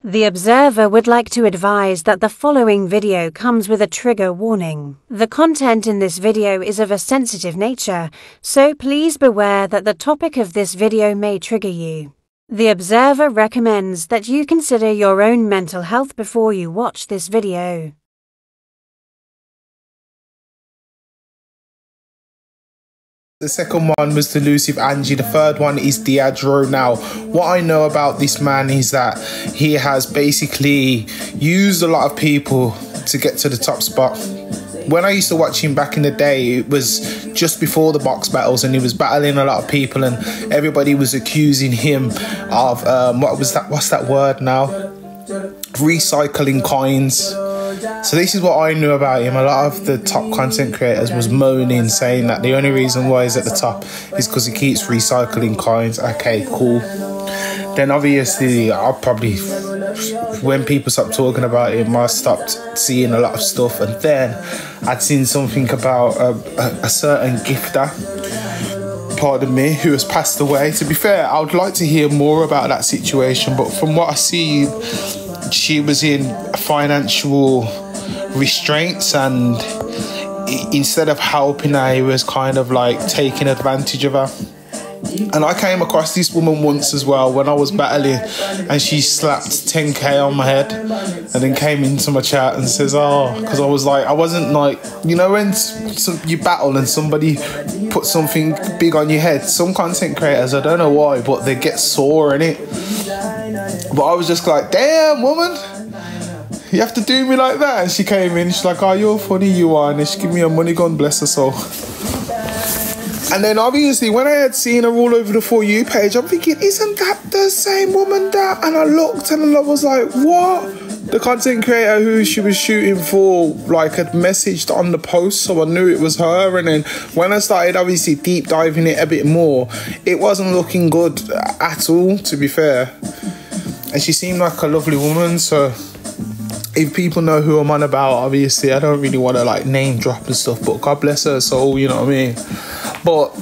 The Observer would like to advise that the following video comes with a trigger warning. The content in this video is of a sensitive nature, so please beware that the topic of this video may trigger you. The Observer recommends that you consider your own mental health before you watch this video. The second one was the elusive Angie. The third one is Deadro. Now, what I know about this man is that he has basically used a lot of people to get to the top spot. When I used to watch him back in the day, it was just before the box battles, and he was battling a lot of people, and everybody was accusing him of what's that word now? Recycling coins. So this is what I knew about him. A lot of the top content creators was moaning, saying that the only reason why he's at the top is because he keeps recycling coins. Okay, cool. Then obviously, when people stopped talking about him, I stopped seeing a lot of stuff. And then I'd seen something about a certain gifter, pardon me, who has passed away. To be fair, I would like to hear more about that situation, but from what I see, she was in financial restraints, and instead of helping her, he was kind of like taking advantage of her. And I came across this woman once as well when I was battling, and she slapped 10k on my head and then came into my chat and says, oh, because I wasn't like, you know, when you battle and somebody puts something big on your head, some content creators, I don't know why, but they get sore in it. But I was just like, damn, woman, you have to do me like that. And she came in, she's like, oh, you're funny, you are. And she gave me a money gun, bless her soul. And then obviously when I had seen her all over the For You page, I'm thinking, isn't that the same woman that? And I looked and I was like, what? The content creator who she was shooting for, like, had messaged on the post, so I knew it was her. And then when I started obviously deep diving it a bit more, it wasn't looking good at all, to be fair. And she seemed like a lovely woman, so if people know who I'm on about, obviously I don't really want to like name drop and stuff, but God bless her soul, you know what I mean? But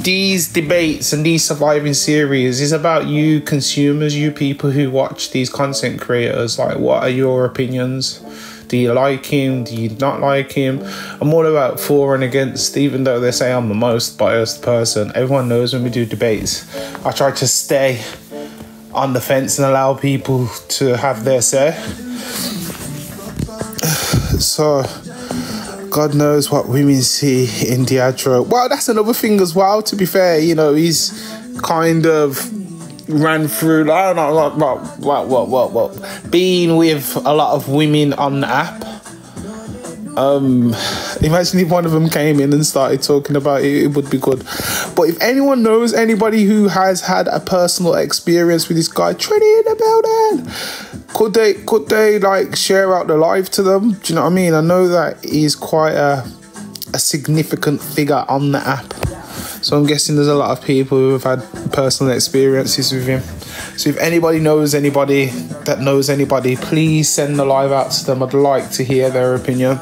these debates and these surviving series is about you consumers, you people who watch these content creators. Like, what are your opinions? Do you like him? Do you not like him? I'm all about for and against, even though they say I'm the most biased person. Everyone knows when we do debates, I try to stay on the fence and allow people to have their say. So God knows what women see in Deadro. Well, that's another thing as well, to be fair. You know, he's kind of ran through, I don't know, being with a lot of women on the app. Imagine if one of them came in and started talking about it, it would be good. But if anyone knows anybody who has had a personal experience with this guy, Trinity in the building, could they like share out the live to them? Do you know what I mean? I know that he's quite a significant figure on the app, so I'm guessing there's a lot of people who have had personal experiences with him. So if anybody knows anybody that knows anybody, please send the live out to them. I'd like to hear their opinion.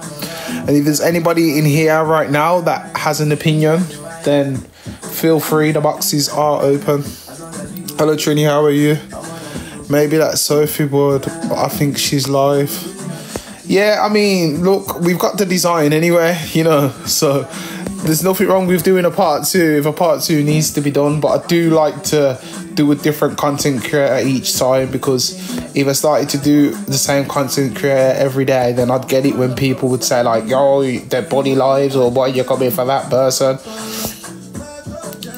And if there's anybody in here right now that has an opinion, then feel free, the boxes are open. Hello Trini, how are you? Maybe that's Sophie Wood, but I think she's live. Yeah, I mean, look, we've got the design anyway, you know, so there's nothing wrong with doing a part 2 if a part 2 needs to be done. But I do like to do a different content creator each time, because if I started to do the same content creator every day, then I'd get it when people would say like, yo, their body lives, or why are you coming for that person?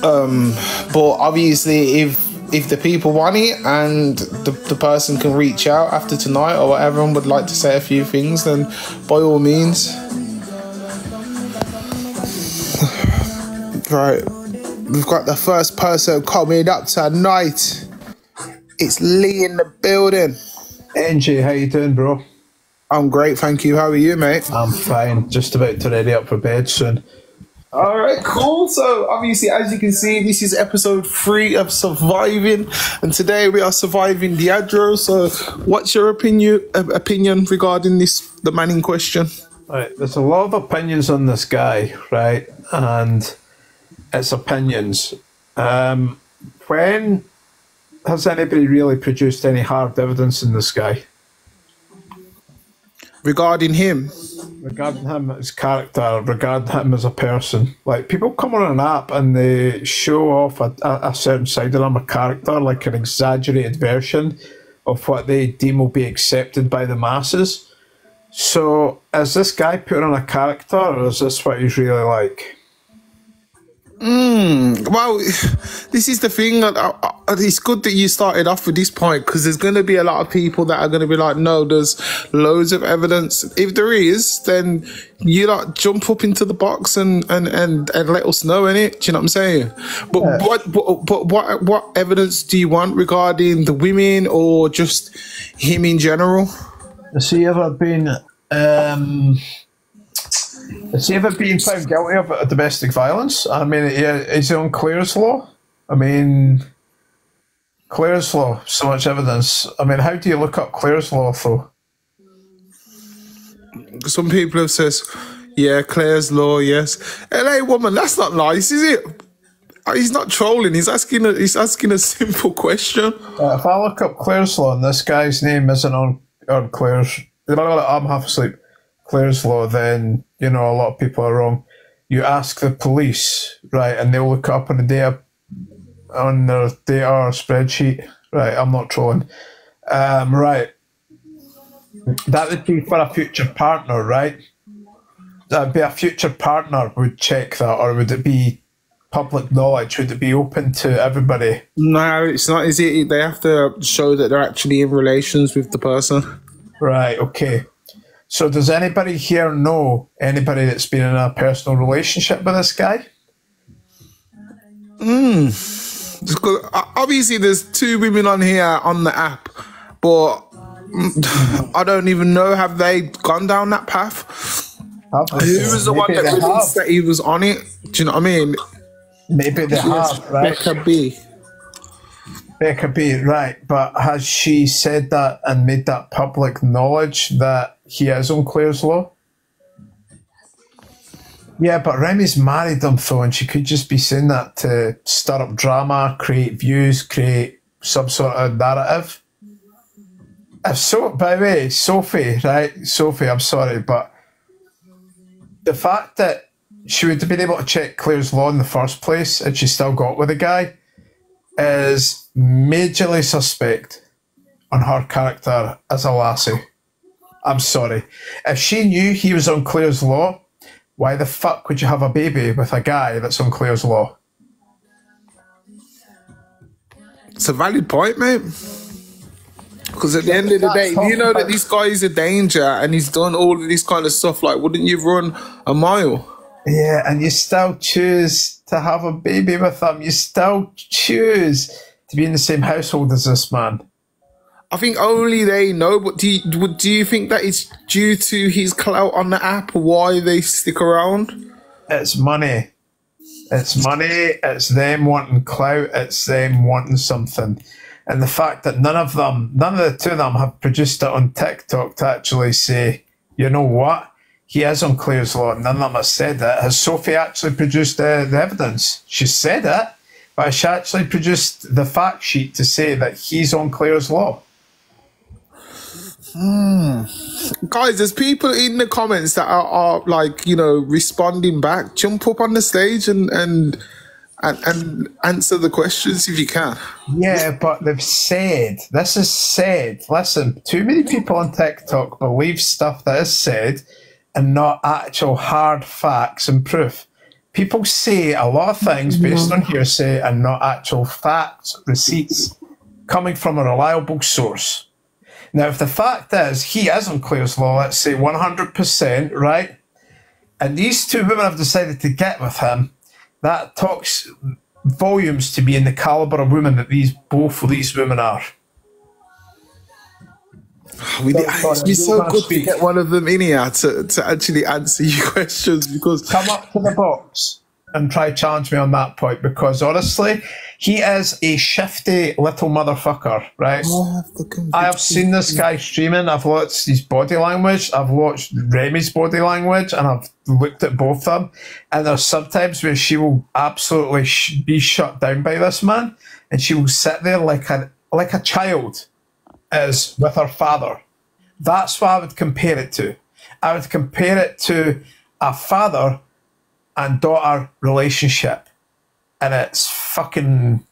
But obviously if the people want it and the person can reach out after tonight or whatever and would like to say a few things, then by all means. Right, we've got the first person coming up tonight. It's Lee in the building. NJ, how you doing, bro? I'm great, thank you. How are you, mate? I'm fine. Just about to ready up for bed soon. All right, cool. So obviously, as you can see, this is episode 3 of Surviving, and today we are surviving Deadro. So what's your opinion regarding the man in question? Right, there's a lot of opinions on this guy, right? And it's opinions. When has anybody really produced any hard evidence in this guy? Regarding him? Regarding him as character, regarding him as a person. Like, people come on an app and they show off a certain side of them, a character, like an exaggerated version of what they deem will be accepted by the masses. So, is this guy putting on a character, or is this what he's really like? Well, this is the thing. It's good that you started off with this point, because there's going to be a lot of people that are going to be like, no, there's loads of evidence. If there is, then you like jump up into the box and let us know, innit? Do you know what I'm saying? But yeah. what evidence do you want regarding the women or just him in general? Has he ever been found guilty of domestic violence? I mean, is he on Clare's Law? I mean, Clare's Law, so much evidence. I mean, how do you look up Clare's Law, though? Some people have says, yeah, Clare's Law, yes. LA woman, that's not nice, is it? He's not trolling. He's asking a simple question. If I look up Clare's Law and this guy's name isn't on Clare's, I'm half asleep. Clare's Law, then, you know, a lot of people are wrong. You ask the police, right, and they'll look up on their data spreadsheet. Right, I'm not trolling. Right. That would be for a future partner, right? That would be a future partner would check that, or would it be public knowledge? Would it be open to everybody? No, it's not, is it? They have to show that they're actually in relations with the person. Right, okay. So does anybody here know anybody that's been in a personal relationship with this guy? Obviously, there's 2 women on here on the app, but I don't even know, have they gone down that path? Who was the one that released that he was on it? Do you know what I mean? Maybe they have, right? Becca B, right. But has she said that and made that public knowledge that he is on Clare's Law? Yeah, but Remy's married him, though, and she could just be saying that to stir up drama, create views, create some sort of narrative. If so, by the way, Sophie, right? Sophie, I'm sorry, but the fact that she would have been able to check Clare's Law in the first place and she still got with the guy is majorly suspect on her character as a lassie. I'm sorry. If she knew he was on Clare's Law, why the fuck would you have a baby with a guy that's on Clare's Law? It's a valid point, mate. Because at the end of the day, you know that this guy is a danger and he's done all of this kind of stuff. Like, wouldn't you run a mile? Yeah, and you still choose to have a baby with him. You still choose to be in the same household as this man. I think only they know, but do you think that it's due to his clout on the app why they stick around? It's money. It's money, it's them wanting clout, it's them wanting something. And the fact that none of the 2 of them have produced it on TikTok to actually say, you know what? He is on Clare's Law. None of them have said it. Has Sophie actually produced the evidence? She said it, but she actually produced the fact sheet to say that he's on Clare's Law. Guys, there's people in the comments that are like, you know, responding back. Jump up on the stage and answer the questions if you can. Yeah, but they've said, this is said. Listen, too many people on TikTok believe stuff that is said and not actual hard facts and proof. People say a lot of things based on hearsay and not actual facts, receipts, coming from a reliable source. Now, if the fact is he is on Clare's Law, let's say 100%, right? And these 2 women have decided to get with him, that talks volumes to me in the caliber of women that both of these women are. It'd be so good to get one of them in here to actually answer your questions, because come up to the box and try challenge me on that point, because honestly, he is a shifty little motherfucker, right? I have seen this guy streaming, I've watched his body language, I've watched Remy's body language, and I've looked at both of them, and there's sometimes where she will absolutely be shut down by this man, and she will sit there like like a child is with her father. That's what I would compare it to. I would compare it to a father and daughter relationship. And it's fucking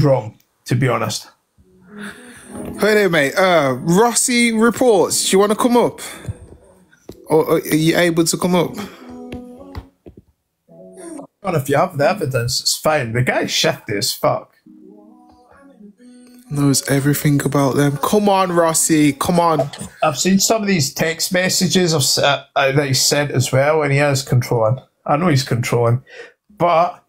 wrong, to be honest. Hey there, mate. Rossi reports. Do you want to come up? Or are you able to come up? And if you have the evidence, it's fine. The guy's shifty as fuck. Knows everything about them. Come on, Rossi. Come on. I've seen some of these text messages that he sent as well, and he is controlling. I know he's controlling, but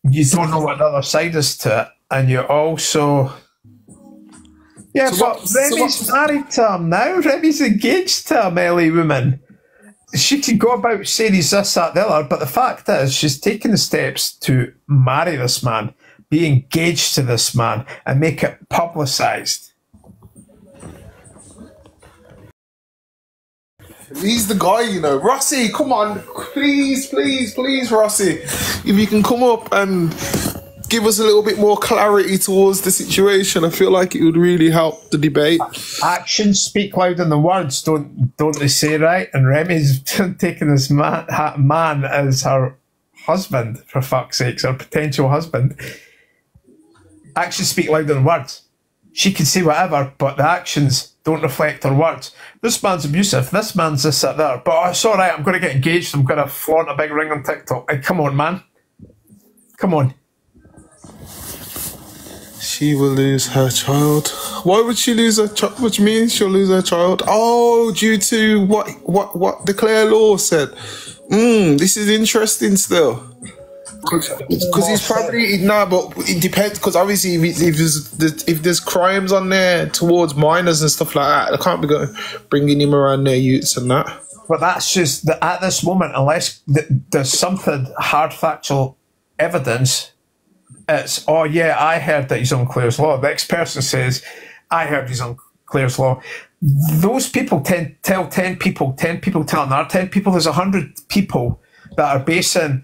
you don't know what the other side is to it, and you also... Yeah, so but Remy's married to him now. Remy's engaged to him, LA woman. She can go about saying he's this, that, the other, but the fact is she's taken the steps to marry this man, be engaged to this man, and make it publicised. He's the guy, you know. Rossi, come on. Please, please, please, Rossi. If you can come up and give us a little bit more clarity towards the situation, I feel like it would really help the debate. Actions speak louder than words, don't they say, right? And Remy's taking this man as her husband, for fuck's sakes, her potential husband. Actions speak louder than words. She can say whatever, but the actions don't reflect her words. This man's abusive, this man's this, that, there. But oh, it's all right, I'm going to get engaged, I'm going to flaunt a big ring on TikTok. Hey, come on, man. Come on. She will lose her child. Why would she lose her child? What do you mean she'll lose her child? Oh, due to what the Clare law said. This is interesting still. Because he's probably but it depends. Because obviously, if there's crimes on there towards minors and stuff like that, I can't be bringing him around their youths and that. But that's just at this moment, unless there's something hard factual evidence. It's, oh yeah, I heard that he's on Clare's Law. The next person says, I heard he's on Clare's Law. Those people tell 10 people, 10 people tell another 10 people. There's 100 people that are basing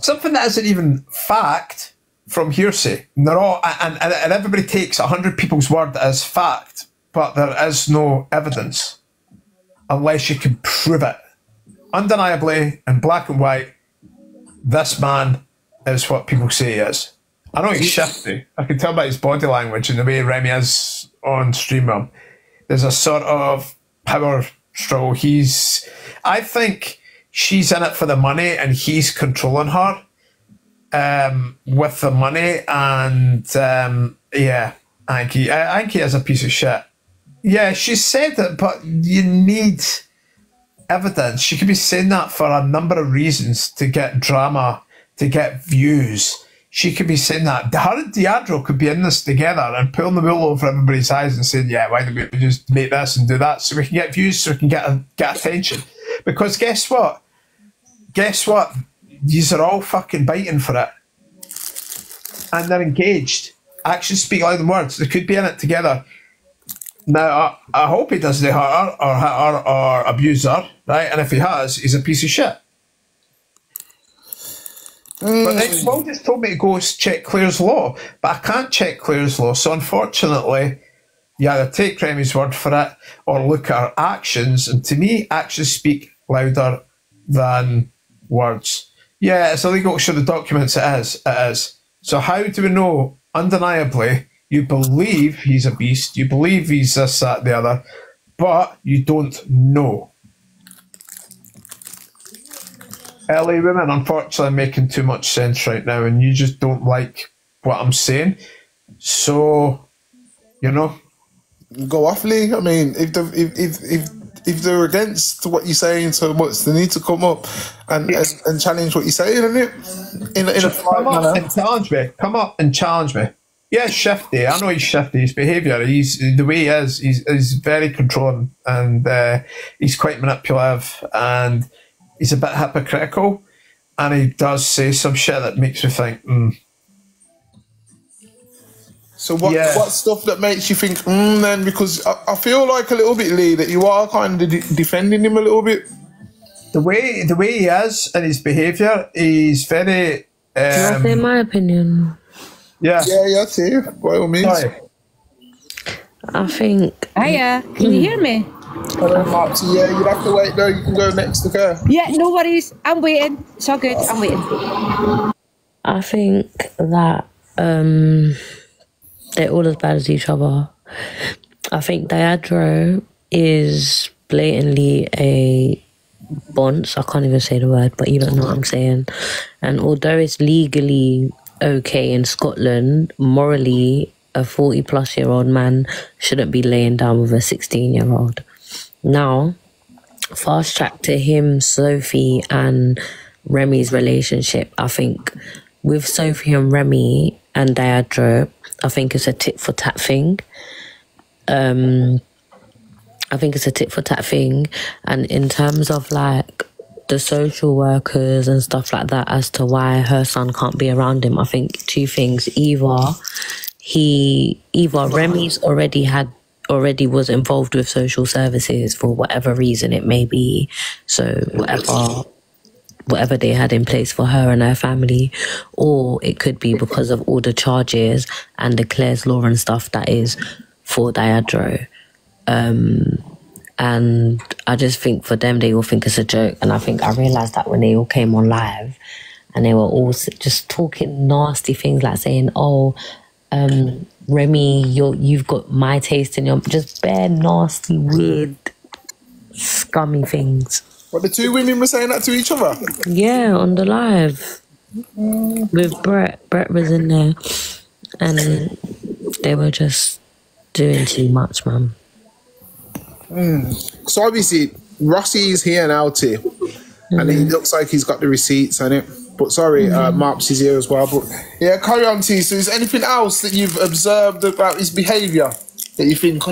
something that isn't even fact from hearsay. And they're all, and everybody takes 100 people's word as fact, but there is no evidence unless you can prove it. Undeniably, in black and white, this man is what people say he is. I know he's shifty. I can tell by his body language and the way Remy is on stream with him. There's a sort of power struggle. I think she's in it for the money and he's controlling her with the money. And yeah, I think he is a piece of shit. Yeah, she said it, but you need evidence. She could be saying that for a number of reasons, to get drama, to get views. She could be saying that. Her and Deandro could be in this together and pulling the wool over everybody's eyes and saying, yeah, why don't we just make this and do that so we can get views, so we can get attention. Because guess what? Guess what? These are all fucking biting for it. And they're engaged. Actions speak louder than words. They could be in it together. Now, I hope he doesn't hurt her or abuse her, right? And if he has, he's a piece of shit. But then Will just told me to go check Clare's Law, but I can't check Clare's Law. So unfortunately, you either take Remy's word for it or look at her actions. And to me, actions speak louder than words. Yeah, it's illegal to show the documents. It is. So how do we know? Undeniably, you believe he's a beast. You believe he's this, that, the other, but you don't know. LA women, unfortunately, making too much sense right now, and you just don't like what I'm saying. So, you know, go off, Lee. I mean, if they're against what you're saying so much, they need to come up and challenge what you're saying, isn't it? In a come up and challenge me. Come up and challenge me. Yeah, shifty. I know he's shifty. His behaviour, he's the way he is. He's very controlling and he's quite manipulative and he's a bit hypocritical, and he does say some shit that makes me think, So what stuff that makes you think, then? Because I feel like a little bit, Lee, that you are kind of defending him a little bit. The way he is and his behaviour, he's very... Can I say my opinion? Yeah. Yeah, T. By all means. Sorry. I think. Hiya, can you hear me? Hello, Marty. Yeah, you'd have to wait though. You can go next, okay? Yeah, no worries. I'm waiting. It's all good. I'm waiting. I think that they're all as bad as each other. I think Diadro is blatantly a bonce. I can't even say the word, but you don't know what I'm saying. And although it's legally okay in Scotland, morally, a 40-plus-year-old man shouldn't be laying down with a 16-year-old. Now, fast track to him, Sophie, and Remy's relationship. I think with Sophie and Remy and Diadro, I think it's a tit for tat thing. I think it's a tit for tat thing. And in terms of like the social workers and stuff like that as to why her son can't be around him, I think two things. Either Remy's already was involved with social services for whatever reason it may be. So whatever they had in place for her and her family, or it could be because of all the charges and the Claire's Law and stuff that is for Diadro. And I just think for them, they all think it's a joke. And I think I realised that when they all came on live and they were all just talking nasty things like saying, oh, Remy, you've got my taste in your... Just bare nasty, weird, scummy things. What, the two women were saying that to each other? Yeah, on the live. With Brett. Brett was in there. And they were just doing too much, man. So obviously, Rossi is here now, T. And he looks like he's got the receipts on it. But sorry, Marps is here as well. But yeah, carry on, T. So is there anything else that you've observed about his behaviour that you think,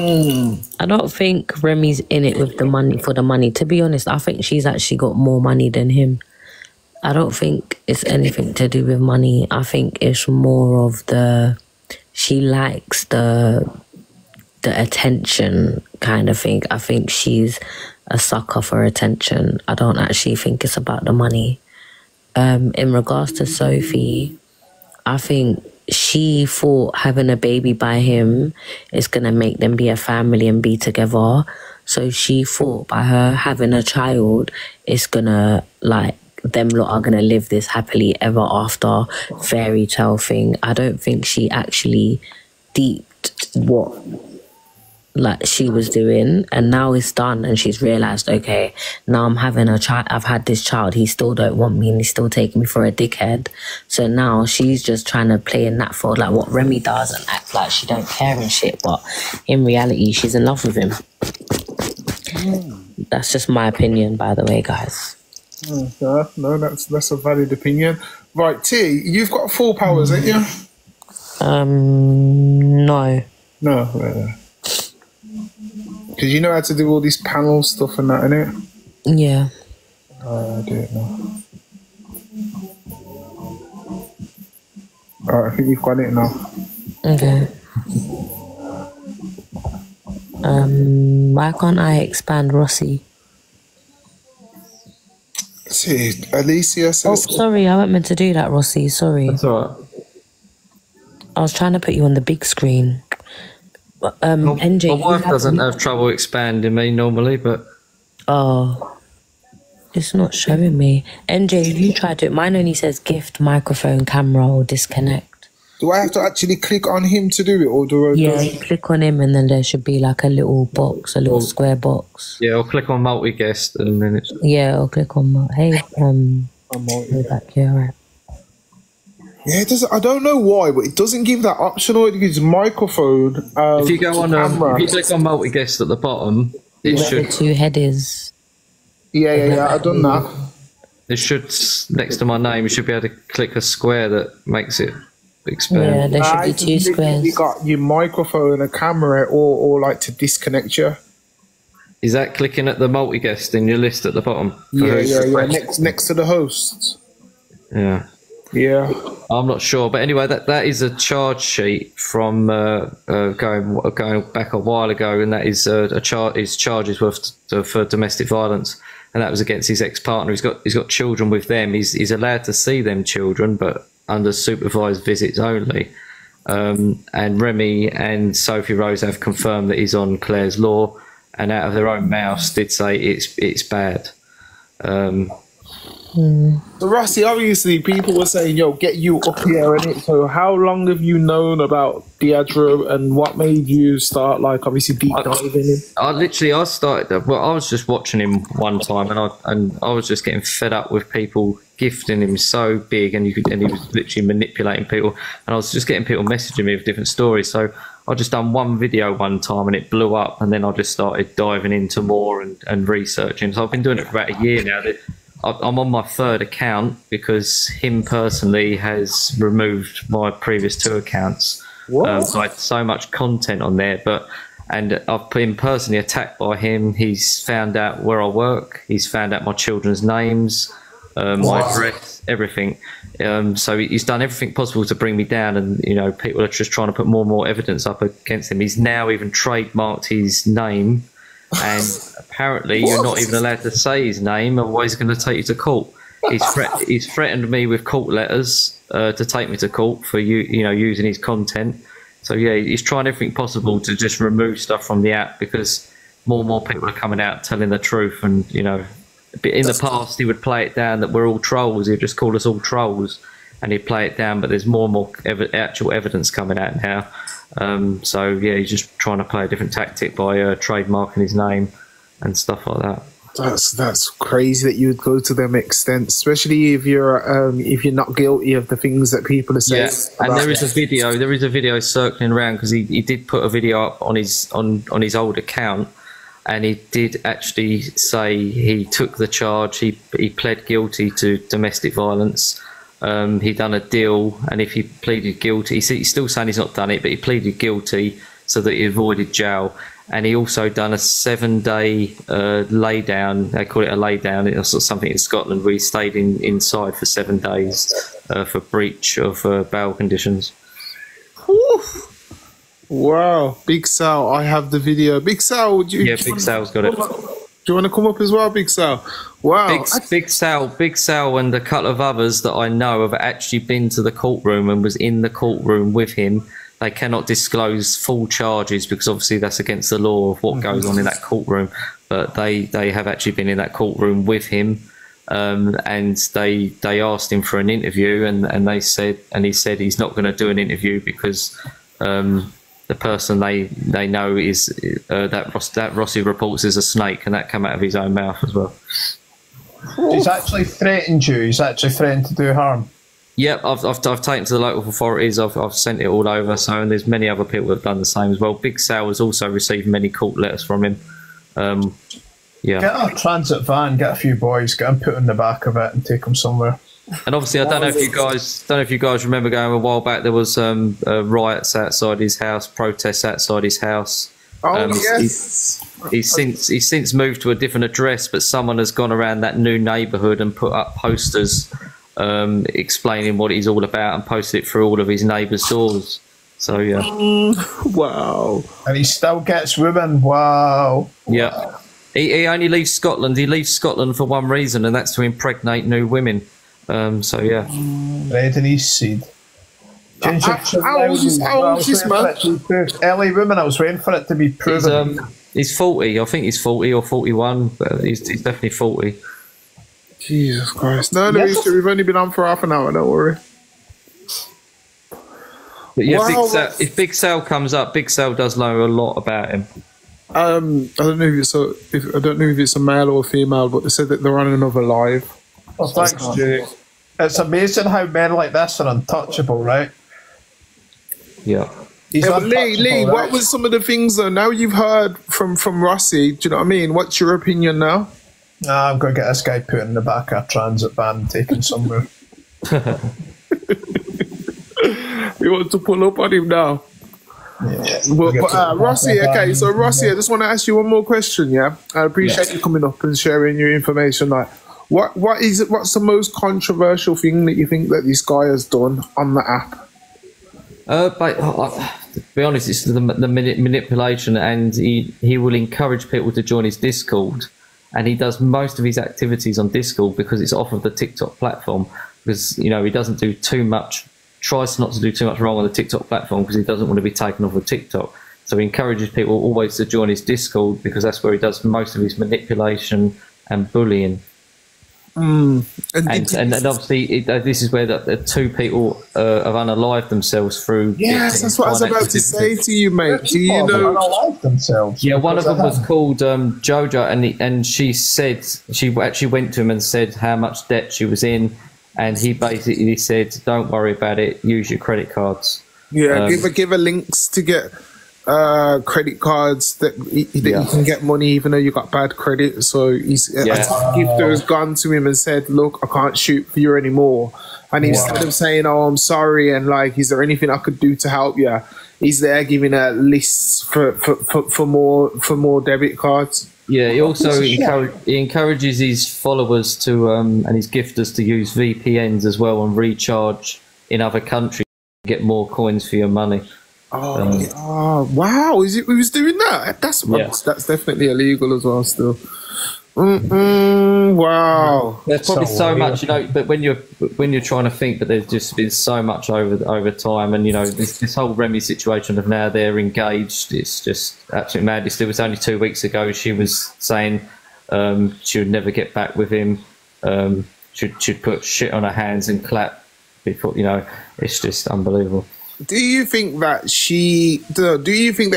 I don't think Remy's in it with the money for the money. To be honest, I think she's actually got more money than him. I don't think it's anything to do with money. I think it's more of she likes the attention kind of thing. I think she's a sucker for attention. I don't actually think it's about the money. In regards to Sophie, I think she thought having a baby by him is going to make them be a family and be together. So she thought by her having a child, it's going to, like, them lot are going to live this happily ever after fairy tale thing. I don't think she actually deeped what like she was doing, and now it's done and she's realized, okay, now I'm having a child, I've had this child, he still don't want me and he's still taking me for a dickhead. So now she's just trying to play in that for like what Remy does and act like she don't care and shit, but in reality she's in love with him. That's just my opinion, by the way, guys. No, that's a valid opinion. Right, T, you've got full powers, ain't you? No. No. Because you know how to do all this panel stuff and that, innit? Yeah. I do it now. Alright, I think you've got it now. Okay. Why can't I expand Rossi? See, Alicia says... Oh, sorry, I wasn't meant to do that, Rossi. Sorry. That's alright. I was trying to put you on the big screen. NJ, my wife doesn't have trouble expanding me normally, but... Oh. It's not showing me. NJ, you tried to... Mine only says gift, microphone, camera, or disconnect. Do I have to actually click on him to do it, or do I... Yeah, you click on him and then there should be like a little box, a little square box. Yeah, I'll click on multi-guest and then it's... Yeah, I'll click on... Hey, I'm you're back here, right? Yeah, it doesn't. I don't know why, but it doesn't give that option. Or it gives microphone. If you go on, if you click on multi-guest at the bottom, it should... The two headers. Yeah. I've done that. It should, next to my name, you should be able to click a square that makes it expand. Yeah, there should be two squares. You got your microphone, a camera, or like to disconnect you. Is that clicking at the multi-guest in your list at the bottom? Yeah. Next to the hosts. Yeah. Yeah. I'm not sure, but anyway, that is a charge sheet from going back a while ago, and that is his charges for domestic violence, and that was against his ex-partner. He's got children with them. He's allowed to see them children, but under supervised visits only. And Remy and Sophie Rose have confirmed that he's on Claire's Law, and out of their own mouths did say it's bad. So Rossi, obviously people were saying, yo, get you up here in it. So how long have you known about Deidre, and what made you start, like, obviously deep diving in? I started, well, I was just watching him one time, and I was just getting fed up with people gifting him so big, and he was literally manipulating people, and I was just getting people messaging me with different stories. So I just done one video one time and it blew up, and then I just started diving into more and researching. So I've been doing it for about a year now. I'm on my third account because him personally has removed my previous 2 accounts. So I had so much content on there, and I've been personally attacked by him. He's found out where I work. He's found out my children's names, my address, everything. So he's done everything possible to bring me down, and people are just trying to put more and more evidence up against him. He's now even trademarked his name. And apparently you're not even allowed to say his name, otherwise he's going to take you to court. He's threatened me with court letters to take me to court for using his content. So yeah, he's trying everything possible to just remove stuff from the app, because more and more people are coming out telling the truth. And in the past he would play it down that we're all trolls. He'd just call us all trolls, and he'd play it down. But there's more and more actual evidence coming out now. So yeah, he's just trying to play a different tactic by trademarking his name and stuff like that. That's crazy that you would go to them extents, especially if you're not guilty of the things that people are saying. Yeah, and there is a video circling around, because he did put a video up on his old account, and he did actually say he took the charge. He pled guilty to domestic violence. He done a deal, and if he pleaded guilty, he's still saying he's not done it, but he pleaded guilty so that he avoided jail. And he also done a 7-day lay down. They call it a lay down. It's something in Scotland where he stayed inside for 7 days for breach of bail conditions. Whew. Wow, Big Sal, I have the video. Big Sal, Big Sal's got it. Do you want to come up as well, Big Sal? Wow. Big Sal and a couple of others that I know have actually been to the courtroom and was in the courtroom with him. They cannot disclose full charges because obviously that's against the law of what goes on in that courtroom. But they have actually been in that courtroom with him, and they asked him for an interview, and he said he's not going to do an interview because the person they know is that Rossi reports is a snake, and that came out of his own mouth as well. He's actually threatened you. He's actually threatened to do harm. Yep, I've taken to the local authorities. I've sent it all over. So, and there's many other people that have done the same as well. Big Sal has also received many court letters from him. Yeah. Get a transit van, get a few boys, get them put in the back of it, and take them somewhere. And obviously, I don't know if you guys remember going a while back. There was riots outside his house, protests outside his house. Yes. He's since moved to a different address, but someone has gone around that new neighbourhood and put up posters explaining what he's all about and posted it through all of his neighbours' doors. So yeah. Wow. And he still gets women. Wow. Yeah. Wow. He only leaves Scotland. He leaves Scotland for one reason, and that's to impregnate new women. So yeah. Red and East seed. How old is this man? LA women, I was waiting for it to be proven. He's 40. I think he's 40 or 41, but he's definitely 40. Jesus Christ. No, yes. We've only been on for half an hour, don't worry. But yeah, wow. If Big Sal comes up, Big Sal does know a lot about him. I don't know if it's a male or a female, but they said that they're on another live. Oh, thanks, Jay. It's amazing how men like this are untouchable, right? Yeah. Lee, right? What was some of the things though? Now you've heard from Rossi, do you know what I mean? What's your opinion now? I'm going to get this guy put in the back of a transit van and taken somewhere. You want to pull up on him now? Yeah. But Rossi, okay, so Rossi, I just want to ask you one more question, yeah? I appreciate you coming up and sharing your information. Like, what's the most controversial thing that you think that this guy has done on the app? To be honest, it's the manipulation, and he will encourage people to join his Discord, and he does most of his activities on Discord because it's off of the TikTok platform, because he doesn't do too much tries not to do too much wrong on the TikTok platform because he doesn't want to be taken off of TikTok. So he encourages people always to join his Discord because that's where he does most of his manipulation and bullying. And obviously, this is where the two people have unalived themselves through. Yes, that's what I was about to say to you, mate. Do you know? Unalived themselves. Yeah, one of them was called Jojo, and she said she actually went to him and said how much debt she was in, and he basically said, "Don't worry about it. Use your credit cards." Yeah, give her links to get credit cards that you can get money even though you got bad credit. So he's a gifter has gone to him and said, "Look, I can't shoot for you anymore." And instead of saying, "Oh, I'm sorry," and like, "Is there anything I could do to help you?" he's there giving a list for more debit cards. Yeah, he also he encourages his followers to and his gifters to use VPNs as well and recharge in other countries to get more coins for your money. Oh, wow! He was doing that? That's definitely illegal as well. Still, wow. There's probably so much, but when you're trying to think, but there's just been so much over time, and this whole Remy situation of now they're engaged. It's just absolute madness. It was only 2 weeks ago she was saying she would never get back with him. She'd put shit on her hands and clap before. It's just unbelievable. Do you think that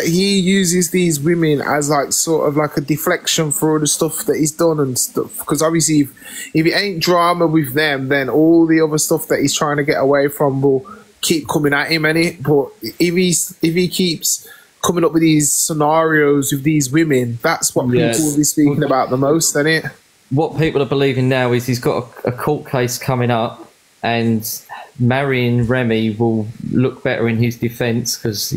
he uses these women as like sort of like a deflection for all the stuff that he's done and stuff? Because obviously if it ain't drama with them, then all the other stuff that he's trying to get away from will keep coming at him, innit? But if he keeps coming up with these scenarios with these women, that's what people will be speaking about the most, isn't it? What people are believing now is he's got a court case coming up, and marrying Remy will look better in his defence because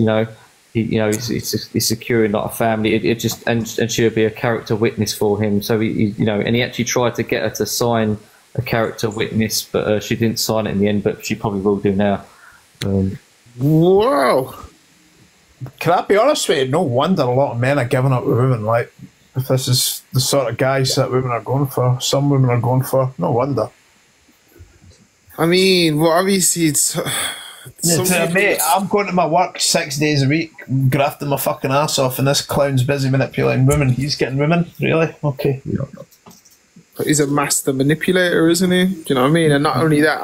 he's securing like a family. It just and she'll be a character witness for him. So and he actually tried to get her to sign a character witness, but she didn't sign it in the end. But she probably will do now. Wow! Can I be honest with you? No wonder a lot of men are giving up with women. Like, if this is the sort of guys that women are going for, some women are going for. No wonder. I mean, well, obviously it's... mate, I'm going to my work 6 days a week, grafting my fucking ass off, and this clown's busy manipulating women. He's getting women? Really? Okay. But he's a master manipulator, isn't he? Do you know what I mean? And not only that,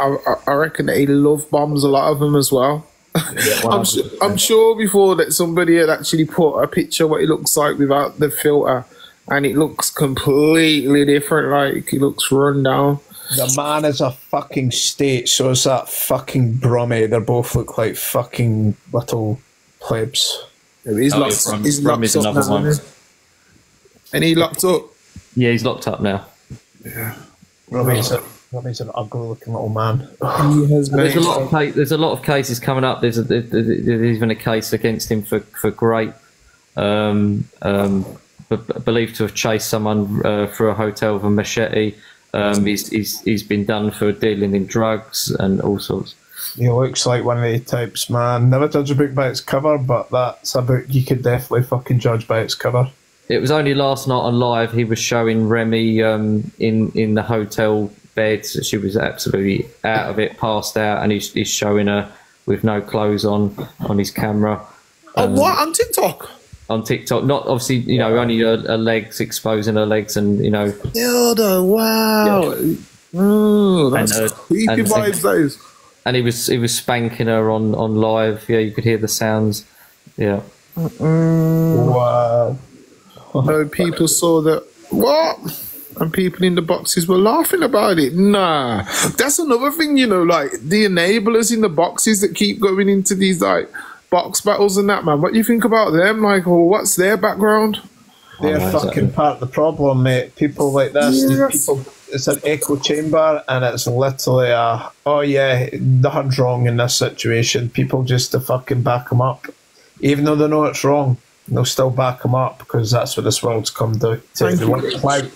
I reckon that he love bombs a lot of them as well. I'm sure before that somebody had actually put a picture of what he looks like without the filter, and it looks completely different. Like, he looks run down. The man is a fucking state, so is that fucking Brummy. They both look like fucking little plebs. He's locked up now. And he locked up? Yeah, he's locked up now. Yeah. Brummy's an ugly looking little man. There's a lot of cases coming up. There's even a case against him for rape. Believed to have chased someone through a hotel with a machete. He's been done for dealing in drugs and all sorts. He looks like one of the types, man. Never judge a book by its cover, but that's a book you could definitely fucking judge by its cover. It was only last night on Live he was showing Remy in the hotel bed. She was absolutely out of it, passed out, and he's showing her with no clothes on his camera. What? On TikTok? On TikTok, not obviously, only her legs, exposing her legs, and Dildo, wow. Yeah. Oh, that's creepy vibes, those. And he was spanking her on Live. Yeah, you could hear the sounds. Yeah. Wow. No, people saw that. What? And people in the boxes were laughing about it. Nah, that's another thing. Like the enablers in the boxes that keep going into these like box battles and that, man. What do you think about them? Like, what's their background? They're fucking part of the problem, mate. People like this, it's an echo chamber, and it's literally nothing's wrong in this situation. People just to fucking back them up, even though they know it's wrong. They'll still back them up because that's what this world's come to. They want clout.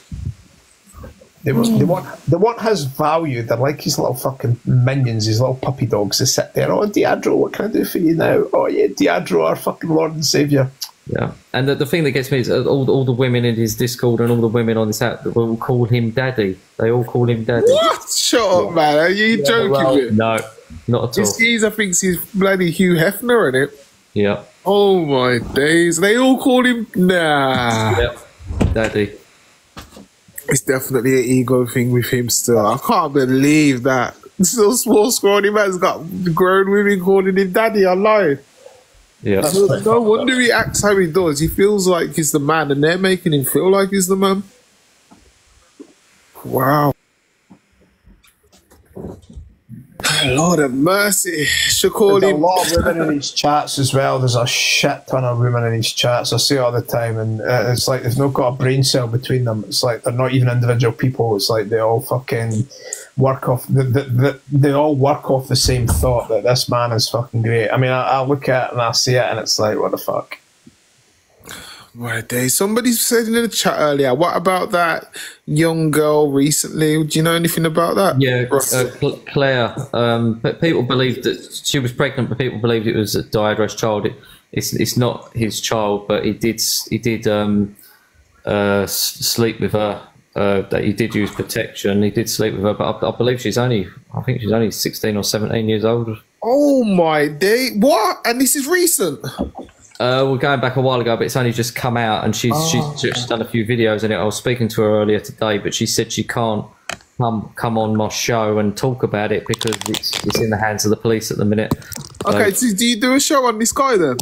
They want his value. They're like his little fucking minions, his little puppy dogs. They sit there, oh, Diadro, what can I do for you now? Oh, yeah, Diadro, our fucking Lord and Saviour. Yeah, and the thing that gets me is all the women in his Discord and all the women on this app will call him Daddy. They all call him Daddy. What? Shut up, man. Are you joking? No. not at all. This geezer thinks he's bloody Hugh Hefner in it. Yeah. Oh my days. They all call him, nah. Yep. Daddy. It's definitely an ego thing with him still. I can't believe that. Still small scrawny man's got grown women calling him daddy online. Yeah. No wonder he acts how he does. He feels like he's the man and they're making him feel like he's the man. Wow. Lord have mercy. Should call There's him. a lot of women in these chats as well. There's a shit ton of women in these chats. I see it all the time, and it's like they've not got a brain cell between them. It's like they're not even individual people. It's like they all fucking work off. They all work off the same thought that this man is fucking great. I mean, I look at it and I see it, and it's like, what the fuck? My day. Somebody said in the chat earlier, what about that young girl recently? Do you know anything about that? Yeah, Claire. But people believed that she was pregnant, but people believed it was Diadra's child. It's not his child, but he did sleep with her. That he did use protection. He did sleep with her, but I believe she's only 16 or 17 years old. Oh my day! What? And this is recent. We're going back a while ago, but it's only just come out, and she's done a few videos in it. I was speaking to her earlier today, but she said she can't come on my show and talk about it because it's in the hands of the police at the minute. Okay, so do you do a show on this guy then?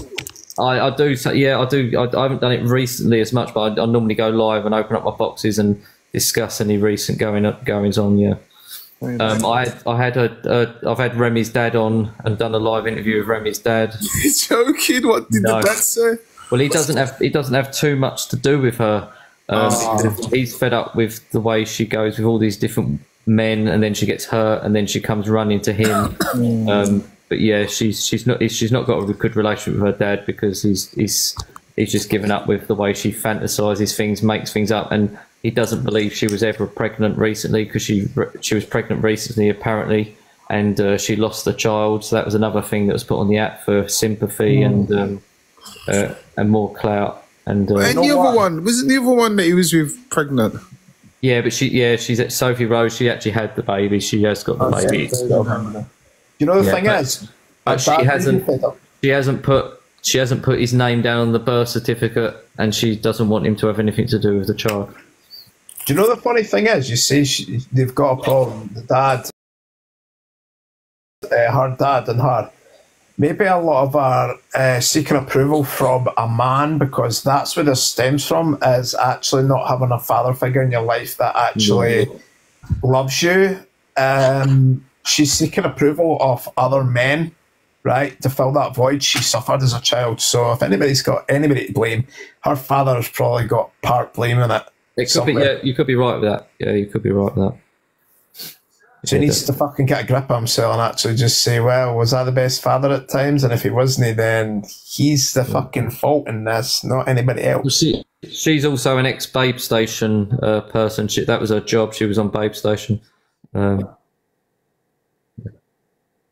I do. Yeah, I do. I haven't done it recently as much, but I normally go live and open up my boxes and discuss any recent goings on. Yeah. I've had Remy's dad on and done a live interview with Remy's dad. You're joking? What did the dad say? Well, he doesn't have too much to do with her. He's fed up with the way she goes with all these different men, and then she gets hurt, and then she comes running to him. But yeah, she's not got a good relationship with her dad because he's just given up with the way she fantasises things, makes things up, and he doesn't believe she was ever pregnant recently because she was pregnant recently apparently, and she lost the child. So that was another thing that was put on the app for sympathy and more clout. And the other one wasn't the other one that he was with pregnant. Yeah, but she's at Sophie Rose. She actually had the baby. She has got the baby. You know the thing is, but she hasn't put his name down on the birth certificate, and she doesn't want him to have anything to do with the child. Do you know the funny thing is, you see they've got a problem, the dad, her dad and her. Maybe a lot of are seeking approval from a man because that's where this stems from, is actually not having a father figure in your life that actually loves you. She's seeking approval of other men, right, to fill that void she suffered as a child. So if anybody's got anybody to blame, her father has probably got part blame in it. It could be, yeah, you could be right with that. Yeah, you could be right with that. So he needs to fucking get a grip on himself and actually just say, well, was I the best father at times? And if he wasn't, then he's the fucking fault in this, not anybody else. She's also an ex-Babe Station person. That was her job. She was on Babe Station. Nick,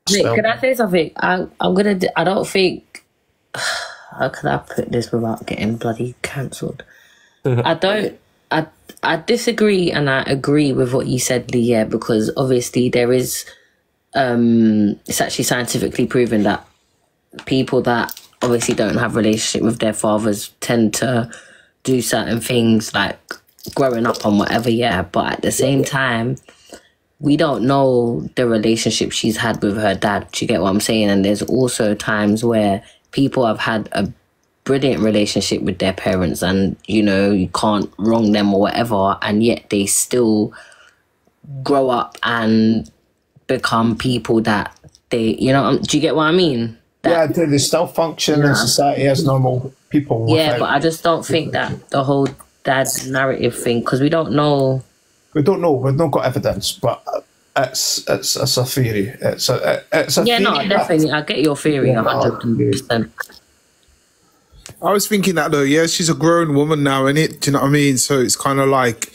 can I say something? I don't think... How can I put this without getting bloody cancelled? I disagree and I agree with what you said, Lee, yeah, because obviously there is, it's actually scientifically proven that people that obviously don't have a relationship with their fathers tend to do certain things like growing up and whatever, yeah, but at the same time, we don't know the relationship she's had with her dad, do you get what I'm saying? And there's also times where people have had a brilliant relationship with their parents and, you know, you can't wrong them or whatever, and yet they still grow up and become people that they, you know, do you get what I mean? Yeah, they still function in society as normal people. Yeah, but I just don't think that the whole dad narrative thing, because we don't know. We've not got evidence, but it's a theory. It's a yeah, theory. no, definitely. I get your theory 100%. I was thinking that though, yeah, she's a grown woman now, innit? Do you know what I mean? So it's kind of like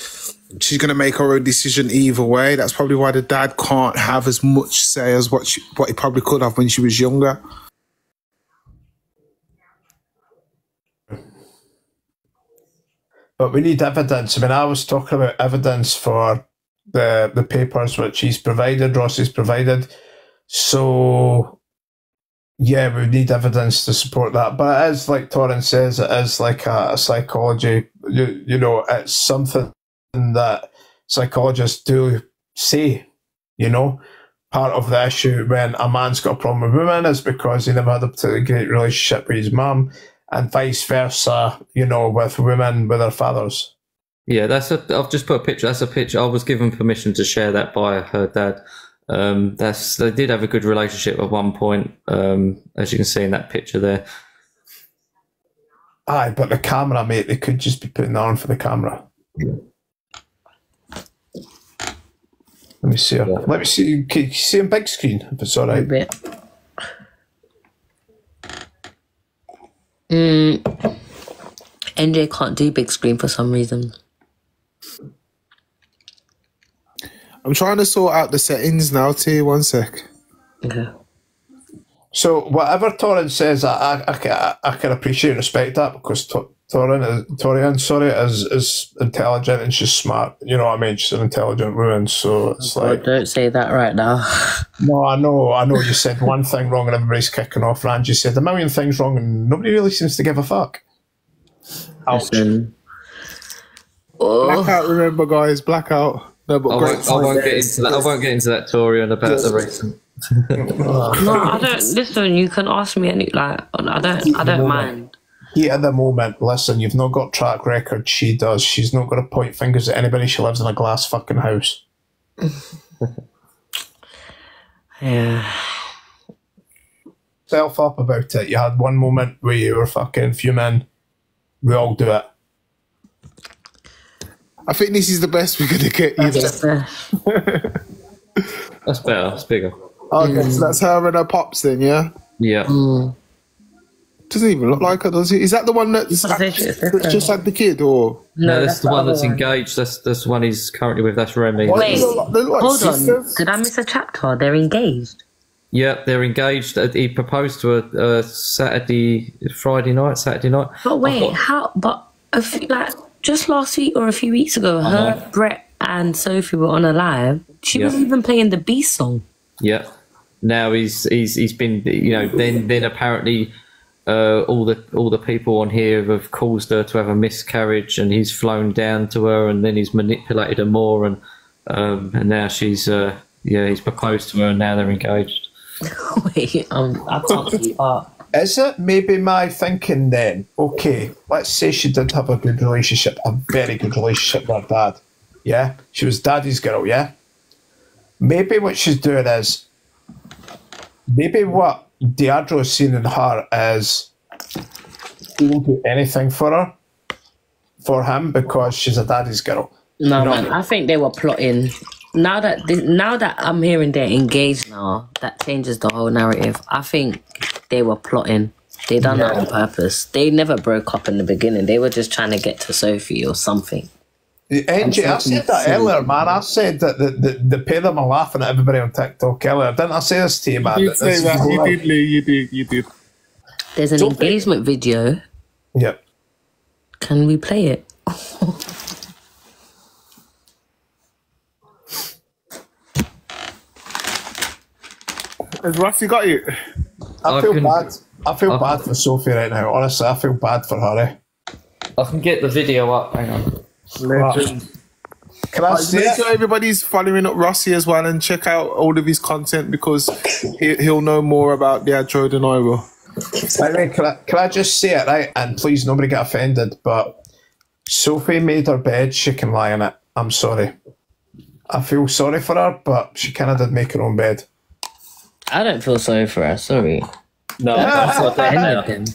she's going to make her own decision either way. That's probably why the dad can't have as much say as what he probably could have when she was younger. But we need evidence. I mean, I was talking about evidence for the papers which he's provided, Rossi's provided. So, yeah, we need evidence to support that. But it is, like Torrance says, it is like a psychology. You know, it's something that psychologists do say, you know. Part of the issue when a man's got a problem with women is because he never had a particularly great relationship with his mum, and vice versa, you know, with women with their fathers. Yeah, I've just put a picture. That's a picture. I was given permission to share that by her dad. They did have a good relationship at one point, as you can see in that picture there. Aye, but the camera, mate, they could just be putting that on for the camera. Yeah. Let me see her. Yeah. Let me see. Can you see on big screen if it's all right? NJ can't do big screen for some reason. I'm trying to sort out the settings now, T. 1 sec. Okay. So whatever Torrance says, I can appreciate and respect that, because Torian, is intelligent and she's smart. You know what I mean? She's an intelligent woman, so it's like... Don't say that right now. No, I know you said one thing wrong and everybody's kicking off. Ranji said a million things wrong and nobody really seems to give a fuck. Ouch. Blackout, remember, guys, blackout. No, but I won't get into that. I won't get into that, Torian, about the recent. No, I don't. Listen, you can ask me any. Like, I don't mind. Heat at the moment. Listen, you've not got track record. She does. She's not going to point fingers at anybody. She lives in a glass fucking house. Yeah. Self up about it. You had one moment where you were fucking fuming. We all do it. I think this is the best we're going to get either. That's better. That's bigger. Okay, so that's her and her pops then, yeah? Yeah. Doesn't even look like her, does it? Is that the one that's just had the kid, or? No, that's the one that's engaged. That's the one he's currently with. That's Remy. Wait, like hold sisters. on. Did I miss a chapter? They're engaged. Yeah, they're engaged. He proposed to her Saturday night. But wait, how? But like just last week or a few weeks ago, her, Brett, and Sophie were on a live. She was even playing the Beast song. Yeah. Now he's been, you know, then apparently all the people on here have caused her to have a miscarriage, and he's flown down to her, and then he's manipulated her more, and now she's he's proposed to her, and now they're engaged. Wait, I can't keep up. Is it maybe my thinking then? Okay, let's say she did have a good relationship, a very good relationship with her dad. Yeah, she was daddy's girl. Yeah, maybe what she's doing is, maybe what Deidre's seen in her is he will do anything for him because she's a daddy's girl. No, man, I think they were plotting. Now that I'm hearing they're engaged now, that changes the whole narrative. I think they were plotting. They done that on purpose. They never broke up in the beginning. They were just trying to get to Sophie or something. NJ, I said that earlier, man. I said that the pair of them are laughing at everybody on TikTok earlier. Didn't I say this to you, man? You did say that. You did, Lee. You did. There's an engagement video. Yep. Can we play it? Has Rusty got you? I feel bad. I feel bad for Sophie right now. Honestly, I feel bad for her. I can get the video up. Hang on. Legend. Can I see Make it? sure everybody's following up Rossi as well and check out all of his content, because he'll know more about Deidre than I will. Anyway, can I just say it, right? And please, nobody get offended, but Sophie made her bed, she can lie in it. I'm sorry. I feel sorry for her, but she kind of did make her own bed. I don't feel sorry for her, sorry. No, that's not Anything.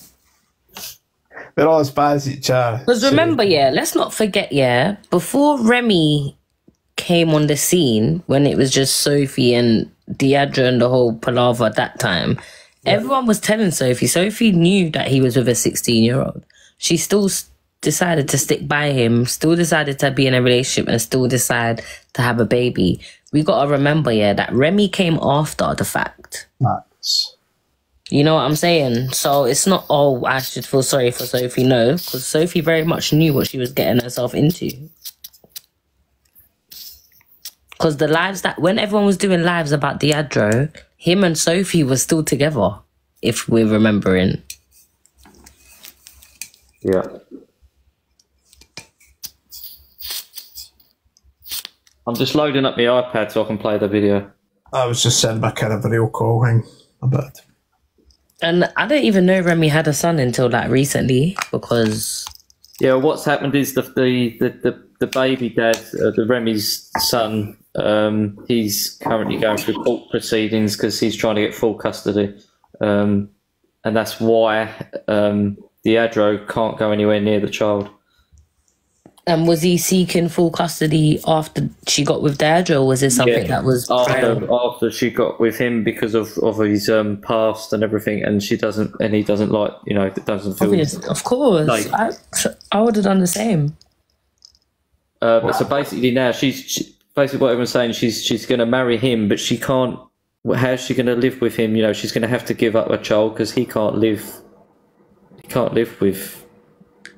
They're all as bad as each other. Because remember, let's not forget, before Remy came on the scene, when it was just Sophie and Deidre and the whole palaver at that time, everyone was telling Sophie. Sophie knew that he was with a 16-year-old. She still decided to stick by him, still decided to be in a relationship, and still decide to have a baby. We got to remember, that Remy came after the fact. Facts. You know what I'm saying? So it's not, I should feel sorry for Sophie. No, because Sophie very much knew what she was getting herself into. Because the lives when everyone was doing lives about Deidre, him and Sophie were still together, if we're remembering. Yeah. I'm just loading up my iPad so I can play the video. I was just sending my kind of video call thing a bit. And I didn't even know Remy had a son until like recently, because Yeah, what's happened is the baby dad, the Remy's son, he's currently going through court proceedings because he's trying to get full custody, and that's why Deadro can't go anywhere near the child. And was he seeking full custody after she got with Deadro, or was it something that was after she got with him because of his past and everything, and he doesn't like, you know, it doesn't feel of course like, I would have done the same. So basically now she's basically what everyone's saying, she's going to marry him, but she can't. How's she going to live with him? You know, she's going to have to give up her child because he can't live with.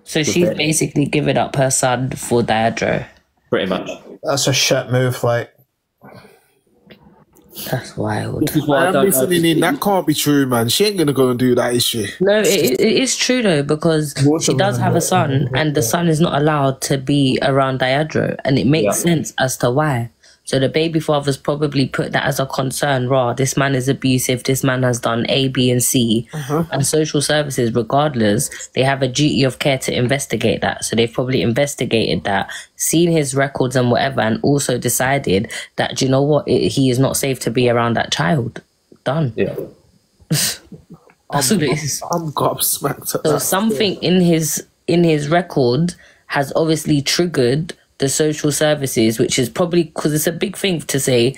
So she's basically giving up her son for Deadro. Pretty much. That's a shit move, like. That's wild. I'm listening in. That can't be true, man. She ain't gonna go and do that, is she? No, it is true though, because she does have a son, and the son is not allowed to be around Deadro, and it makes sense as to why. So the baby fathers probably put that as a concern. Raw, this man is abusive. This man has done A, B, and C. And social services, regardless, they have a duty of care to investigate that. So they've probably investigated that, seen his records and whatever, and also decided that, you know what, he is not safe to be around that child. Done. Yeah. That's what it is. I'm gobsmacked at So that. something in his record has obviously triggered the social services, which is probably because it's a big thing to say,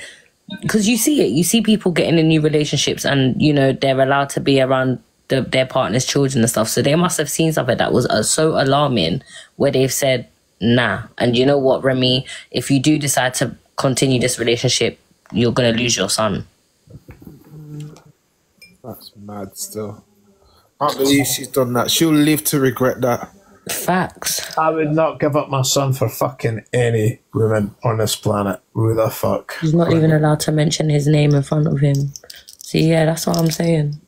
because you see people getting in new relationships, and you know they're allowed to be around their partner's children and stuff, so they must have seen something that was so alarming where they've said nah. And you know what, Remy, if you do decide to continue this relationship, you're gonna lose your son. That's mad still. I can't believe she's done that. She'll live to regret that. Facts. I would not give up my son for fucking any woman on this planet. Who the fuck? He's not even allowed to mention his name in front of him. See, yeah, that's what I'm saying.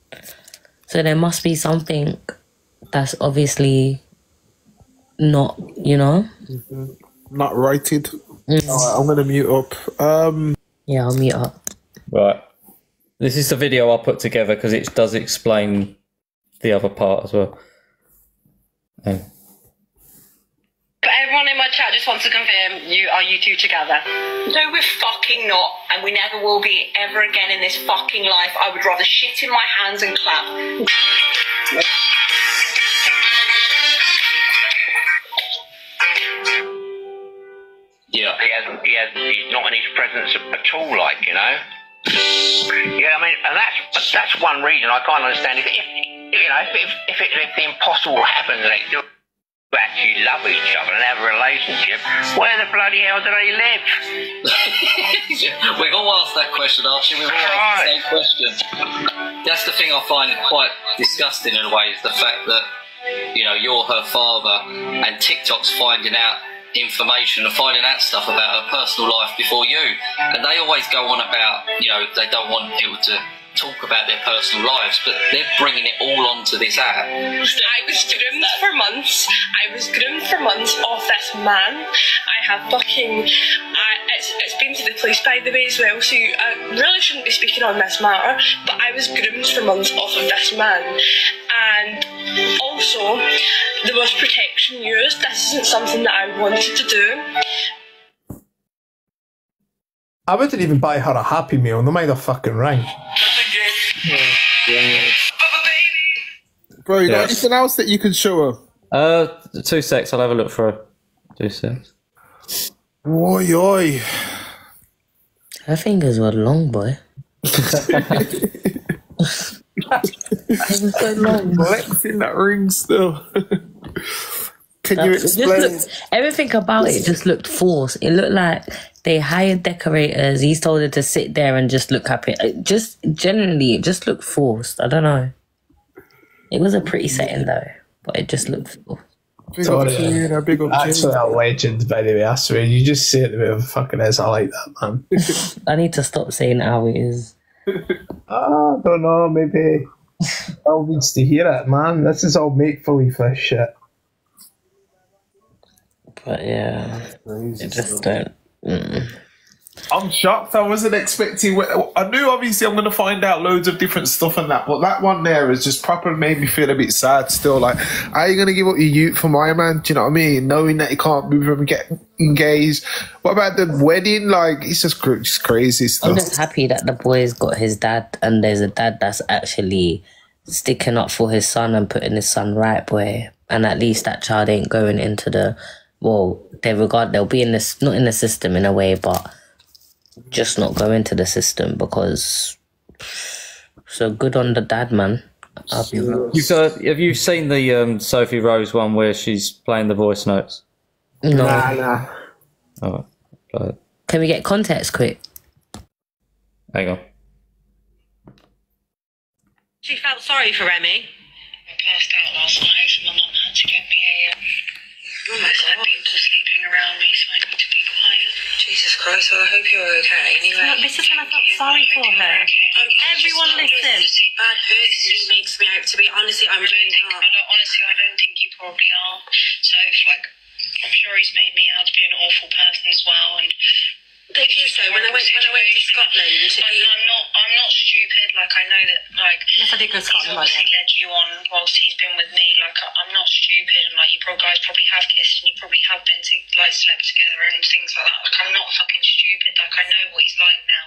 So there must be something that's obviously not, you know? Not righted. Alright, I'm gonna mute up. Yeah, I'll mute up. Right. This is the video I put together because it does explain the other part as well. But everyone in my chat just wants to confirm, are you two together? No, we're fucking not, and we never will be ever again in this fucking life. I would rather shit in my hands and clap. Yeah, he's not in his presence at all, like, you know. Yeah, I mean, and that's one reason I can't understand. If the impossible happens and they do actually love each other and have a relationship, where the bloody hell do they live? We've all asked that question, Archie. We've all asked the same question. That's the thing I find quite disgusting in a way, is the fact that, you know, you're her father and TikTok's finding out information and finding out stuff about her personal life before you. And they always go on about, you know, they don't want people to talk about their personal lives, but they're bringing it all onto this app. I was groomed for months. Off this man. I have fucking... It's been to the police, by the way, as well, so I really shouldn't be speaking on this matter, but I was groomed for months off of this man. And also, there was protection used. This isn't something that I wanted to do. I wouldn't even buy her a Happy Meal, no mind a fucking ring. Bro, you got anything else that you can show her? 2 secs, I'll have a look for her. 2 secs. Oi, oi. Her fingers were long, boy. So long. Flexing that ring still. Can you explain? Everything about it just looked forced. It looked like they hired decorators. He's told her to sit there and just look happy. Just generally, it just looked forced. I don't know. It was a pretty setting though, but it just looked forced. Big up Gina, big up That's Gina. a legend, by the way. I swear, you just say it the way it fucking is. I like that, man. I need to stop saying how it is. I don't know, maybe Al needs to hear it, man. This is all make-believe, this shit. But yeah, Crazy it just stuff. don't. I'm shocked. I wasn't expecting. I knew obviously I'm going to find out loads of different stuff and that, but that one there has just properly made me feel a bit sad still. Like, how are you going to give up your youth for my man? Do you know what I mean? Knowing that you can't move him and get engaged. What about the wedding? Like, it's just crazy stuff. I'm just happy that the boy's got his dad, and there's a dad that's actually sticking up for his son and putting his son right, boy. And at least that child ain't going into the, well, they'll be in this, not in the system in a way, but just not go into the system, because so good on the dad, man. Have you seen the Sophie Rose one where she's playing the voice notes? No. Nah. Oh, play it. Can we get context quick? Hang on. She felt sorry for Remy. I passed out last night and my mum had to get me a almost had people sleeping around me, so I need to be quiet. Jesus Christ, well I hope you're okay. Anyway, Look, this is when I felt sorry for her. everyone listen. Bad person he makes me out to be. Honestly, I'm really not. Honestly, I don't think you probably are. So, like, I'm sure he's made me out to be an awful person as well. And they do so. When I went to Scotland, I'm not stupid. Like, I know that. Like, yes, I did go to Scotland. He's obviously led you on whilst he's been with me. Like, I'm not stupid. And like, you guys probably have kissed and you probably have been slept together and things like that. Like, I'm not fucking stupid. Like, I know what he's like now.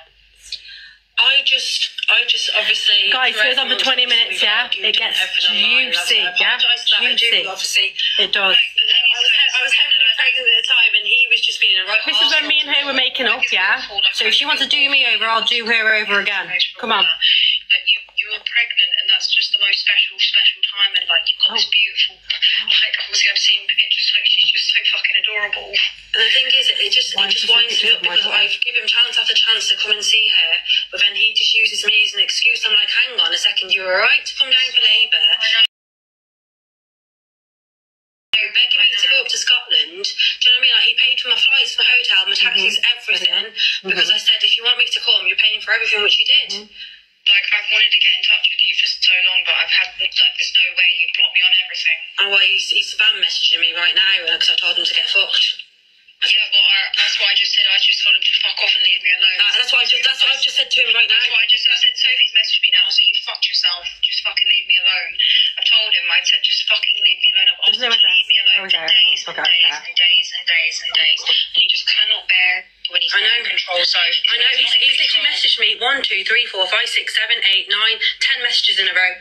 I just obviously. Guys, it goes on for 20 minutes, yeah? It gets juicy, yeah? Juicy. Obviously, it does. I was heavily pregnant at the time, and he was just being a right. This is when me and her were making up, yeah? So if she wants to do me over, I'll do her over again. Come on. But you were pregnant, and that's just the most special time. And like, you've got this beautiful. Like, obviously, I've seen pictures. Like, she's just so fucking adorable. And the thing is, it just winds me up because I've given him chance after chance to come and see her, but then he just uses me as an excuse. I'm like, hang on a second, you're alright to come down for labour. Begging me to go up to Scotland. Do you know what I mean? Like, he paid for my flights, my hotel, my taxis, everything. Because I said, if you want me to come, you're paying for everything, which he did. Like, I've wanted to get in touch with you for so long, but I've had, like, there's no way. You've blocked me on everything. Oh, well, he's spam messaging me right now because I told him to get fucked. Yeah, well, that's why I just said I just told him to fuck off and leave me alone. That's what I've just said to him right now. That's why I said Sophie's messaged me now, so you fucked yourself. Just fucking leave me alone. I told him, I said just fucking leave me alone. I've asked him to leave me alone for days and days, and he just cannot bear when he's not in control. So I know he's literally messaged me 1, 2, 3, 4, 5, 6, 7, 8, 9, 10 messages in a row.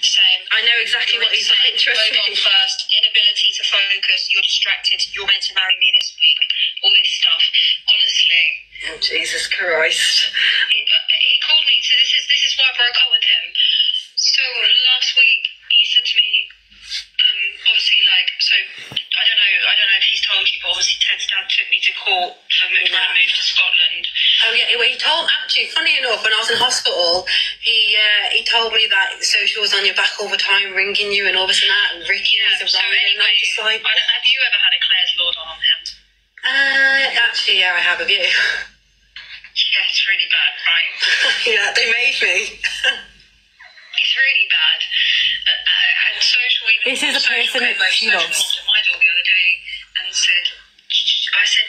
Same. I know exactly what he's like. Trust me. On first, inability to focus. You're distracted. You're meant to marry me this week. All this stuff. Honestly. Oh Jesus Christ. He called me. So this is why I broke up with him. So last week he said to me, obviously, like, so I don't know if he's told you, but obviously Ted's dad took me to court for when I moved to Scotland. Oh yeah, well, he told, actually, funny enough, when I was in hospital, he told me that Social was on your back all the time, ringing you and all this and that, and Ricky was around. So anyway, and I'm just like, have you ever had a Claire's Lord on him? Actually, yeah, I have. Have you? Yeah, it's really bad, right? Yeah, they made me. It's really bad. And Social even... This is a person that she loves. Social my door the other day and said,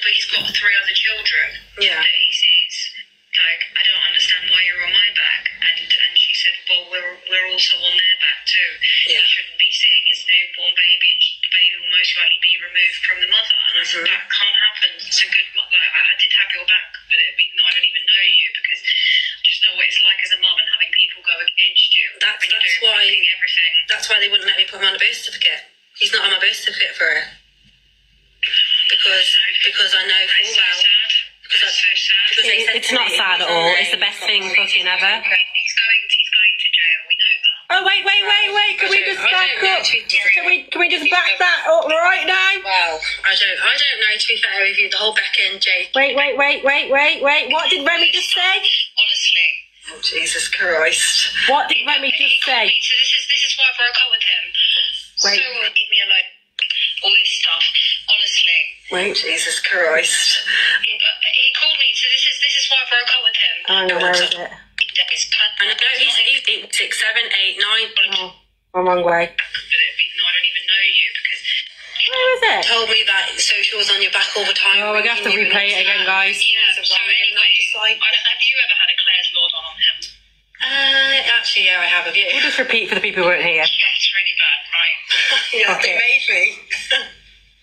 but he's got 3 other children that he sees. Like, I don't understand why you're on my back. And she said, well, we're also on their back too. Yeah. He shouldn't be seeing his newborn baby, and the baby will most likely be removed from the mother. And I said, that can't happen. It's a good... Like, I did have your back with it, even though I don't even know you, because I just know what it's like as a mum and having people go against you. That's why they wouldn't let me put him on a birth certificate. He's not on my birth certificate for it. Because I know full well. That's so sad. It's not sad at all. It's the best thing fucking ever. He's going to jail. We know that. Oh wait! Can we just back up? Can we just back that up right now? Well, I don't know. To be fair with you, the whole Becca and Jake. Wait! What did Remy just say? Honestly. Oh Jesus Christ! What did Remy just say? So this is why I broke up with him. Wait. So leave me alone. All this stuff. Honestly. Wait, Jesus Christ! He called me. So this is why I broke up with him. Oh, where is it? I know he's 6, 7, 8, 9. Oh, wrong way. I don't even know you because Where is it? told me that social was on your back all the time. Oh, we're going to have to replay it again, guys. Yeah, so anyway, have you ever had a Claire's Lord on him? Actually, yeah, I have. Have you? We'll just repeat for the people who weren't here. Yeah, it's really bad, right? Yeah, Okay. it made me.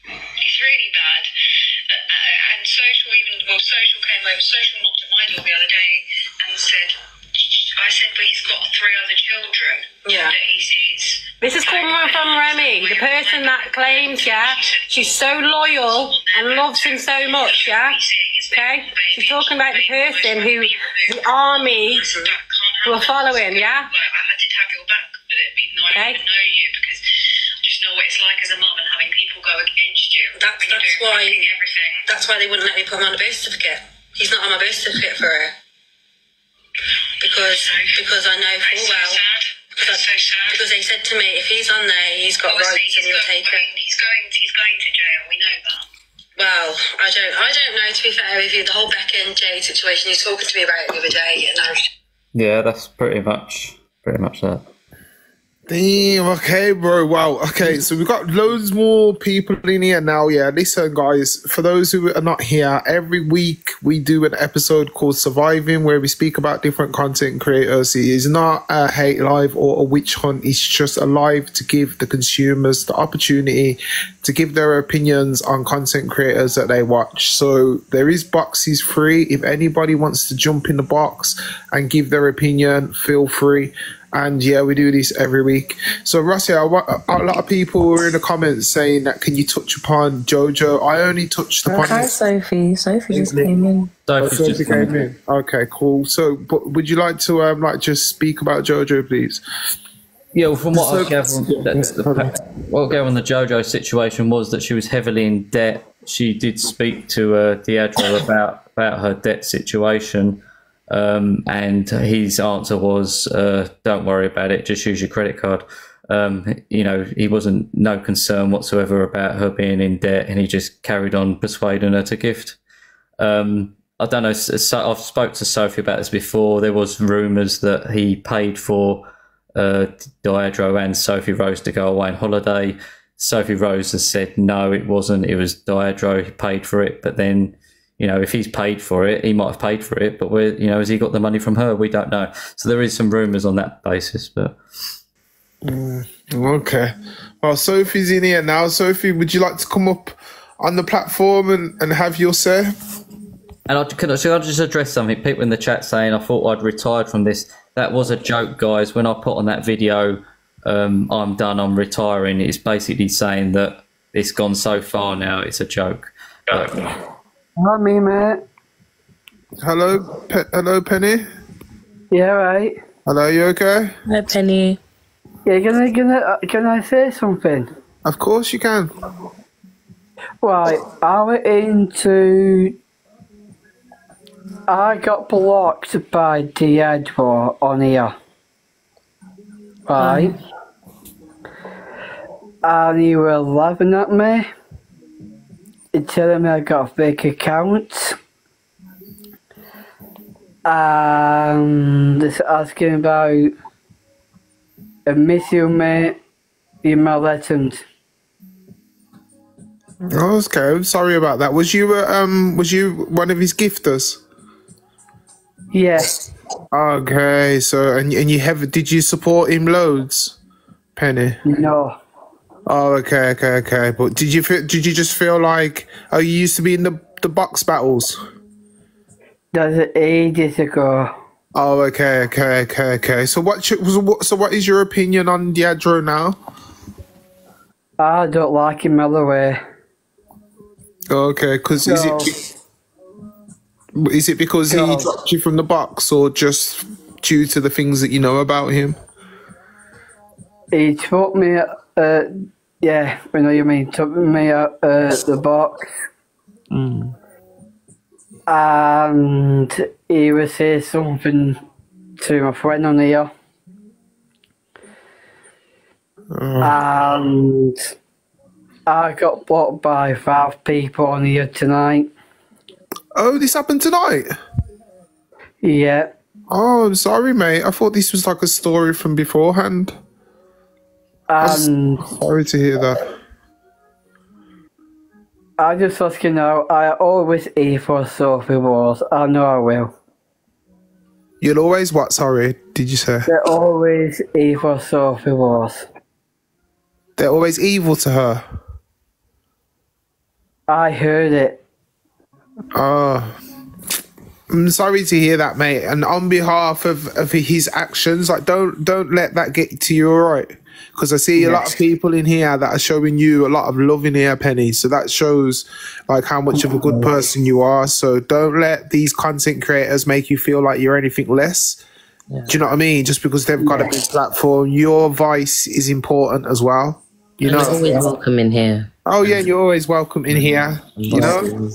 It's really bad. And social knocked at my door the other day and said, I said, but he's got 3 other children that he sees. This is coming from Remy, the person that claims, yeah, she's so loyal and loves him so much, yeah, okay? She's talking about the person who, the army, who are following, yeah? I did have your back with it, even though I don't even know you, because I just know what it's like as a mum and having people go against you. That's why they wouldn't let me put him on a birth certificate. He's not on my birth certificate for her. Because I know full well. Because they said to me, if he's on there, he's got rights and he'll take it. He's going to jail. We know that. Well, I don't know. To be fair with you, the whole Becca and Jay situation. He's talking to me about it the other day, and I was. Yeah, that's pretty much that. Damn, okay, bro. Wow. Okay, so we've got loads more people in here now. Yeah, listen, guys, for those who are not here, every week we do an episode called Surviving where we speak about different content creators. It is not a hate live or a witch hunt. It's just a live to give the consumers the opportunity to give their opinions on content creators that they watch. So there is boxes free. If anybody wants to jump in the box and give their opinion, feel free. And yeah, we do this every week. So Rossi, a lot of people were in the comments saying that can you touch upon Jojo? I only touched upon Hi, Sophie. Sophie just came in. Sophie came in. Okay, cool. So, but would you like to just speak about Jojo, please? Yeah, well, from what I gather, what I gather on the Jojo situation was that she was heavily in debt. She did speak to Deidre about her debt situation. And his answer was, don't worry about it, just use your credit card. You know, he wasn't no concern whatsoever about her being in debt, and he just carried on persuading her to gift. I don't know, I've spoke to Sophie about this before. There was rumours that he paid for Deidre and Sophie Rose to go away on holiday. Sophie Rose has said, no, it wasn't. It was Deidre who paid for it, but then... You know, if he's paid for it, he might have paid for it, but has he got the money from her? We don't know. So there is some rumours on that basis, but. Okay. Well, Sophie's in here now. Sophie, would you like to come up on the platform and have your say? And should I just address something? People in the chat saying I thought I'd retired from this. That was a joke, guys. When I put on that video, I'm done, I'm retiring. It's basically saying that it's gone so far now. It's a joke. Not me, mate. Hello, hello, Penny. Yeah, right. Hello, you okay? Hi, Penny. Yeah, can I say something? Of course you can. Right, I got blocked by Deidre on here. Right. And he was laughing at me. Telling me I got a fake account, and just asking about a miss you, mate, you're my legend. Oh, okay, I'm sorry about that. Was you one of his gifters? Yes. Okay, so and did you support him loads, Penny? No. Oh, okay. But did you just feel like you used to be in the box battles? That's ages ago. Oh, okay. So what is your opinion on Deidre now? I don't like him all the way. Okay, because is it because he dropped you from the box, or just due to the things that you know about him? He took me. Yeah, we know you mean. Took me out the box. And he was saying something to my friend on here. And I got blocked by 5 people on here tonight. Oh, this happened tonight? Yeah. Oh, I'm sorry, mate. I thought this was like a story from beforehand. Sorry to hear that. I just want you know, I always A for Sophie Wars. I know I will. You'll always what? Sorry, did you say? They're always A for Sophie Wars. They're always evil to her. I heard it. Oh, I'm sorry to hear that, mate. And on behalf of his actions, like don't let that get to you, all right? Because I see a lot of people in here that are showing you a lot of love in here, Penny. So that shows like how much of a good person you are. So don't let these content creators make you feel like you're anything less. Yeah. Do you know what I mean? Just because they've got a big platform, your voice is important as well. You know, always welcome in here. Oh yeah, you're always welcome in here. You know.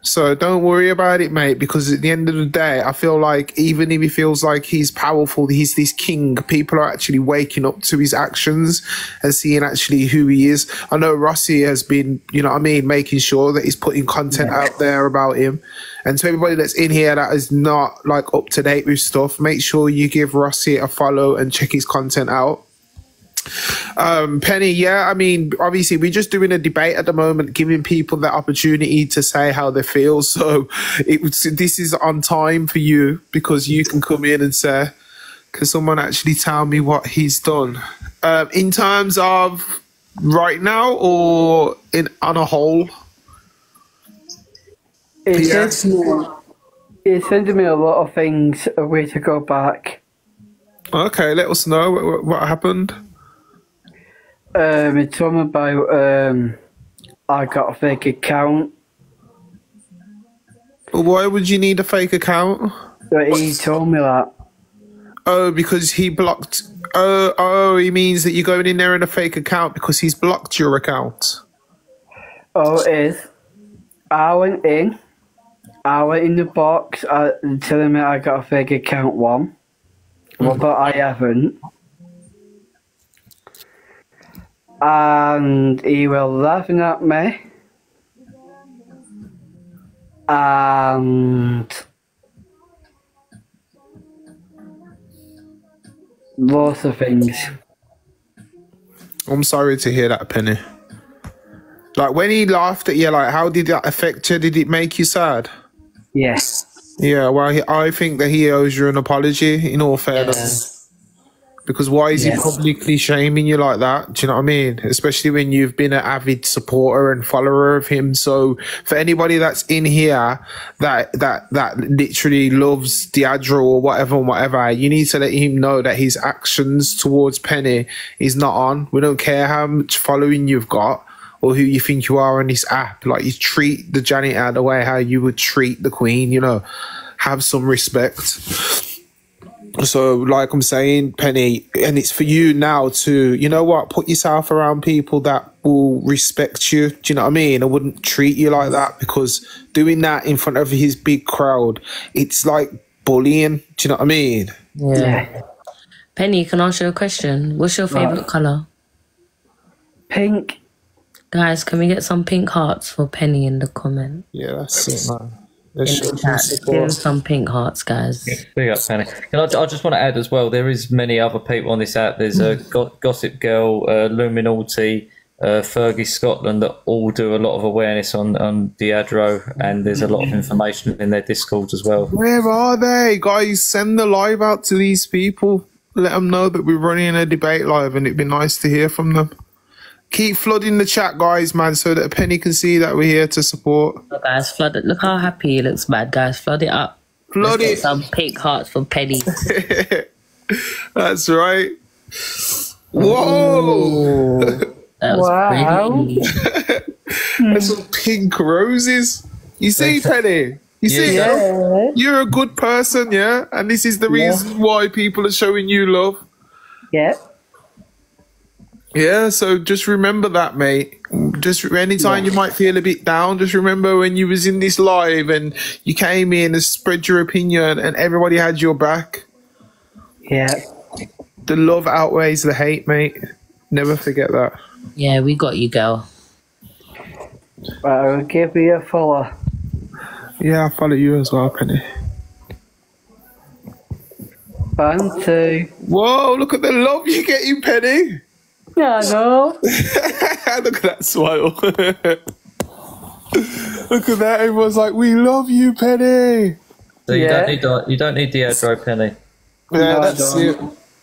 So don't worry about it, mate, because at the end of the day, I feel like even if he feels like he's powerful, he's this king, people are actually waking up to his actions and seeing actually who he is. I know Rossi has been, you know what I mean, making sure that he's putting content out there about him. And to everybody that's in here that is not like up to date with stuff, make sure you give Rossi a follow and check his content out. Penny, yeah, I mean, obviously we're just doing a debate at the moment, giving people the opportunity to say how they feel. So this is on time for you because you can come in and say, can someone actually tell me what he's done? In terms of right now or on a whole? It's sending me a lot of things, a way to go back. Okay, let us know what happened. It's talking about I got a fake account. Why would you need a fake account? But he told me that. Oh, because he blocked. Oh, he means that you're going in there in a fake account because he's blocked your account. Oh, it is. I went in the box telling me I got a fake account one. Well, but I haven't. And he was laughing at me. And lots of things. I'm sorry to hear that, Penny. Like, when he laughed at you, like, how did that affect you? Did it make you sad? Yes. Yeah, well, I think that he owes you an apology, in all fairness. Yeah. Because why is he publicly shaming you like that? Do you know what I mean? Especially when you've been an avid supporter and follower of him. So for anybody that's in here that literally loves Deadro or whatever, you need to let him know that his actions towards Penny is not on. We don't care how much following you've got or who you think you are on this app. Like, you treat the janitor the way how you would treat the Queen, you know. Have some respect. So, like I'm saying, Penny, and it's for you now to, you know what, put yourself around people that will respect you. Do you know what I mean? I wouldn't treat you like that, because doing that in front of his big crowd, it's like bullying. Do you know what I mean? Yeah. Penny, can I ask you a question? What's your favourite colour? Pink. Guys, can we get some pink hearts for Penny in the comment? Yeah, that's it, man. Give him some pink hearts, guys. Big up, Penny. And I just want to add as well, there is many other people on this app. There's a Gossip Girl, Luminalty, Fergie Scotland, that all do a lot of awareness on Deadro, and there's a lot of information in their Discord as well. Where are they? Guys, send the live out to these people. Let them know that we're running a debate live, and it'd be nice to hear from them. Keep flooding the chat, guys, man, so that Penny can see that we're here to support. Look, guys, flood it. Look how happy he looks, man. Guys, flood it up. Flood it. Some pink hearts for Penny. That's right. Whoa! That was pretty. That's some pink roses. You see, Penny? You see, you're a good person, yeah? And this is the reason why people are showing you love. Yeah. Yeah, so just remember that, mate. Just anytime you might feel a bit down, just remember when you was in this live and you came in and spread your opinion and everybody had your back. Yeah. The love outweighs the hate, mate. Never forget that. Yeah, we got you, girl. I'll give you a follow. Yeah, I'll follow you as well, Penny. fan too. Whoa, look at the love you're getting, Penny. Yeah, I know. Look at that smile. Look at that. Everyone's like, we love you, Penny. So you don't need Deadro, Penny. Yeah, No, that's it.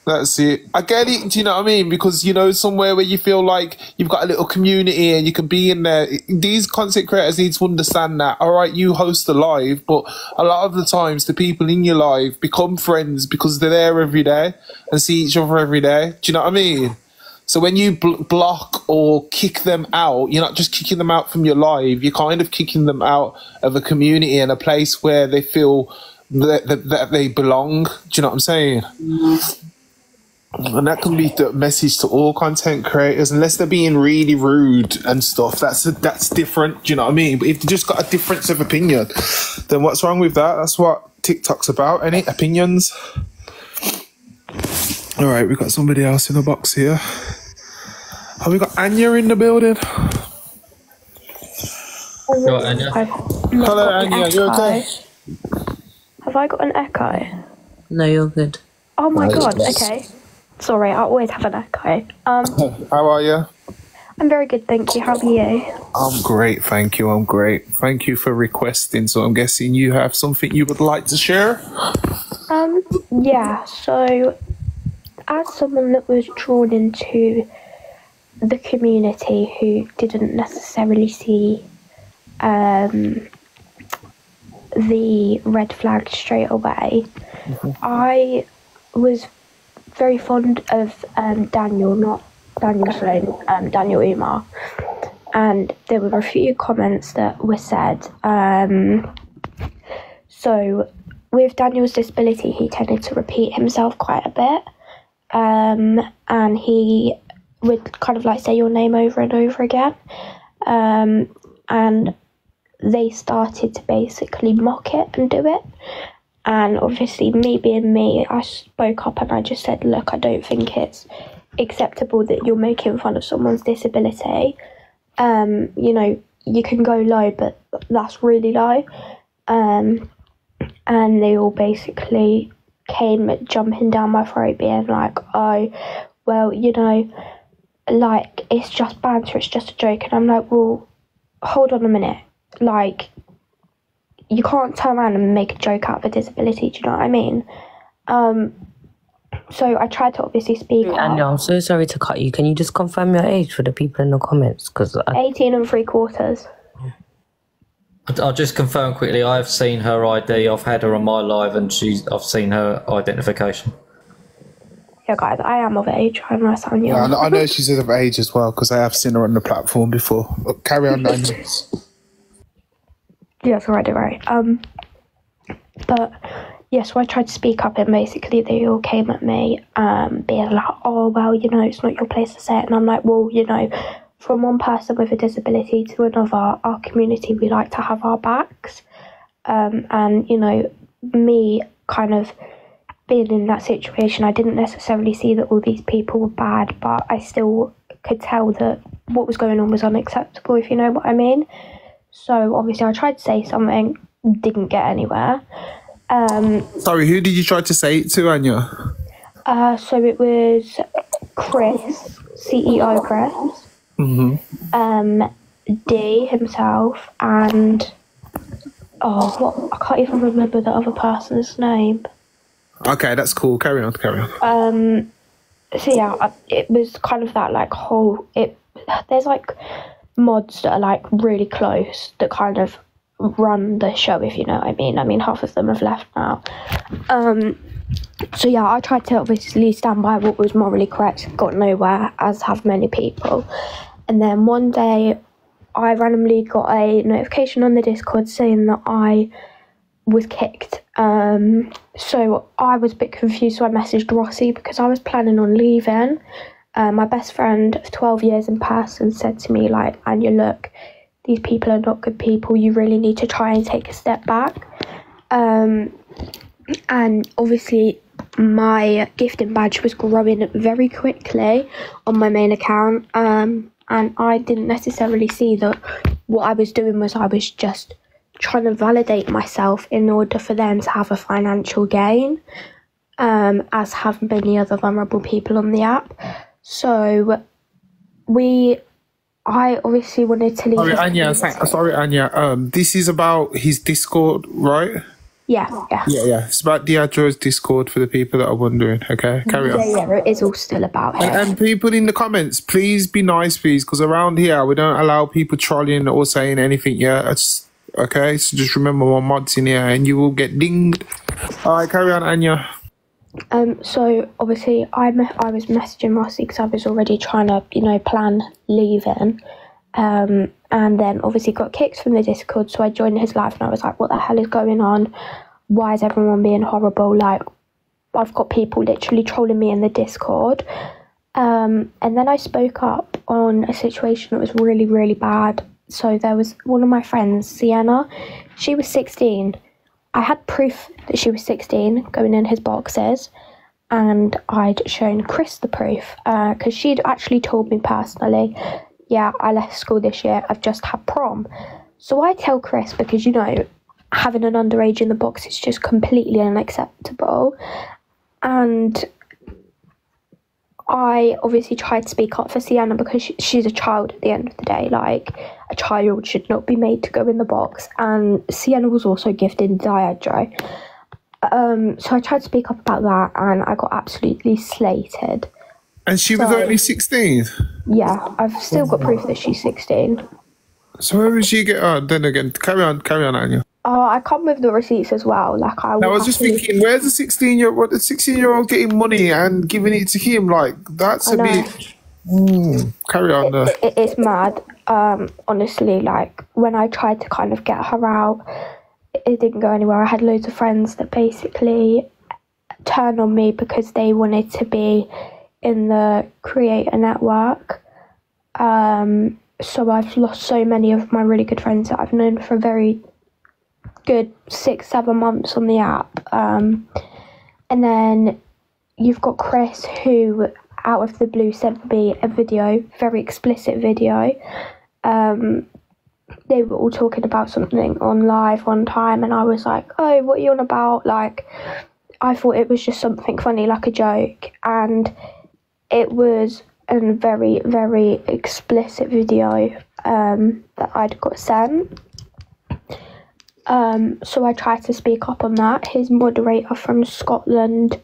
That's it. I get it. Do you know what I mean? Because, you know, somewhere where you feel like you've got a little community and you can be in there. These content creators need to understand that. All right, you host a live, but a lot of the times the people in your live become friends because they're there every day and see each other every day. Do you know what I mean? So when you block or kick them out, you're not just kicking them out from your live. You're kind of kicking them out of a community and a place where they feel that they belong. Do you know what I'm saying? And that can be the message to all content creators, unless they're being really rude and stuff. That's different. Do you know what I mean? But if they just got a difference of opinion, then what's wrong with that? That's what TikTok's about, any opinions. All right, we've got somebody else in the box here. Have we got Anya in the building? Hello, Anya. Hello, Anya. You okay? Have I got an echo? No, you're good. Oh my god, okay. Sorry, I always have an echo. How are you? I'm very good, thank you. How are you? I'm great, thank you. I'm great. Thank you for requesting. So I'm guessing you have something you would like to share? Yeah, so as someone that was drawn into the community who didn't necessarily see the red flag straight away, I was very fond of Daniel, not Daniel Sloan, Daniel Umar, and there were a few comments that were said. So with Daniel's disability, he tended to repeat himself quite a bit, and he would kind of like say your name over and over again, and they started to basically mock it and do it. And obviously, me being me, I spoke up and I just said, look, I don't think it's acceptable that you're making fun of someone's disability. You know, you can go low, but that's really low. And they all basically came jumping down my throat being like, oh, well, you know, like, it's just banter, it's just a joke. And I'm like, well, hold on a minute. Like, you can't turn around and make a joke out of a disability, do you know what I mean? So I tried to obviously speak up. Anya, I'm so sorry to cut you. Can you just confirm your age for the people in the comments? 18 3/4. I'll just confirm quickly. I've seen her ID. I've had her on my live, and I've seen her identification. Yeah, guys, I am of age. I know I sound young. Yeah, I know she's of age as well because I have seen her on the platform before. Carry on, Anya. Yes, right. But yeah, so I tried to speak up, and basically they all came at me, being like, "Oh, well, you know, it's not your place to say it." And I'm like, "Well, you know, from one person with a disability to another, our community, we like to have our backs." And you know, me kind of being in that situation, I didn't necessarily see that all these people were bad, but I still could tell that what was going on was unacceptable, if you know what I mean. So obviously I tried to say something, didn't get anywhere. Sorry, who did you try to say it to, Anya? So it was Chris, CEO Chris, D himself, and I can't even remember the other person's name. Okay, that's cool. Carry on. So yeah, it was kind of that like whole. There's like mods that are like really close that kind of run the show, if you know what I mean. I mean, half of them have left now. So yeah, I tried to obviously stand by what was morally correct, got nowhere, as have many people. And then one day I randomly got a notification on the Discord saying that I was kicked. So I was a bit confused, so I messaged Rossi because I was planning on leaving. My best friend of 12 years in person said to me, like, Anya, look, these people are not good people. You really need to try and take a step back. And obviously my gifting badge was growing very quickly on my main account. And I didn't necessarily see that what I was doing was I was just trying to validate myself in order for them to have a financial gain. as have many other vulnerable people on the app. So I obviously wanted to leave. Sorry, Anya. This is about his Discord, right? Yeah. Yeah. It's about Deidre's Discord for the people that are wondering. Okay, carry on. Yeah, it is all still about him. And people in the comments, please be nice, please, because around here we don't allow people trolling or saying anything. Yeah, okay. So just remember, my mod's in here, and you will get dinged. All right, carry on, Anya. So obviously I was messaging Rossi because I was already trying to, plan leaving. And then obviously got kicked from the Discord, so I joined his live and I was like, what the hell is going on? Why is everyone being horrible? Like, I've got people literally trolling me in the Discord. And then I spoke up on a situation that was really, really bad. So there was one of my friends, Sienna. She was 16. I had proof that she was 16 going in his boxes, and I'd shown Chris the proof because she'd actually told me personally, yeah, I left school this year, I've just had prom. So I tell Chris, because, having an underage in the box is just completely unacceptable. And I obviously tried to speak up for Sienna because she's a child at the end of the day. Like, a child should not be made to go in the box. And Sienna was also gifted Deidre. So I tried to speak up about that and I got absolutely slated. And she was only 16? Yeah, I've still got proof that she's 16. So where did she get on? Then again, carry on, Anya. I come with the receipts as well. Like I was just thinking, where's the 16-year-old getting money and giving it to him? Like, that's a bit... carry on there. It's mad. Honestly, like, when I tried to kind of get her out, it didn't go anywhere. I had loads of friends that basically turned on me because they wanted to be in the creator network. So I've lost so many of my really good friends that I've known for a very good 6-7 months on the app. And then you've got Chris, who out of the blue sent me a video, very explicit video. They were all talking about something on live one time and I was like, oh, what are you on about? Like, I thought it was just something funny, like a joke, and it was a very, very explicit video that I'd got sent. So I tried to speak up on that. His moderator from Scotland,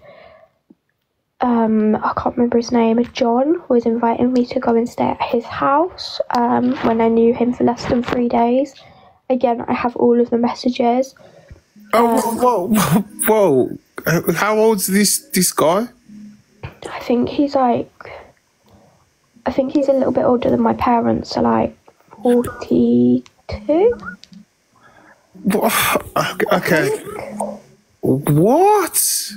I can't remember his name, John, was inviting me to go and stay at his house when I knew him for less than 3 days. Again, I have all of the messages. Whoa. How old's this guy? I think he's a little bit older than my parents, so like 42. Okay. What?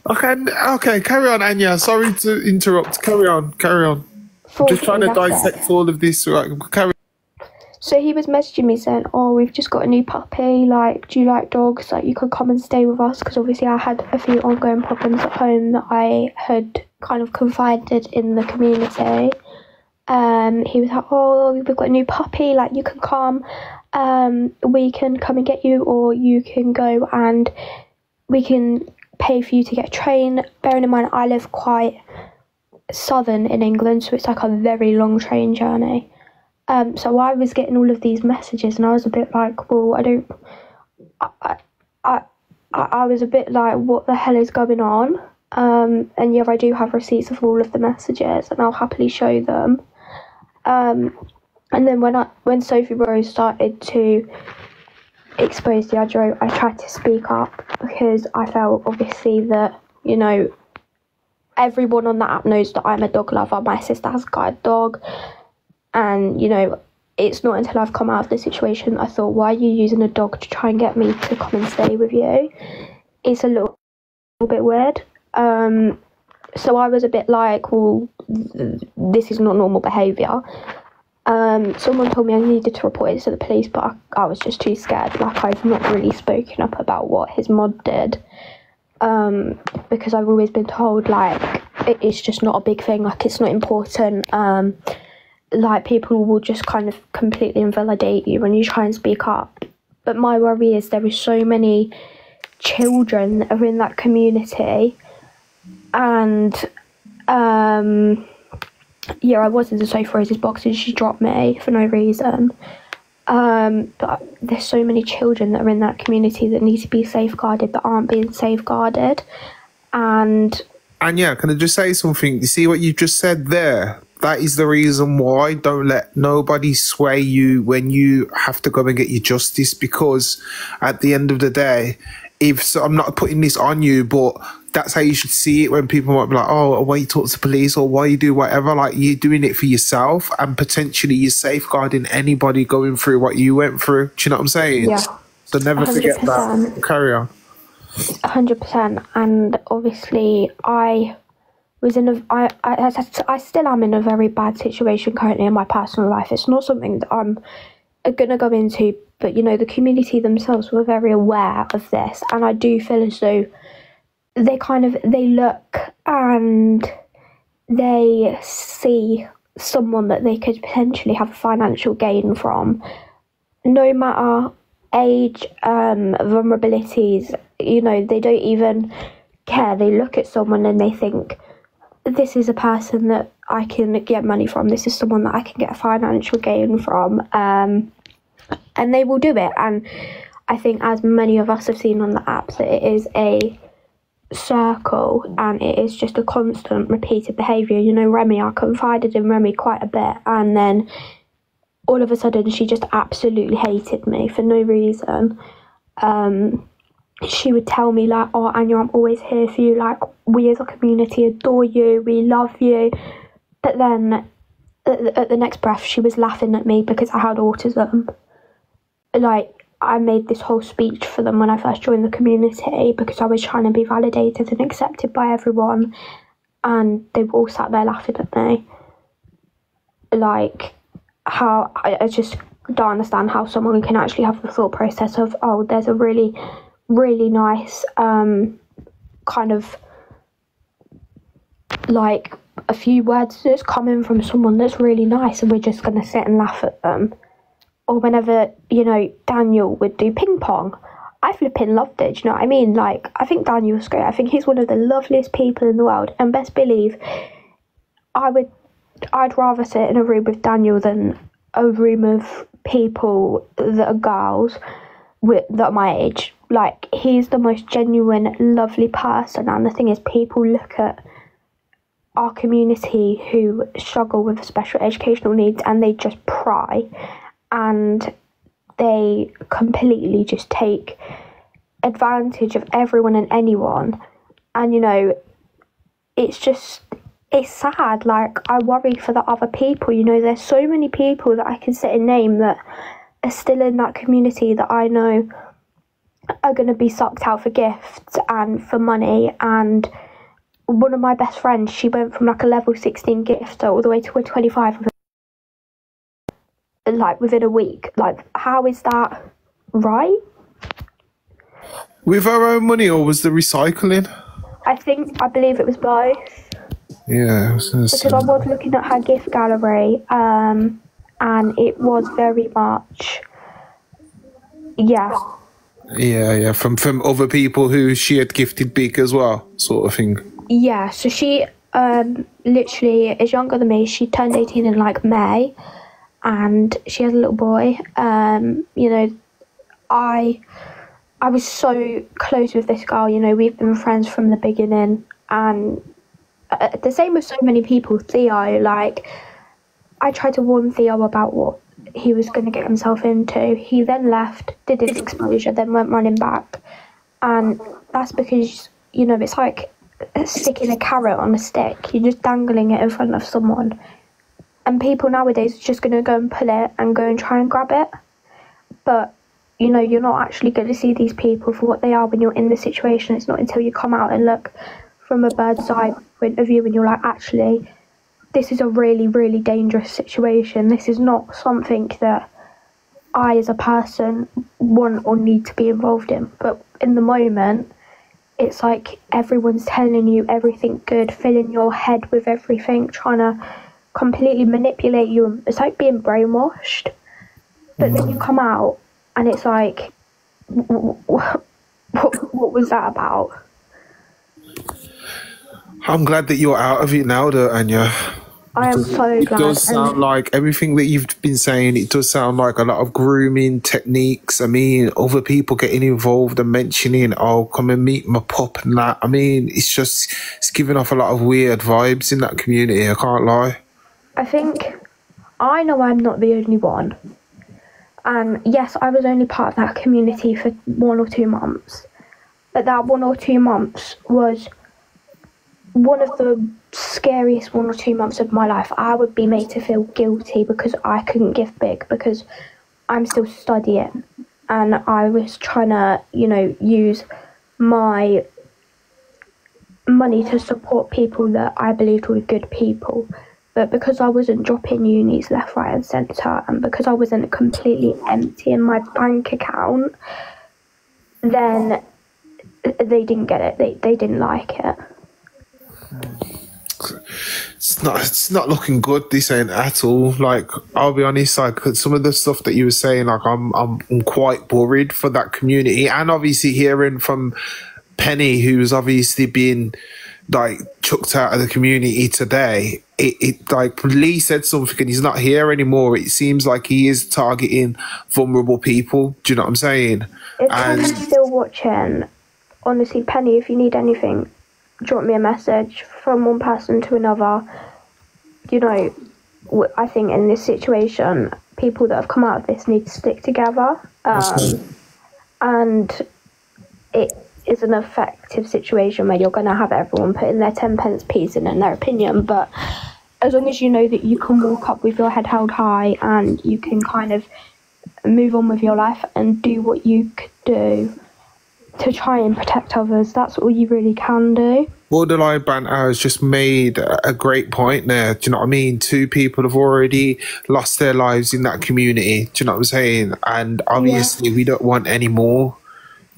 Okay, carry on, Anya. Sorry to interrupt. Carry on. I'm just trying to dissect all of this. Right, carry. So he was messaging me saying, oh, we've just got a new puppy, like, do you like dogs? Like, you could come and stay with us, because obviously I had a few ongoing problems at home that I had kind of confided in the community. He was like, oh, we've got a new puppy, like, you can come, we can come and get you, or you can go and we can pay for you to get a train. Bearing in mind, I live quite southern in England, so it's like a very long train journey. So I was getting all of these messages and I was a bit like, well, I was a bit like, what the hell is going on? And yeah, I do have receipts of all of the messages and I'll happily show them. And then when Sophie Rose started to expose Deidre, I tried to speak up because I felt obviously that, everyone on that app knows that I'm a dog lover. My sister has a guide dog. And, it's not until I've come out of the situation I thought, why are you using a dog to try and get me to come and stay with you? It's a little bit weird. So I was a bit like, well, this is not normal behaviour. Someone told me I needed to report it to the police, but I was just too scared. Like, I've not really spoken up about what his mod did. Because I've always been told, like, it's just not a big thing, like, it's not important. Like, people will just kind of completely invalidate you when you try and speak up. But my worry is there is so many children that are in that community, and yeah, I was in the Sophie Rose's box and she dropped me for no reason. But there's so many children that are in that community that need to be safeguarded that aren't being safeguarded. And yeah, can I just say something? You see what you just said there? That is the reason why. Don't let nobody sway you when you have to go and get your justice, because at the end of the day, I'm not putting this on you, but that's how you should see it when people might be like, oh, why you talk to the police or why you do whatever. Like, you're doing it for yourself and potentially you're safeguarding anybody going through what you went through. Do you know what I'm saying? yeah, So never forget 100%. that. Carry on. 100%. And obviously I still am in a very bad situation currently in my personal life. It's not something that I'm going to go into, but you know, the community themselves were very aware of this, and I do feel as though they look and they see someone that they could potentially have a financial gain from, no matter age, vulnerabilities. You know, they don't even care. They look at someone and they think, this is a person that I can get money from, this is someone that I can get a financial gain from, and they will do it. And I think, as many of us have seen on the apps, that it is a circle and it is just a constant repeated behaviour. You know, Remy, I confided in Remy quite a bit, and then all of a sudden she just absolutely hated me for no reason. She would tell me like, oh, Anya, I'm always here for you, like, we as a community adore you, we love you. But then at the next breath she was laughing at me because I had autism. Like, I made this whole speech for them when I first joined the community because I was trying to be validated and accepted by everyone, and they were all sat there laughing at me. Like, how I just don't understand how someone can actually have the thought process of, oh, there's a really, really nice kind of like a few words that's coming from someone that's really nice, and we're just going to sit and laugh at them. Or whenever, you know, Daniel would do ping pong, I flipping loved it, do you know what I mean? Like, I think Daniel's great. I think he's one of the loveliest people in the world, and best believe I'd rather sit in a room with Daniel than a room of people that are girls that are my age. Like, he's the most genuine, lovely person, and the thing is, people look at our community who struggle with special educational needs and they just pry, and they completely just take advantage of everyone and anyone. And, you know, it's sad. Like, I worry for the other people. You know, there's so many people that I can sit and name that are still in that community that I know are going to be sucked out for gifts and for money. And one of my best friends, she went from like a level 16 gifter all the way to a 25 like within a week. Like, how is that right? With her own money, or was the recycling? I believe it was both. Yeah, because I was looking at her gift gallery, and it was very much, yeah, from other people who she had gifted big as well, sort of thing. Yeah, so she literally is younger than me. She turned 18 in like May, and she has a little boy. You know, I was so close with this girl. You know, we've been friends from the beginning, and the same with so many people. Theo, like, I tried to warn Theo about what he was going to get himself into. He then left, did his exposure, then went running back. And that's because, you know, it's like sticking a carrot on a stick. You're just dangling it in front of someone. And people nowadays are just going to go and pull it and go and try and grab it. But, you know, you're not actually going to see these people for what they are when you're in the situation. It's not until you come out and look from a bird's eye point of view and you're like, actually, this is a really, really dangerous situation. This is not something that I as a person want or need to be involved in. But in the moment, it's like everyone's telling you everything good, filling your head with everything, trying to completely manipulate you. It's like being brainwashed. But then you come out and it's like, what what was that about? I'm glad that you're out of it now, though, Anya. I am so It glad. does sound like everything that you've been saying, it does sound like a lot of grooming techniques. I mean, other people getting involved and mentioning, oh, come and meet my pup and that. I mean, it's giving off a lot of weird vibes in that community, I can't lie. I know I'm not the only one. And yes, I was only part of that community for 1 or 2 months. But that 1 or 2 months was one of the scariest 1 or 2 months of my life. I would be made to feel guilty because I couldn't give big, because I'm still studying and I was trying to, you know, use my money to support people that I believed were good people. But because I wasn't dropping unis left, right and centre, and because I wasn't completely empty in my bank account, then they didn't get it. They didn't like it. It's not looking good, this ain't at all. Like, I'll be honest, like some of the stuff that you were saying, like I'm quite worried for that community. And obviously hearing from Penny, who's obviously been like chucked out of the community today, it like Lee said something and he's not here anymore. It seems like he is targeting vulnerable people. Do you know what I'm saying? If someone's still watching, honestly, Penny, if you need anything, drop me a message from one person to another. You know, I think in this situation, people that have come out of this need to stick together. And it is an effective situation where you're going to have everyone putting their 10 pence piece in their opinion. But as long as you know that you can walk up with your head held high and you can kind of move on with your life and do what you could do to try and protect others, that's all you really can do. Borderline Banter has just made a great point there. Do you know what I mean? 2 people have already lost their lives in that community. Do you know what I'm saying? And obviously we don't want any more,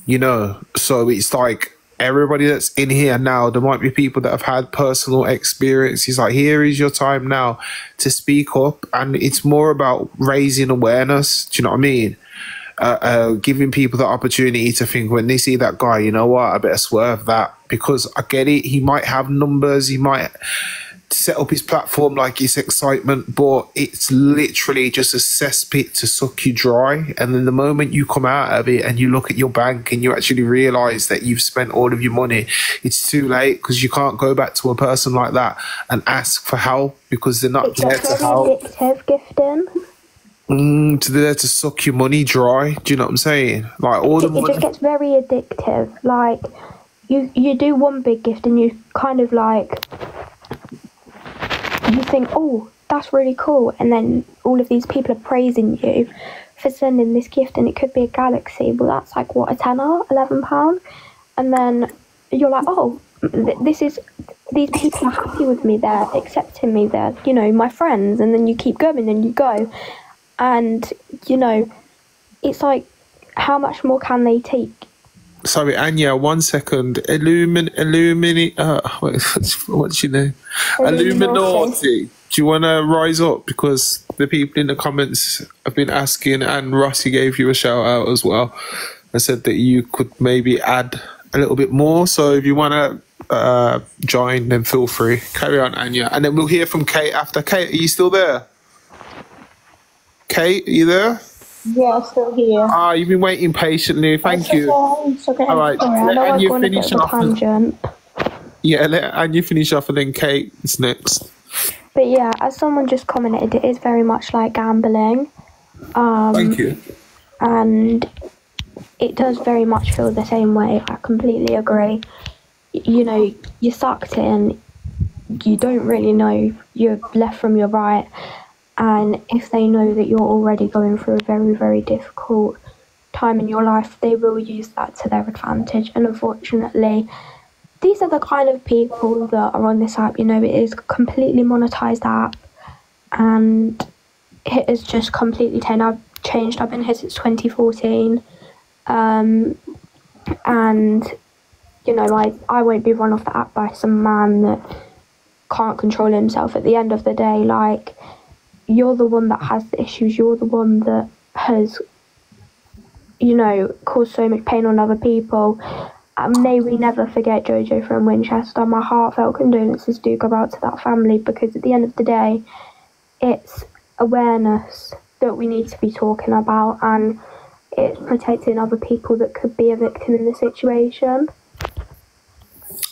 you know. So it's like everybody that's in here now, there might be people that have had personal experiences. Like, here is your time now to speak up. And it's more about raising awareness. Do you know what I mean? Giving people the opportunity to think when they see that guy, you know what, I better swerve that, because I get it, he might have numbers, he might set up his platform like it's excitement, but it's literally just a cesspit to suck you dry. And then the moment you come out of it and you look at your bank and you actually realise that you've spent all of your money, it's too late, because you can't go back to a person like that and ask for help, because they're not there to help. It's addictive, gifting. There to suck your money dry. Do you know what I'm saying? Like, all the money. It just gets very addictive. Like, you do one big gift and you kind of like, you think, oh, that's really cool, and then all of these people are praising you for sending this gift, and it could be a galaxy. Well, that's like what, a tenner, £11, and then you're like, oh, these people are happy with me, they're accepting me, they're, you know, my friends, and then you keep going and you go. And, you know, it's like, how much more can they take? Sorry, Anya, 1 second. What's your name? Illuminati. Do you want to rise up? Because the people in the comments have been asking, and Rossi gave you a shout out as well. I said that you could maybe add a little bit more. So if you want to join, then feel free. Carry on, Anya. And then we'll hear from Kate after. Kate, are you still there? Kate, are you there? Yeah, I'm still here. Ah, you've been waiting patiently. Thank you. It's okay. All right, let Anya finish off. Yeah, let Anya finish off, and then Kate is next. But yeah, as someone just commented, it is very much like gambling. Thank you. And it does very much feel the same way. I completely agree. You know, you're sucked in. You don't really know your left from your right. And if they know that you're already going through a very, very difficult time in your life, they will use that to their advantage. And unfortunately, these are the kind of people that are on this app. You know, it is a completely monetized app, and it has just completely changed. I've been here since 2014. And, you know, I won't be run off the app by some man that can't control himself. At the end of the day, like, you're the one that has the issues, you're the one that has, you know, caused so much pain on other people, may we never forget Jojo from Winchester. My heartfelt condolences do go out to that family, because at the end of the day, it's awareness that we need to be talking about, and it's protecting other people that could be a victim in the situation.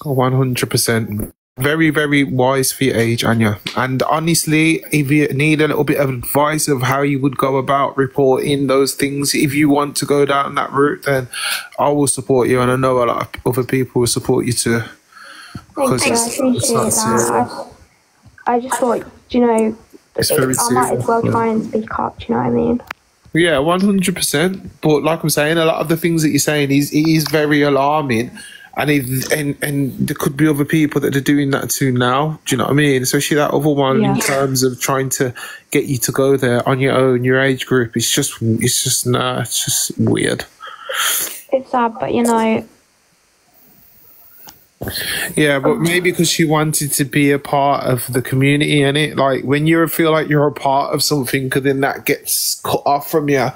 100%. Very, very wise for your age, Anya. And honestly, if you need a little bit of advice of how you would go about reporting those things, if you want to go down that route, then I will support you. And I know a lot of other people will support you too. Thank you, I appreciate that. I just thought, you know, I might as well try and speak up, do you know what I mean? Yeah, 100%. But like I'm saying, a lot of the things that you're saying is very alarming. And there could be other people that are doing that too now. Do you know what I mean? Especially that other one in terms of trying to get you to go there on your own, your age group. It's just weird. It's sad, but you know. Yeah, but maybe because she wanted to be a part of the community, innit? Like when you feel like you're a part of something, and then that gets cut off from you.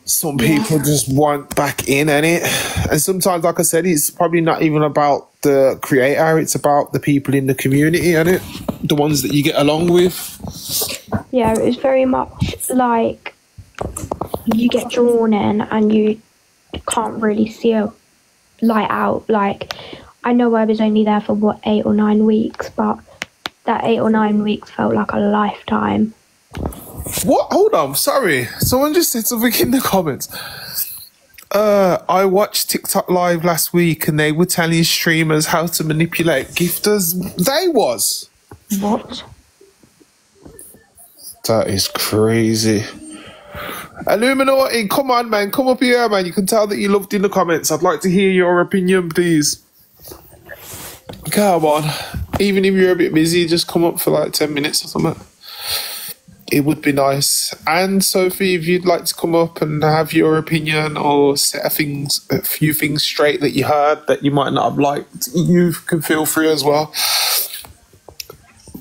Some people just want back in it, and sometimes, like I said, it's probably not even about the creator, it's about the people in the community, innit? The ones that you get along with. Yeah, it was very much like you get drawn in and you can't really see a light out. Like, I know I was only there for 8 or 9 weeks, but that 8 or 9 weeks felt like a lifetime. What? Hold on, sorry. Someone just said something in the comments. I watched TikTok Live last week and they were telling streamers how to manipulate gifters. They was. What? That is crazy. Illuminati, come on, man. Come up here, man. You can tell that you loved in the comments. I'd like to hear your opinion, please. Come on. Even if you're a bit busy, just come up for like 10 minutes or something. It would be nice. And Sophie, if you'd like to come up and have your opinion or set a few things straight that you heard that you might not have liked, you can feel free as well.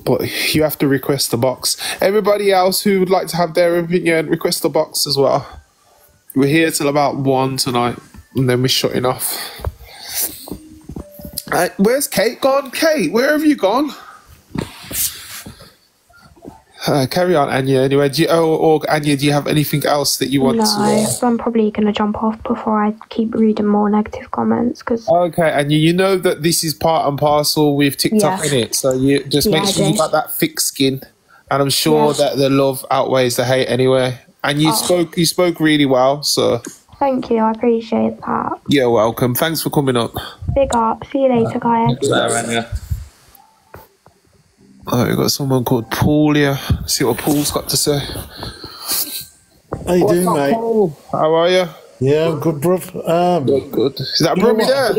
But you have to request the box. Everybody else who would like to have their opinion, request the box as well. We're here till about 1 tonight, and then we're shutting off. Where's Kate gone? Kate, where have you gone? Carry on, Anya. Anyway, Anya, do you have anything else that you want to? No, I'm probably going to jump off before I keep reading more negative comments. Okay, Anya, you know that this is part and parcel with TikTok, in it, so you just make sure you got that thick skin, and I'm sure that the love outweighs the hate anyway. And you spoke really well, so. Thank you, I appreciate that. You're welcome. Thanks for coming up. Big up. See you later, guys. Oh, we've got someone called Paul here. See what Paul's got to say. How you doing, mate? Paul? How are you? Yeah, I'm good, bruv. Good. Is that Brummy there?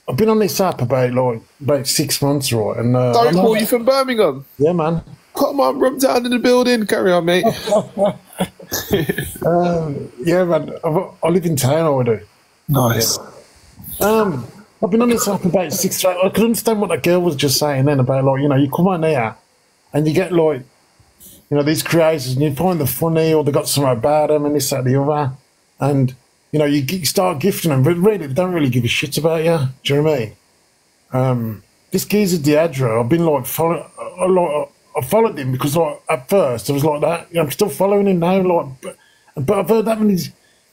I've been on this app about 6 months, right? And sorry, Paul, you from Birmingham? Yeah, man. Come on, Rum down in the building. Carry on, mate. Yeah, man. I live in town, I do. Nice. Yeah. I've been on this app about 6 months. I could understand what that girl was just saying then about, like, you know, you come on here and you get, like, you know, these creators and you find them funny or they got something about them and this, that, the other. And, you know, you start gifting them, but really, they don't really give a shit about you. Do you know what I mean? This geezer Deidre, I've been, like, I followed him because, like, at first I was like that. You know, I'm still following him now, like, but I've heard that many.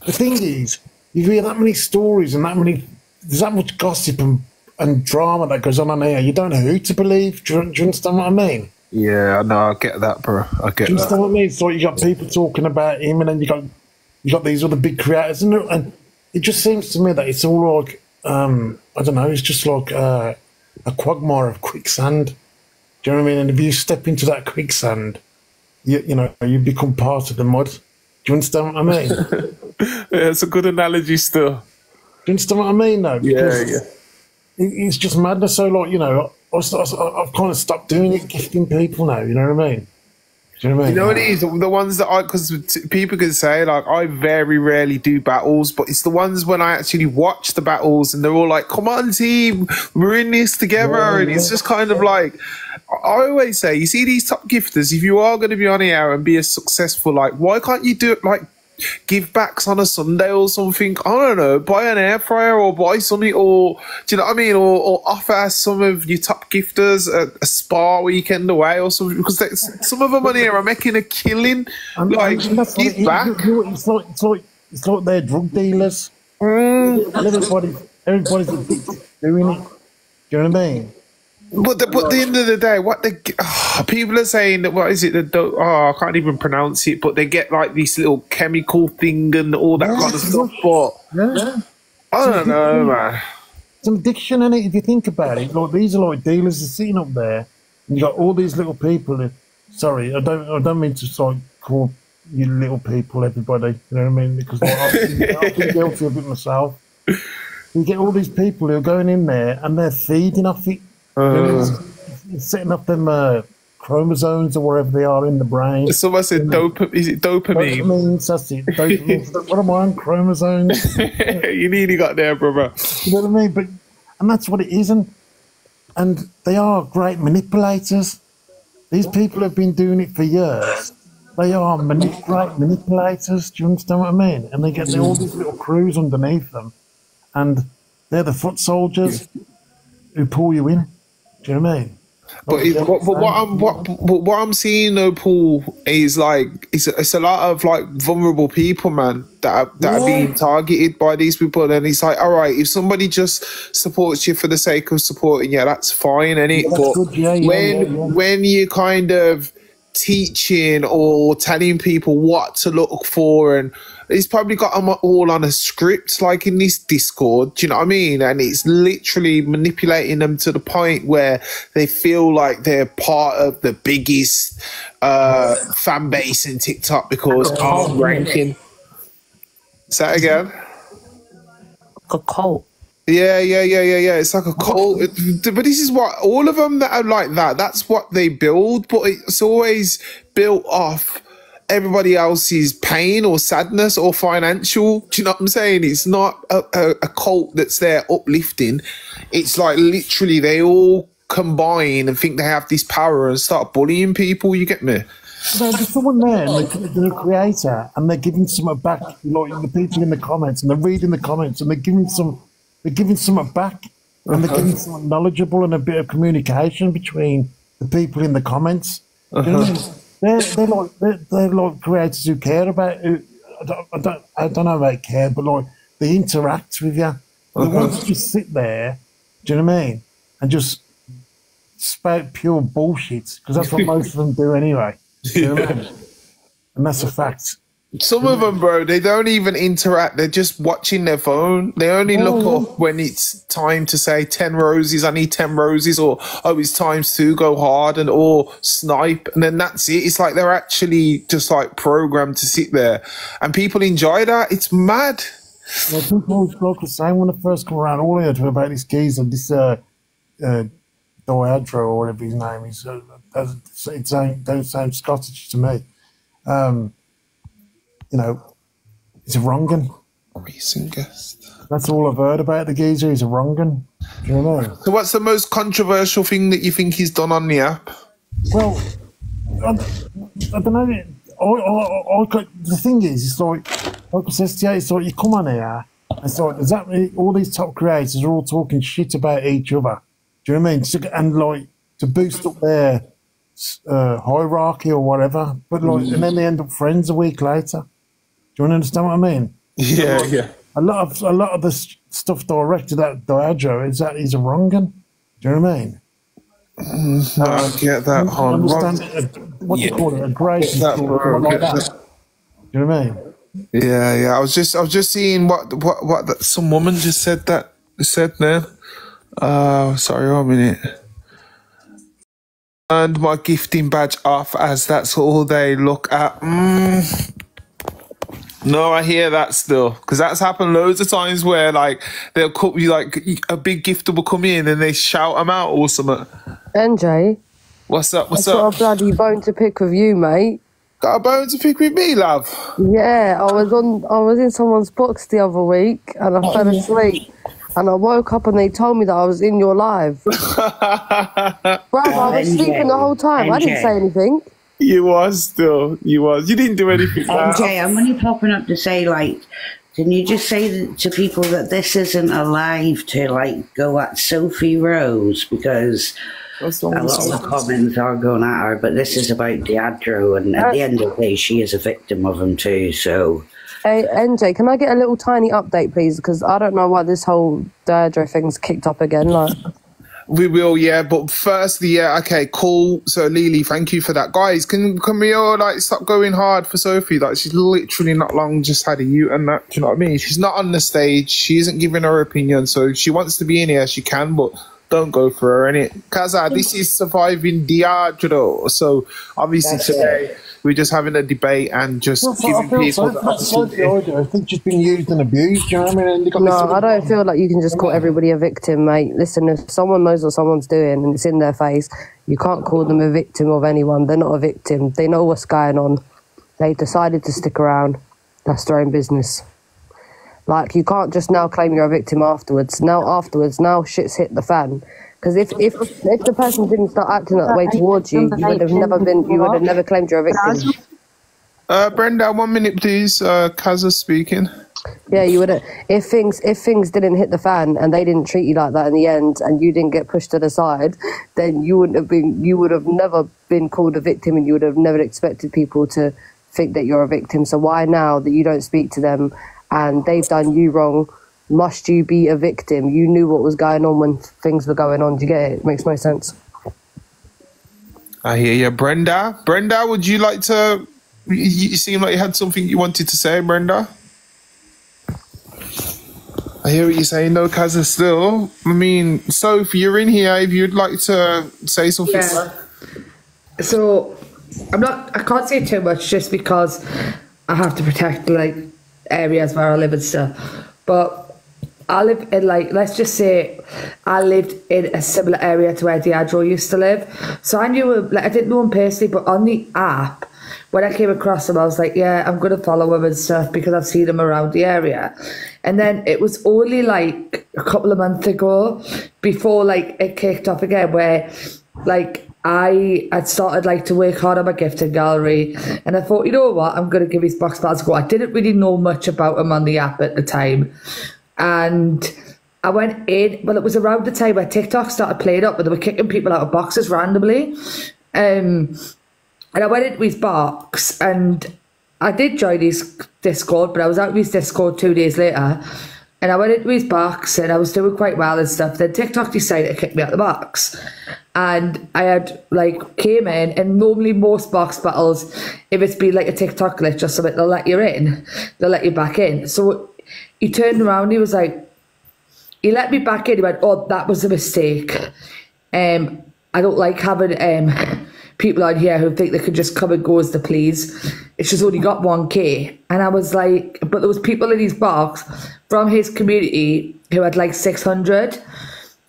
The thing is, you hear that many stories and there's that much gossip and drama that goes on here. You don't know who to believe. Do you understand what I mean? Yeah, no, I get that, bro. I get that. Do you understand what I mean? It's like you got people talking about him, and then you got these other big creators, and it just seems to me that it's all like I don't know. It's just like a quagmire of quicksand. Do you know what I mean? And if you step into that quicksand, you know you become part of the mud. Do you understand what I mean? Yeah, it's a good analogy still. Do you understand what I mean, though? Because it's just madness. So, like, you know, I've kind of stopped doing it, gifting people now. You know what I mean? Do you know what I mean? You know what it is? The ones that because people can say, like, I very rarely do battles, but it's the ones when I actually watch the battles and they're all like, come on, team, we're in this together. And it's just kind of like, I always say, you see these top gifters, if you are going to be on here and be a successful, like, why can't you do it, like, give backs on a Sunday or something. I don't know, buy an air fryer or buy something, or do you know what I mean? Or offer some of your top gifters a spa weekend away or something, because some of them on here are making a killing. Like, give back. It's like they're drug dealers. And everybody's doing it. Do you know what I mean? But at the end of the day, people are saying that, what is it? I can't even pronounce it, but they get like this little chemical thing and all that kind of stuff. But I don't know, man. It's an addiction, isn't it? If you think about it, like these are like dealers are sitting up there, and you got all these little people. Sorry, I don't mean to like call you little people, everybody. You know what I mean? Because like, I've been guilty of it myself. You get all these people who are going in there and they're feeding off it. It's setting up them chromosomes or whatever they are in the brain. Someone said is it dopamine? Dopamine, that's it. Dopamine. What am I on? Chromosomes? You nearly got there, brother. You know what I mean? And that's what it is. And they are great manipulators. These people have been doing it for years. They are great manipulators. Do you understand what I mean? And they get all these little crews underneath them. And they're the foot soldiers who pull you in. Do you know what I mean? But what I'm seeing though, Paul, is like it's a lot of like vulnerable people, man, that are being targeted by these people, and it's like, all right, if somebody just supports you for the sake of supporting you, that's fine, innit? But when you kind of teaching or telling people what to look for, and he's probably got them all on a script, like in this Discord, do you know what I mean? And it's literally manipulating them to the point where they feel like they're part of the biggest fan base in TikTok because of ranking. Say that again. A cult. Yeah. It's like a cult. But this is what all of them that are like that. That's what they build. But it's always built off everybody else's pain or sadness or financial. Do you know what I'm saying? It's not a cult that's there uplifting. It's like literally they all combine and think they have this power and start bullying people. You get me? There's someone there, and they're a creator, and they're giving something back. Like the people in the comments, and they're reading the comments, and they're giving something back, and they're giving something knowledgeable and a bit of communication between the people in the comments. You know what I mean? They're like creators who care about. I don't know about care, but like they interact with you. They want to just sit there. Do you know what I mean? And just spout pure bullshit, because that's what most of them do anyway. You know what I mean? And that's a fact. Some of them, bro, they don't even interact. They're just watching their phone. They only look up when it's time to say 10 roses. I need 10 roses, or it's time to go hard or snipe, and then that's it. It's like they're actually just like programmed to sit there, and people enjoy that. It's mad. Well, people were saying when I first come around, all I heard about this geezer, this Doadro or whatever his name is. It don't sound Scottish to me. You know, he's a wrong'un. Recent guest. That's all I've heard about the geezer. He's a wrong'un. Do you know? So what's the most controversial thing that you think he's done on the app? Well, I don't know. The thing is, it's like I said to you, it's like you come on here, and it's like, exactly all these top creators are all talking shit about each other. Do you know what I mean? And like to boost up their hierarchy or whatever, but like, and then they end up friends a week later. Do you understand what I mean? Yeah. A lot of the stuff directed at Doadro is that he's a wrong'un. Do you know what I mean? I get that. What do you call it? A grace. Like that. Do you know what I mean? Yeah. I was just seeing what some woman just said there. Sorry, 1 minute. And my gifting badge off, as that's all they look at. No, I hear that still, because that's happened loads of times where like they'll cut you, like a big gifter will come in and they shout them out or something. NJ, what's up? I've got a bloody bone to pick with you, mate. Got a bone to pick with me, love? Yeah, I was in someone's box the other week and I fell asleep. And I woke up and they told me that I was in your live. Bruv, I was sleeping the whole time. I didn't say anything. You was still. You was. You didn't do anything. MJ, I'm only popping up to say, like, can you just say to people that this isn't a live to, like, go at Sophie Rose? Because a lot of the comments are going at her, but this is about Deidre, and at the end of the day, she is a victim of him too, so... Hey, NJ, can I get a little tiny update, please? Because I don't know why this whole Deirdre thing's kicked up again, like... We will, yeah, but firstly, yeah, okay, cool. So, Lily, thank you for that. Guys, can we all, like, stop going hard for Sophie? Like, she's literally not long just had a U-turn, that, do you know what I mean? She's not on the stage, she isn't giving her opinion, so if she wants to be in here, she can, but don't go for her, innit? Kaza, this is Surviving Deidre, so, obviously, today, we're just having a debate and just giving people the opportunity. I think she's been used and abused, do you know what I mean? No, I don't feel like you can just call everybody a victim, mate. Listen, if someone knows what someone's doing and it's in their face, you can't call them a victim of anyone. They're not a victim. They know what's going on. They decided to stick around. That's their own business. Like, you can't just now claim you're a victim afterwards. Now shit's hit the fan. Because if the person didn't start acting that way towards you, you would have never claimed you're a victim. Brenda, 1 minute, please. Kaza speaking. Yeah, you would have. If things didn't hit the fan and they didn't treat you like that in the end, and you didn't get pushed to the side, then you would have never been called a victim, and you would have never expected people to think that you're a victim. So why now that you don't speak to them and they've done you wrong, must you be a victim? You knew what was going on when things were going on. Do you get it? It makes no sense. I hear you. Brenda, would you like to... You seem like you had something you wanted to say, Brenda. I hear what you're saying, though, Kaza, still. I mean, Sophie, you're in here. If you'd like to say something. Yeah. So, I can't say too much just because I have to protect, like, areas where I live and stuff. But I live in, like, let's just say I lived in a similar area to where Deidre used to live. So I knew him, like, I didn't know him personally, but on the app, when I came across him, I was like, yeah, I'm going to follow him and stuff because I've seen him around the area. And then it was only like a couple of months ago before, like, it kicked off again where, like, I had started, like, to work hard on my gifting gallery, and I thought, you know what, I'm going to give his box battles a go. I didn't really know much about him on the app at the time. And I went in, well, it was around the time where TikTok started playing up, but they were kicking people out of boxes randomly. And I went into his box, and I did join his Discord, but I was out of his Discord 2 days later. And I went into his box, and I was doing quite well and stuff. Then TikTok decided to kick me out the box. And I had, like, came in, and normally most box battles, if it's been like a TikTok glitch or something, they'll let you in. They'll let you back in. So he turned around, he was like, he let me back in. He went, oh, that was a mistake. I don't like having people on here who think they could just come and go as they please. It's just only got 1K. And I was like, but there was people in his box from his community who had like 600,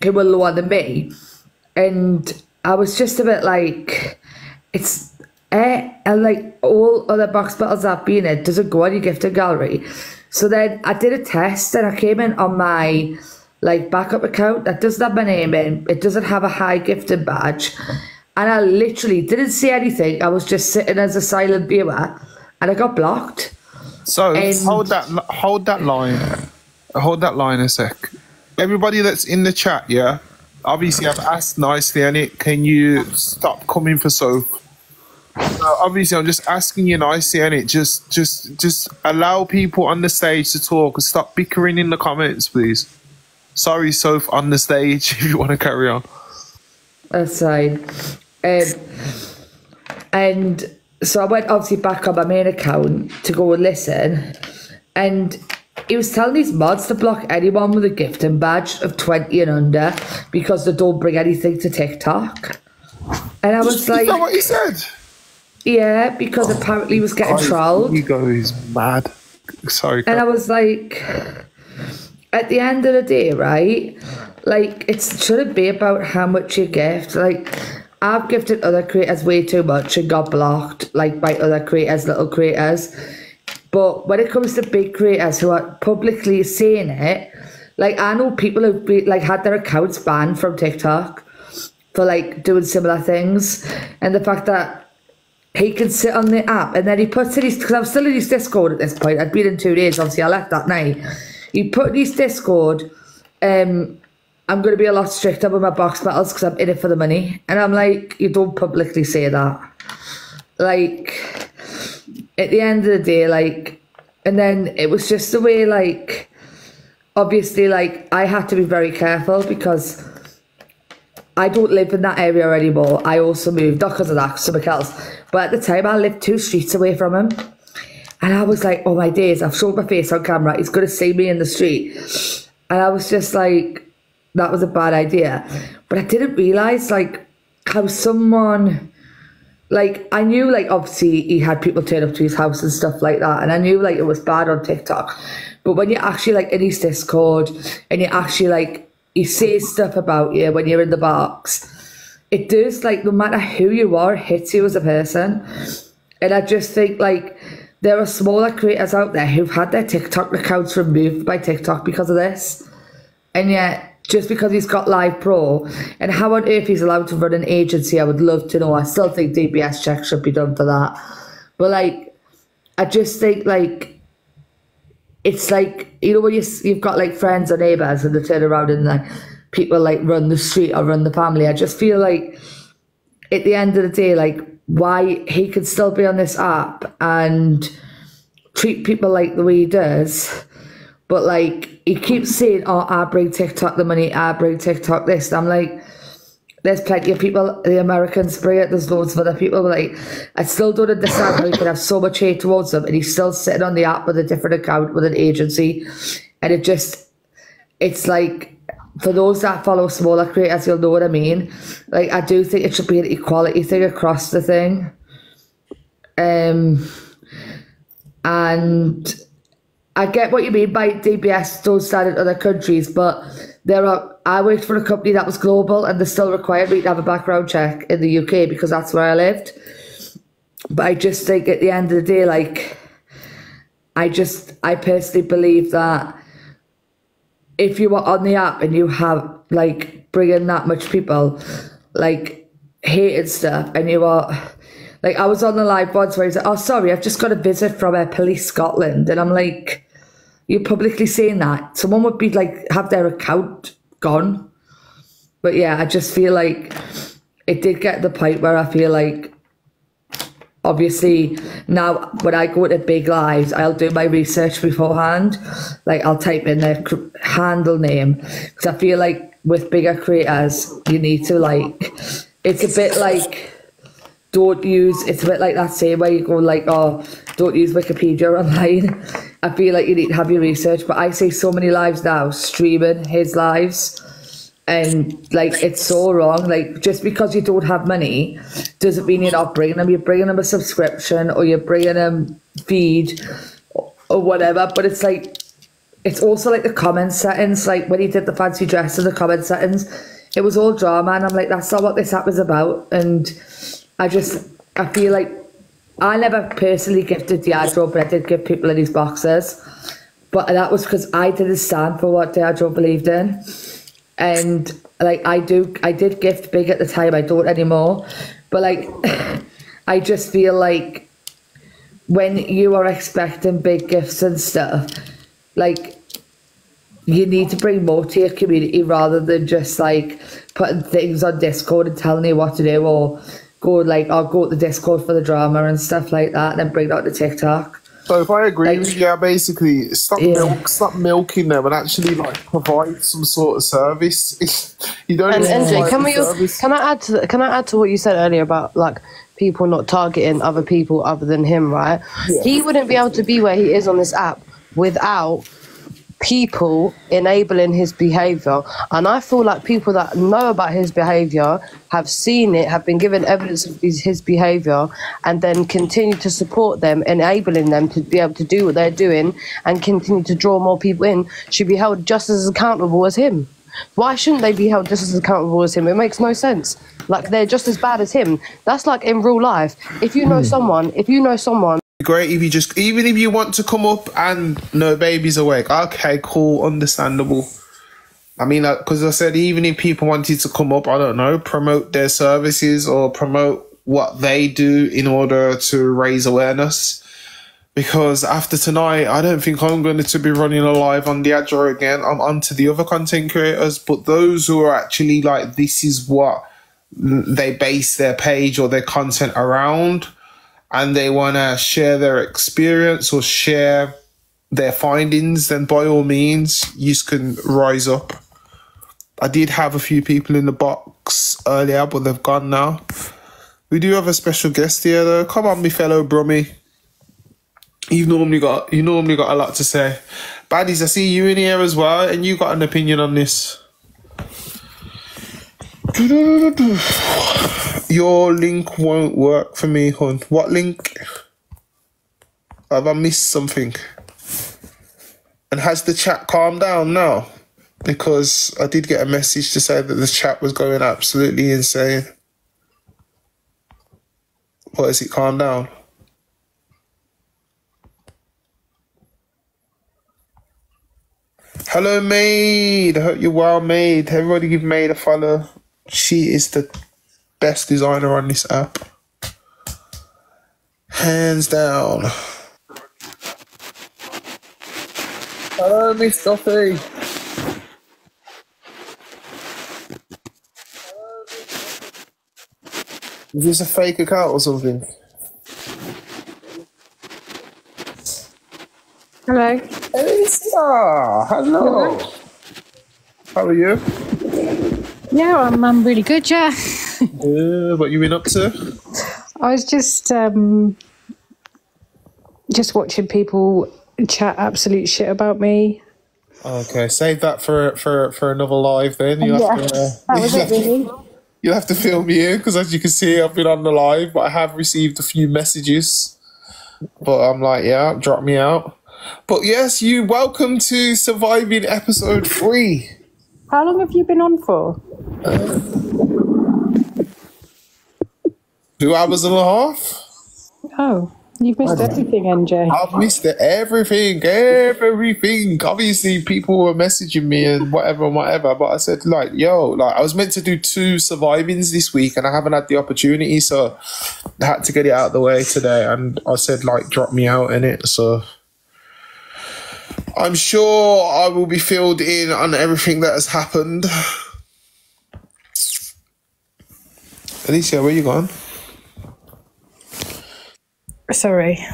who were lower than me. And I was just a bit like, it's, and like all other box battles I've been in, doesn't go on your gifting gallery. So then I did a test, and I came in on my, like, backup account that doesn't have my name in. It doesn't have a high gifting badge. And I literally didn't see anything. I was just sitting as a silent viewer, and I got blocked. So hold that line a sec. Everybody that's in the chat, yeah. Obviously, I've asked nicely, and can you stop coming for soap? Obviously, I'm just asking you nicely, and just allow people on the stage to talk and stop bickering in the comments, please. Sorry, Soph, on the stage, if you want to carry on. That's fine. And so I went obviously back on my main account to go and listen, and he was telling his mods to block anyone with a gifting badge of 20 and under because they don't bring anything to TikTok. And I was like, is that what he said? Yeah, because apparently he was getting trolled. Ego is mad. Sorry. And I was like, at the end of the day, right? Like, it shouldn't be about how much you gift. Like, I've gifted other creators way too much and got blocked, like, by other creators, little creators. But when it comes to big creators who are publicly saying it, like, I know people who've like had their accounts banned from TikTok for, like, doing similar things. And the fact that he can sit on the app, and then he puts in his, because I'm still in his Discord at this point, I'd been in 2 days, obviously I left that night. He put in his Discord, I'm going to be a lot stricter with my box battles because I'm in it for the money. And I'm like, you don't publicly say that. Like, at the end of the day, like, and then it was just the way, like, obviously, like, I had to be very careful because I don't live in that area anymore. I also moved, not because of that, something else. But at the time, I lived 2 streets away from him. And I was like, oh my days, I've showed my face on camera. He's going to see me in the street. And I was just like, that was a bad idea. But I didn't realise, like, how someone, like, I knew, like, obviously he had people turn up to his house and stuff like that. And I knew, like, it was bad on TikTok. But when you're actually, like, in his Discord and you actually, like, he says stuff about you when you're in the box, it does, like, no matter who you are, it hits you as a person. And I just think, like, there are smaller creators out there who've had their TikTok accounts removed by TikTok because of this. And yet, just because he's got Live Pro, and how on earth he's allowed to run an agency, I would love to know. I still think DBS checks should be done for that. But, like, I just think, like, it's like, you know, when you've got, like, friends or neighbours and they turn around and, like, people, like, run the street or run the family. I just feel like, at the end of the day, like, why he can still be on this app and treat people like the way he does, but, like, he keeps saying, oh, I bring TikTok the money, I bring TikTok this. And I'm like, there's plenty of people, the Americans bring it, there's loads of other people, but, like, I still don't understand how he can have so much hate towards them and he's still sitting on the app with a different account with an agency. And it just, it's like, for those that follow smaller creators, you'll know what I mean. Like, I do think it should be an equality thing across the thing. And I get what you mean by DBS don't stand in other countries, but I worked for a company that was global and they still required me to have a background check in the UK because that's where I lived. But I just think at the end of the day, like, I personally believe that if you are on the app and you have, like, bringing that much people, like, hating stuff, and you are, like, I was on the live once where he's like, oh, sorry, I've just got a visit from Police Scotland. And I'm like, you're publicly saying that? Someone would be, like, have their account gone. But yeah, I just feel like it did get to the point where I feel like, obviously, now when I go to big lives, I'll do my research beforehand. Like, I'll type in their handle name because I feel like with bigger creators, you need to, like, it's a bit like, it's a bit like that saying where you go, like, oh, don't use Wikipedia online. I feel like you need to have your research, but I see so many lives now streaming his lives. And, like, it's so wrong. Like, just because you don't have money doesn't mean you're not bringing them. You're bringing them a subscription or you're bringing them feed or whatever. But it's like, it's also like the comment settings. Like, when he did the fancy dress in the comment settings, it was all drama. And I'm like, that's not what this app is about. And I feel like I never personally gifted Diageo, but I did give people in his boxes. But that was because I didn't stand for what Diageo believed in. And, like, I did gift big at the time, I don't anymore. But, like, I just feel like when you are expecting big gifts and stuff, like, you need to bring more to your community rather than just, like, putting things on Discord and telling you what to do, or go to the Discord for the drama and stuff like that and then bring it out to TikTok. So if I agree with you, basically stop milking them and actually, like, provide some sort of service. You don't. And NJ, can I add to what you said earlier about, like, people not targeting other people other than him, right? Yeah. He wouldn't be able to be where he is on this app without people enabling his behavior, and I feel like people that know about his behavior have seen it, have been given evidence of his behavior, and then continue to support them, enabling them to be able to do what they're doing and continue to draw more people in, should be held just as accountable as him. Why shouldn't they be held just as accountable as him? It makes no sense. Like, they're just as bad as him. That's like in real life. If you know someone great if you just, even if you want to come up and no baby's awake, okay, cool, understandable. I mean, because I said, even if people wanted to come up, I don't know, promote their services or promote what they do in order to raise awareness. Because after tonight, I don't think I'm going to be running a live on Diageo again. I'm on to the other content creators, but those who are actually like, this is what they base their page or their content around, and they want to share their experience or share their findings, then by all means, you can rise up. I did have a few people in the box earlier, but they've gone now. We do have a special guest here, though. Come on, me fellow Brummy. You've normally got a lot to say. Baddies, I see you in here as well, and you got an opinion on this. Your link won't work for me, hon. What link? Have I missed something? And has the chat calmed down now? Because I did get a message to say that the chat was going absolutely insane. What, has it calmed down? Hello, Maid. I hope you're well, Maid. Everybody give Maid a follow. She is the best designer on this app. Hands down. Hello, Miss Duffy. Is this a fake account or something? Hello. Elisa, hello. How are you? Yeah, I'm really good, yeah. What you been up to? I was just watching people chat absolute shit about me. Okay, save that for another live then. Yeah, that was it really. You'll have to film you, because as you can see, I've been on the live, but I have received a few messages. But I'm like, yeah, drop me out. But yes, you welcome to Surviving episode 3. How long have you been on for? 2 hours and a half. Oh, you've missed everything, NJ. I've missed everything. Obviously, people were messaging me and whatever, but I said, like, yo, like, I was meant to do 2 survivings this week and I haven't had the opportunity, so I had to get it out of the way today. And I said, like, drop me out in it, so I'm sure I will be filled in on everything that has happened. Alicia, where you gone? Sorry.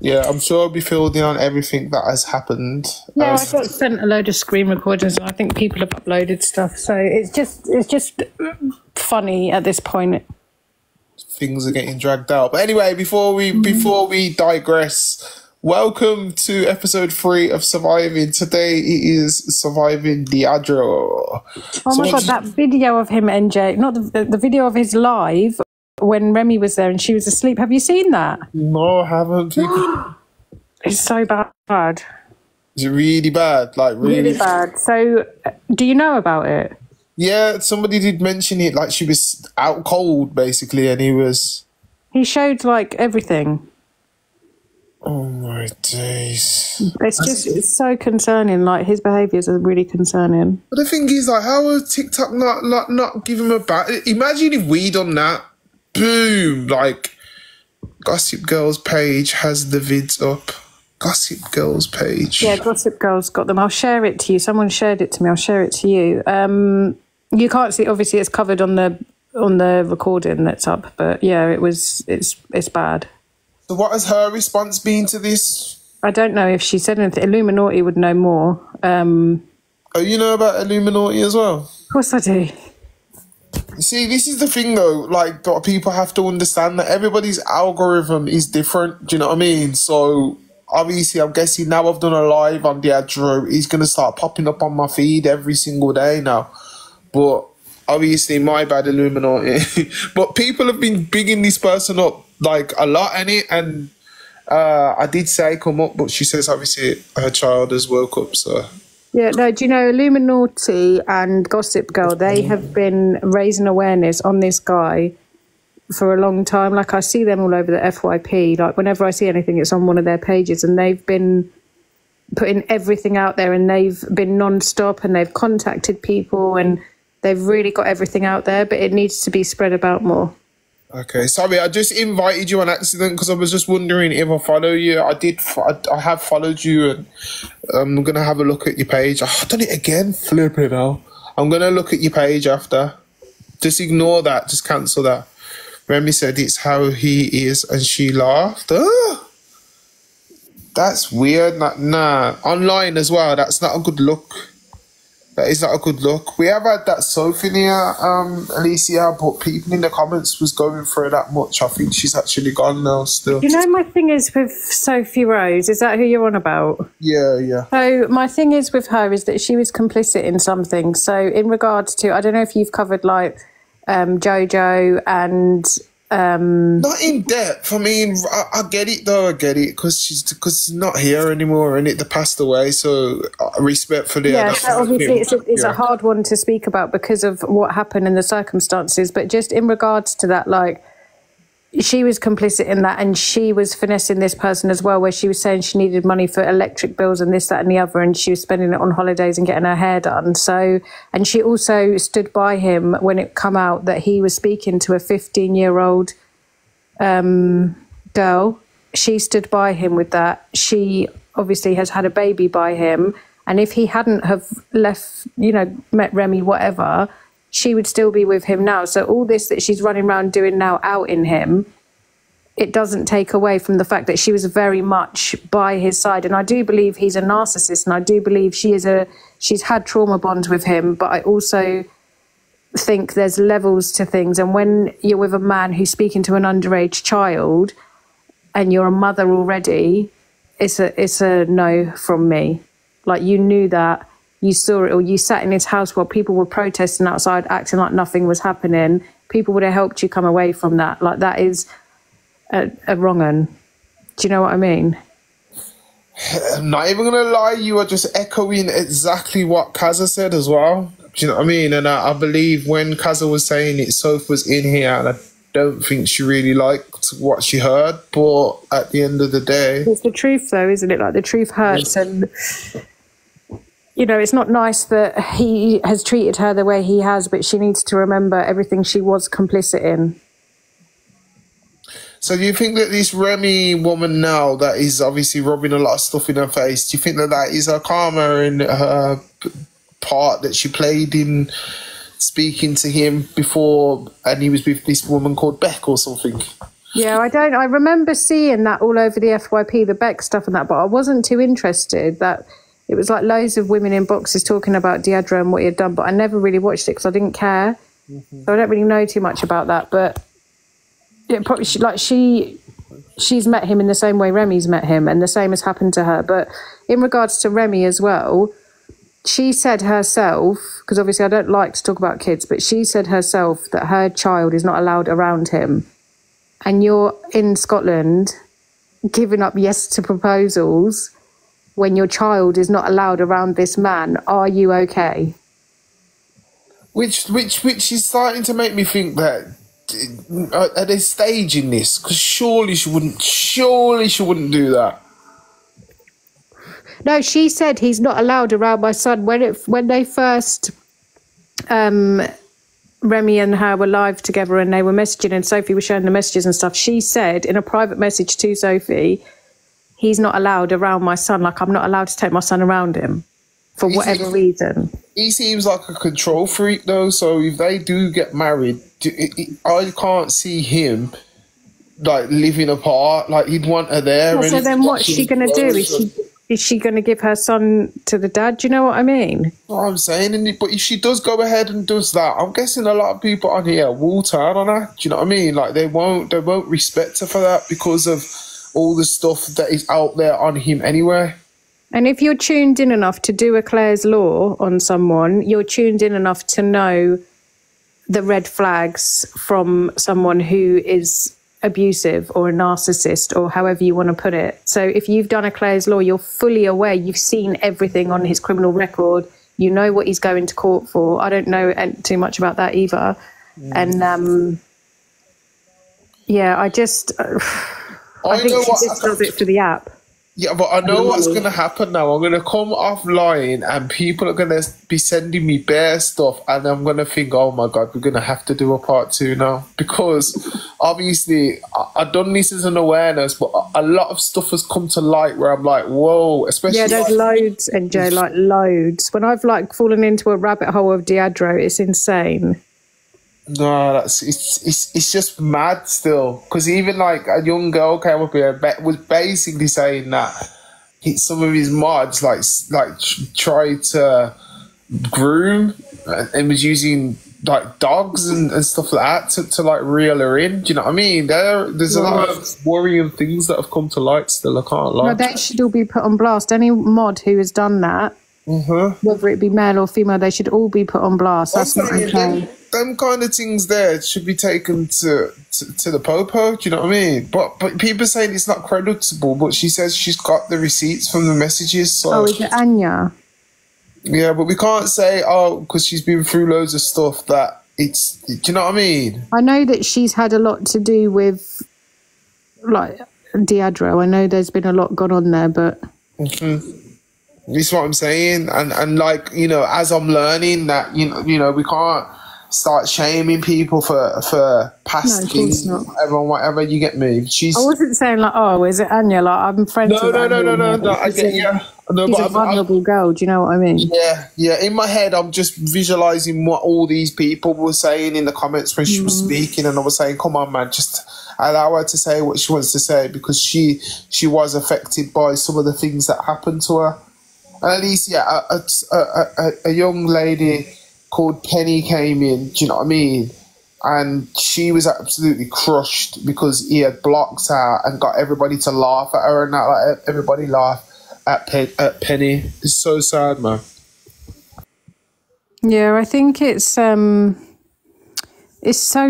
Yeah, I'm sure I'll be filled in on everything that has happened. Yeah, I got sent a load of screen recordings and I think people have uploaded stuff, so it's just funny at this point. Things are getting dragged out. But anyway, before we digress, welcome to episode 3 of Surviving. Today it is Surviving Diageo. Oh my God, that video of him, NJ, not the video of his live when Remy was there and she was asleep. Have you seen that? No, I haven't. It's so bad. Is it really bad? Like really bad. So, do you know about it? Yeah, somebody did mention it. Like she was out cold, basically, and he showed like everything. Oh my days! It's so concerning. Like his behaviours are really concerning. But the thing is, like, how would TikTok not give him a back? Imagine if we done that. Boom! Like, Gossip Girl's page has the vids up. Gossip Girl's page. Yeah, Gossip Girl's got them. I'll share it to you. Someone shared it to me. I'll share it to you. You can't see. Obviously, it's covered on the recording that's up. But yeah, it's bad. So, what has her response been to this? I don't know if she said anything. Illuminati would know more. Oh, you know about Illuminati as well? Of course I do. See, this is the thing though, like, people have to understand that everybody's algorithm is different, do you know what I mean? So, obviously, I'm guessing now I've done a live on Diageo, he's going to start popping up on my feed every single day now. But, obviously, my bad, Illuminati. But people have been bigging this person up, like, a lot, innit? And I did say come up, but she says, obviously, her child has woke up, so... Yeah, no, do you know Illuminati and Gossip Girl, they have been raising awareness on this guy for a long time. Like, I see them all over the FYP. Like, whenever I see anything, it's on one of their pages, and they've been putting everything out there, and they've been non-stop, and they've contacted people, and they've really got everything out there, but it needs to be spread about more. Okay, sorry, I just invited you on accident because I was just wondering if I follow you. I have followed you, and I'm gonna have a look at your page. I've done it again, flipping out. I'm gonna look at your page after. Just ignore that, just cancel that. Remy said it's how he is, and she laughed. Oh, that's weird. Nah, online as well. That's not a good look. That is not a good look. We have had that Sophie here, Alicia, but people in the comments was going through that much. I think she's actually gone now still. You know, my thing is with Sophie Rose, is that who you're on about? Yeah. So my thing is with her is that she was complicit in something. So in regards to, I don't know if you've covered like Jojo and... not in depth. I mean, I get it though. I get it because she's not here anymore, and they passed away. So respectfully, yeah. So obviously, it's a hard one to speak about because of what happened in the circumstances. But just in regards to that, like she was complicit in that, and she was finessing this person as well, where she was saying she needed money for electric bills and this, that, and the other, and she was spending it on holidays and getting her hair done. So, and she also stood by him when it come out that he was speaking to a 15-year-old girl. She stood by him with that. She obviously has had a baby by him, and if he hadn't have left, met Remy, whatever, she would still be with him now. So all this that she's running around doing now out in him, it doesn't take away from the fact that she was very much by his side. And I do believe he's a narcissist, and I do believe she's had trauma bonds with him, but I also think there's levels to things. And when you're with a man who's speaking to an underage child and you're a mother already, it's a no from me. Like, you knew that. You saw it, or you sat in his house while people were protesting outside, acting like nothing was happening. People would have helped you come away from that. Like, that is a wrong un. Do you know what I mean? I'm not even going to lie, you are just echoing exactly what Kaza said as well. Do you know what I mean? And I believe when Kaza was saying it, Soph was in here, and I don't think she really liked what she heard. But at the end of the day... It's the truth, though, isn't it? Like, the truth hurts, and... it's not nice that he has treated her the way he has, but she needs to remember everything she was complicit in. So do you think that this Remy woman now that is obviously rubbing a lot of stuff in her face, do you think that that is her karma and her part that she played in speaking to him before, and he was with this woman called Beck or something? Yeah, I remember seeing that all over the FYP, the Beck stuff and that, but I wasn't too interested. That it was like loads of women in boxes talking about Deidre and what he had done, but I never really watched it because I didn't care. So I don't really know too much about that, but it probably she's met him in the same way Remy's met him, and the same has happened to her. But in regards to Remy as well, she said herself, because obviously I don't like to talk about kids, but she said herself that her child is not allowed around him. And you're in Scotland giving up yes to proposals when your child is not allowed around this man. Are you okay? Which is starting to make me think that at a stage in this, because surely she wouldn't do that. No, she said he's not allowed around my son. When they first Remy and her were live together and they were messaging and Sophie was showing the messages and stuff, she said in a private message to Sophie, he's not allowed around my son. Like, I'm not allowed to take my son around him for whatever reason. He seems like a control freak though, so if they do get married, I can't see him like living apart. Like, he'd want her there. Yeah, so then what's she going to do? Is she going to give her son to the dad? Do you know what I mean? What I'm saying, but if she does go ahead and does that, I'm guessing a lot of people on here will turn on her. Do you know what I mean? Like, they won't respect her for that because of all the stuff that is out there on him anyway. And if you're tuned in enough to do a Claire's Law on someone, you're tuned in enough to know the red flags from someone who is abusive or a narcissist or however you want to put it. So if you've done a Claire's Law, you're fully aware, you've seen everything on his criminal record, you know what he's going to court for. I don't know too much about that either. And yeah, I think she just does it for the app. Yeah, but I know what's going to happen now. I'm going to come offline and people are going to be sending me bare stuff and I'm going to think, oh my God, we're going to have to do a part 2 now. Because obviously I've done this as an awareness, but a lot of stuff has come to light where I'm like, whoa, especially... Yeah, there's loads, NJ, like loads. When I've like fallen into a rabbit hole of Diadro, it's insane. No, it's just mad still. Because even like a young girl came up here, was basically saying that some of his mods like tried to groom and was using like dogs and stuff like that to like reel her in. Do you know what I mean? There's a lot of worrying things that have come to light still. I can't lie. No, they should all be put on blast. Any mod who has done that, whether it be male or female, they should all be put on blast. That's not okay. Them kind of things there should be taken to the popo. Do you know what I mean? But people saying it's not creditable, but she says she's got the receipts from the messages. So. Oh, is it Anya? Yeah, but we can't say, because she's been through loads of stuff that it's... Do you know what I mean? I know that she's had a lot to do with, like, Diadro. I know there's been a lot gone on there, but... This is what I'm saying. And like, you know, as I'm learning that, you know, we can't start shaming people for past things, whatever, you get me? I wasn't saying like, oh, is it Anya? Like, I'm friends with Anya. No, I get you. No, she's a vulnerable girl, do you know what I mean? Yeah. In my head, I'm just visualising what all these people were saying in the comments when she was speaking, and I was saying, come on, man, just allow her to say what she wants to say, because she was affected by some of the things that happened to her. And at least, a young lady called Penny came in, do you know what I mean? And she was absolutely crushed because he had blocked her and got everybody to laugh at her, and that, like, everybody laughed at Penny. It's so sad, man. Yeah, I think it's so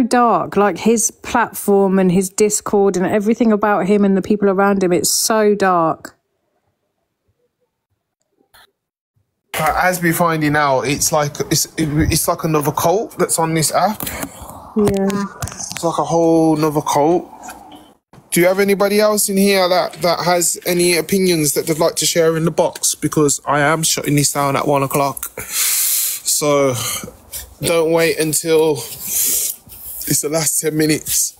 dark. Like his platform and his Discord and everything about him and the people around him, it's so dark. As we're finding out, it's like another cult that's on this app. Yeah, it's like a whole nother cult. Do you have anybody else in here that has any opinions that they'd like to share in the box? Because I am shutting this down at 1 o'clock. So don't wait until it's the last 10 minutes.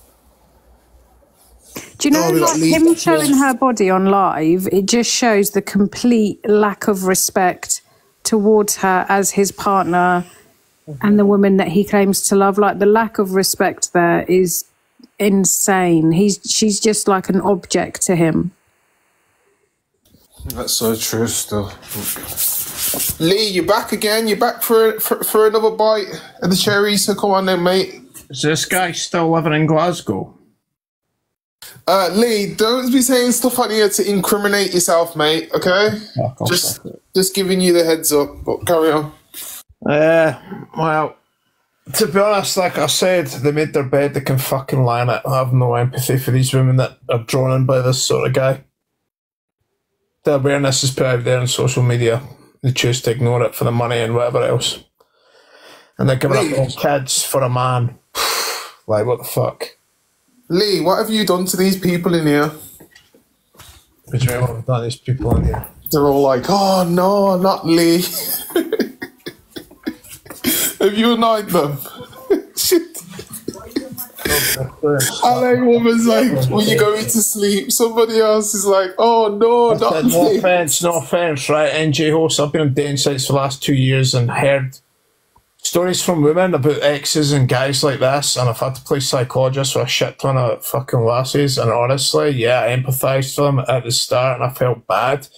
Do you know, like him showing her body on live, it just shows the complete lack of respect towards her as his partner and the woman that he claims to love. Like, the lack of respect there is insane. She's just like an object to him. That's so true still. Lee, you're back again. You're back for another bite of the cherry, so come on then, mate. Is this guy still living in Glasgow? Lee, don't be saying stuff on here to incriminate yourself, mate, okay? Just giving you the heads up, but carry on. Well, to be honest, like I said, they made their bed, they can fucking lie in it. I have no empathy for these women that are drawn in by this sort of guy. The awareness is put out there on social media. They choose to ignore it for the money and whatever else. And they're giving up their kids for a man. Like, what the fuck? Lee, what have you done to these people in here? What do you mean, what have I done to these people in here? They're all like, oh no, not Lee. Have you annoyed them? Shit. I like woman's like, when you're going to sleep, somebody else is like, oh no, not Lee. No offence, right? NJ host, I've been on dating sites for the last 2 years and heard stories from women about exes and guys like this, and I've had to play psychologist for a shit ton of fucking lasses, and honestly, yeah, I empathised for them at the start and I felt bad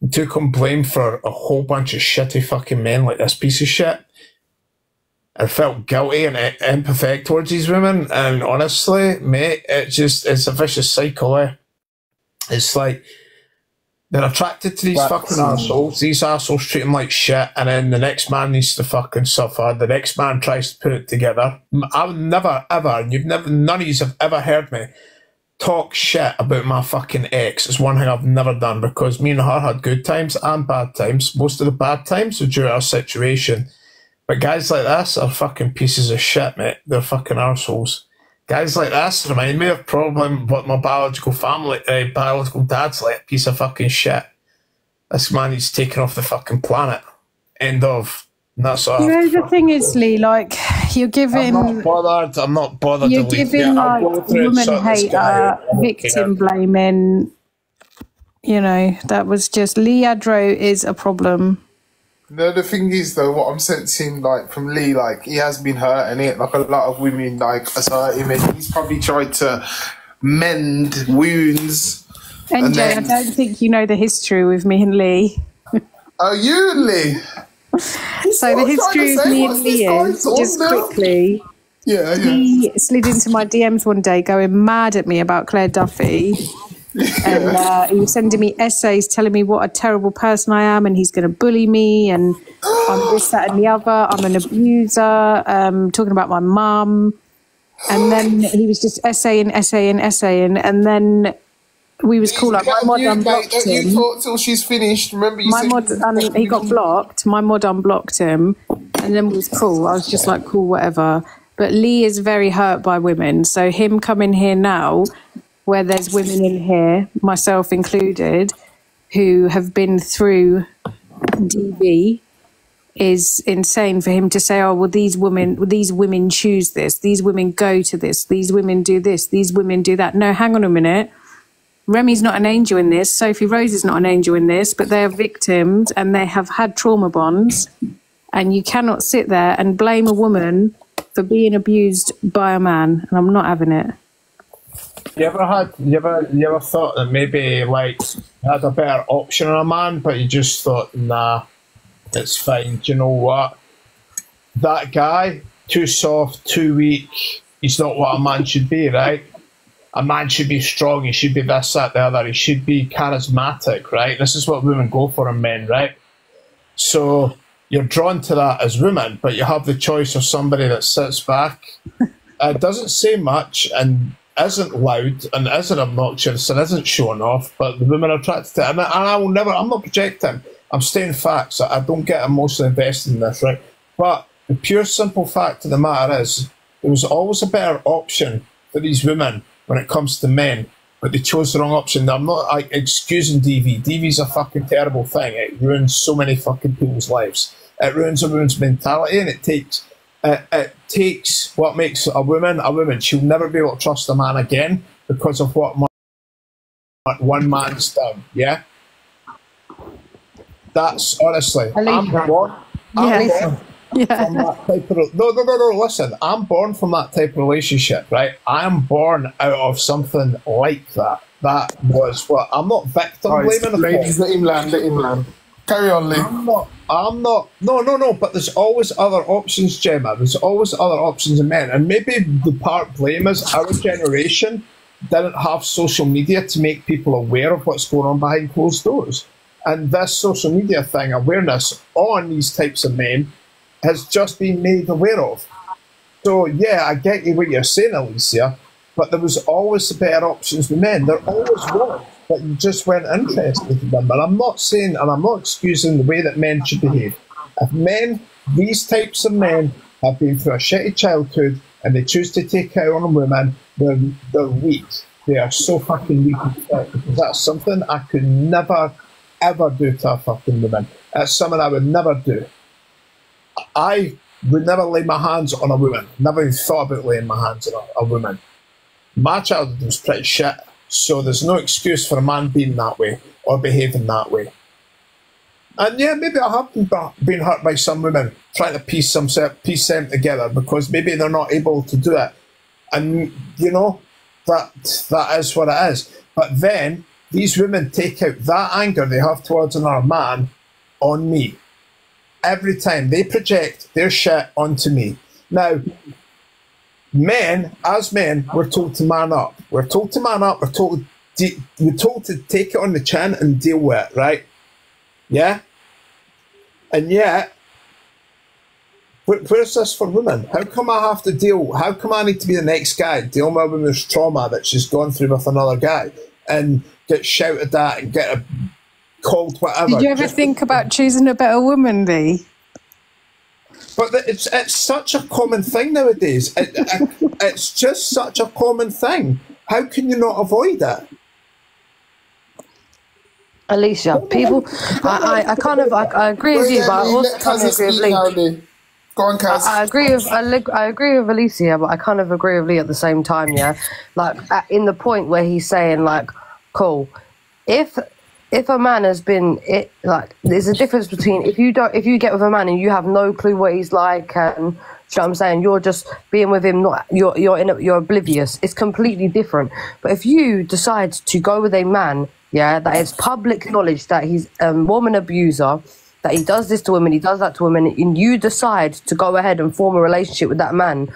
and took on blame for a whole bunch of shitty fucking men like this piece of shit. I felt guilty and empathetic towards these women, and honestly, mate, it's a vicious cycle, eh? It's like they're attracted to these fucking arseholes. These arseholes treat them like shit, and then the next man needs to fucking suffer. The next man tries to put it together. I would never, ever, and none of you have ever heard me talk shit about my fucking ex. It's one thing I've never done, because me and her had good times and bad times. Most of the bad times were due to our situation. But guys like this are fucking pieces of shit, mate. They're fucking arseholes. Guys like this remind me of problem what my biological dad's like a piece of fucking shit. This man is taken off the fucking planet. End of. And that's all. You know, the thing is, Lee, like, you're giving... I'm not bothered. You're giving, like, woman hater, victim blaming. You know, that was just... Lee Adro is a problem. No, the thing is, though, what I'm sensing, like, from Lee, like, he has been hurting it. Like, a lot of women, like, assert him, and he's probably tried to mend wounds. NJ, I don't think you know the history with me and Lee. Oh, you and Lee? So the history of me and Lee is, just quickly, he slid into my DMs one day going mad at me about Claire Duffy. And he was sending me essays telling me what a terrible person I am and he's going to bully me and I'm this, that and the other. I'm an abuser, talking about my mum. And then he was just essaying. And then we was cool. Like, my mod unblocked him. You talk till she's finished. Remember, you said he got blocked. My mod unblocked him, and then we was cool. I was just like, cool, whatever. But Lee is very hurt by women, so him coming here now, where there's women in here, myself included, who have been through DV, is insane for him to say, oh, well, these women choose this, these women go to this, these women do this, these women do that. No, hang on a minute. Remy's not an angel in this. Sophie Rose is not an angel in this, but they are victims and they have had trauma bonds. And you cannot sit there and blame a woman for being abused by a man. And I'm not having it. You ever thought that maybe, like, you had a better option on a man, but you just thought, nah, it's fine. Do you know what? That guy, too soft, too weak. He's not what a man should be, right? A man should be strong, he should be this, that, the other, he should be charismatic, right? This is what women go for in men, right? So you're drawn to that as women, but you have the choice of somebody that sits back, doesn't say much, and isn't loud, and isn't obnoxious, and isn't showing off, but the women are attracted to it. And I will never, I'm not projecting, I'm stating facts. I don't get emotionally invested in this, right? But the pure simple fact of the matter is, there was always a better option for these women when it comes to men, but they chose the wrong option. Now, I'm not excusing DV. DV's a fucking terrible thing. It ruins so many fucking people's lives. It ruins a woman's mentality, and it takes what makes a woman a woman. She'll never be able to trust a man again because of what one man's done. Yeah? That's honestly, I'm born. From that type of, no, listen, I'm born from that type of relationship, right? I'm born out of something like that. That was what, I'm not victim blaming. Ladies, let him land. Carry on, Lee. I'm not, no, but there's always other options, Gemma. There's always other options in men. And maybe the part blame is our generation didn't have social media to make people aware of what's going on behind closed doors. And this social media thing, awareness on these types of men, has just been made aware of. So, yeah, I get you what you're saying, Alicia, but there was always better options with men. There always were, but you just weren't interested in them. And I'm not saying, and I'm not excusing the way that men should behave. If men, these types of men, have been through a shitty childhood and they choose to take out on women, they're weak. They are so fucking weak, because that's something I could never, ever do to a fucking woman. That's something I would never do. I would never lay my hands on a woman. Never even thought about laying my hands on a woman. My childhood was pretty shit, so there's no excuse for a man being that way or behaving that way. And yeah, maybe I have been hurt by some women trying to piece them together because maybe they're not able to do it. And, you know, that is what it is. But then these women take out that anger they have towards another man on me. Every time they project their shit onto me. Now, men, as men, we're told to man up. We're told to man up. We're told to take it on the chin and deal with it, right? Yeah? And yet, where's this for women? How come I have to deal? How come I need to be the next guy dealing with a woman's trauma that she's gone through with another guy and get shouted at and get called whatever? Did you ever think about choosing a better woman, Lee? But it's such a common thing nowadays. It's just such a common thing. How can you not avoid it? Alicia, people, I agree with you, but I also kind of agree with Lee. Go on, Kaz. I agree with Alicia, but I kind of agree with Lee at the same time. Yeah, like in the point where he's saying like, cool, if a man has been like, there's a difference between if you get with a man and you have no clue what he's like, and you know what I'm saying, you're just being with him, not you're oblivious. It's completely different. But if you decide to go with a man, yeah, that is public knowledge that he's a woman abuser, that he does this to women, he does that to women, and you decide to go ahead and form a relationship with that man,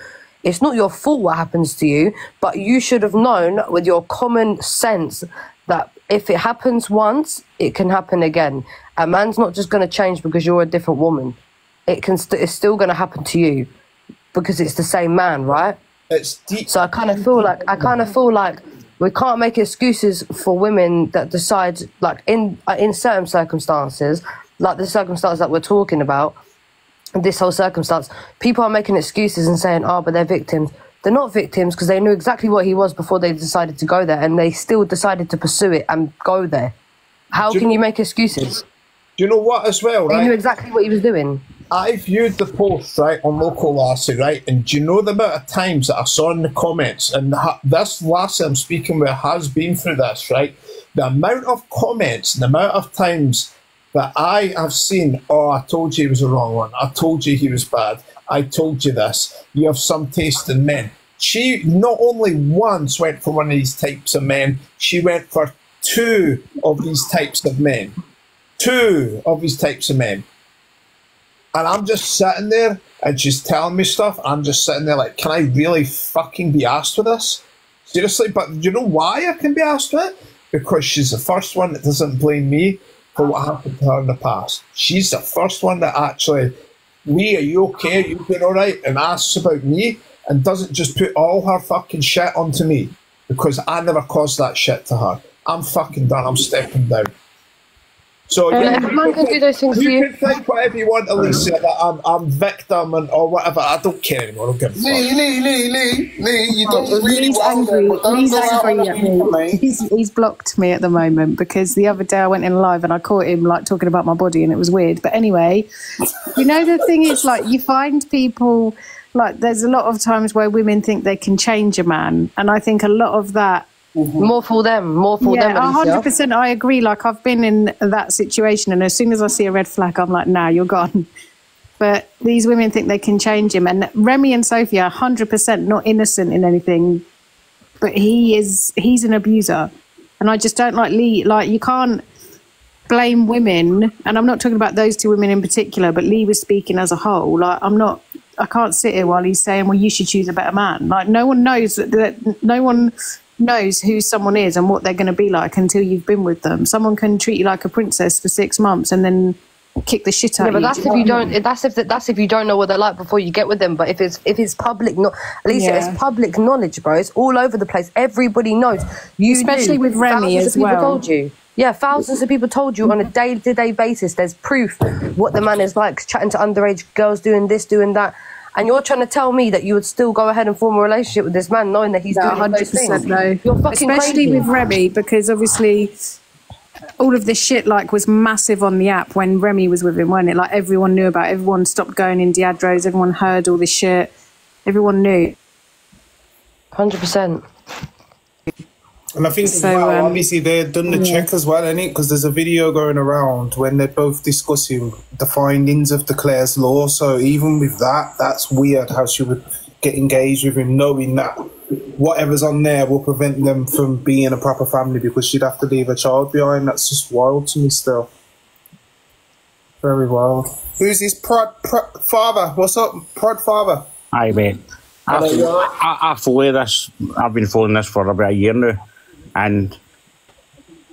it's not your fault what happens to you, but you should have known with your common sense that if it happens once, it can happen again. A man's not just going to change because you're a different woman. It's still going to happen to you because it's the same man, right? It's deep. So I kind of feel like we can't make excuses for women that decide, like in certain circumstances, like the circumstance that we're talking about, this whole circumstance, people are making excuses and saying, oh, but they're victims. They're not victims because they knew exactly what he was before they decided to go there, and they still decided to pursue it and go there. How can you make excuses? Do you know what as well, right? They knew exactly what he was doing. I viewed the post, right, on Local Lassie, right, and do you know the amount of times that I saw in the comments, and this lassie I'm speaking with has been through this, right? The amount of comments, the amount of times that I have seen, oh, I told you he was the wrong one. I told you he was bad. I told you this. You have some taste in men. She not only once went for one of these types of men, she went for two of these types of men. Two of these types of men. And I'm just sitting there and she's telling me stuff. I'm just sitting there like, can I really fucking be asked for this? Seriously? But you know why I can be asked for it? Because she's the first one that doesn't blame me for what happened to her in the past. She's the first one that actually, Lee, are you okay? Are you doing all right? And asks about me and doesn't just put all her fucking shit onto me because I never caused that shit to her. I'm fucking done. I'm stepping down. So man can do those things to you. You can think whatever you want, Alicia, that I'm victim or whatever. I don't care anymore. I don't give a fuck. Lee, you don't really Lee's angry. Lee's angry at me. He's blocked me at the moment because the other day I went in live and I caught him like talking about my body and it was weird. But anyway, you know, the thing is, like, you find people, like, there's a lot of times where women think they can change a man, and I think a lot of that. More for them, Alicia. 100%. I agree. Like, I've been in that situation, and as soon as I see a red flag, I'm like, nah, you're gone. But these women think they can change him, and Remy and Sophie are 100% not innocent in anything, but he's an abuser, and I just don't like Lee. Like, you can't blame women, and I'm not talking about those two women in particular, but Lee was speaking as a whole. Like, I can't sit here while he's saying, well, you should choose a better man. Like, no one knows that no one knows who someone is and what they're going to be like until you've been with them. Someone can treat you like a princess for 6 months and then kick the shit out of you. But that's if you don't. That's if you don't know what they're like before you get with them. But if it's public, it's public knowledge, bro. It's all over the place. Everybody knows. Especially with Remy as well. Told you. Yeah, thousands of people told you on a day-to-day basis. There's proof what the man is like, chatting to underage girls, doing this, doing that. And you're trying to tell me that you would still go ahead and form a relationship with this man knowing that he's doing 100%. No. You're fucking Especially crazy. with Remy, because obviously all of this shit like was massive on the app when Remy was with him, wasn't it? Like, everyone knew about it. Everyone stopped going in Diadros. Everyone heard all this shit. Everyone knew. 100%. And I think obviously they've done the check as well, innit? Because there's a video going around when they're both discussing the findings of the Claire's law. So even with that, that's weird how she would get engaged with him, knowing that whatever's on there will prevent them from being a proper family because she'd have to leave a child behind. That's just wild to me still. Very wild. Who's this Prod father? What's up, Prod father? Hi, mate. I've been following this for about a year now. And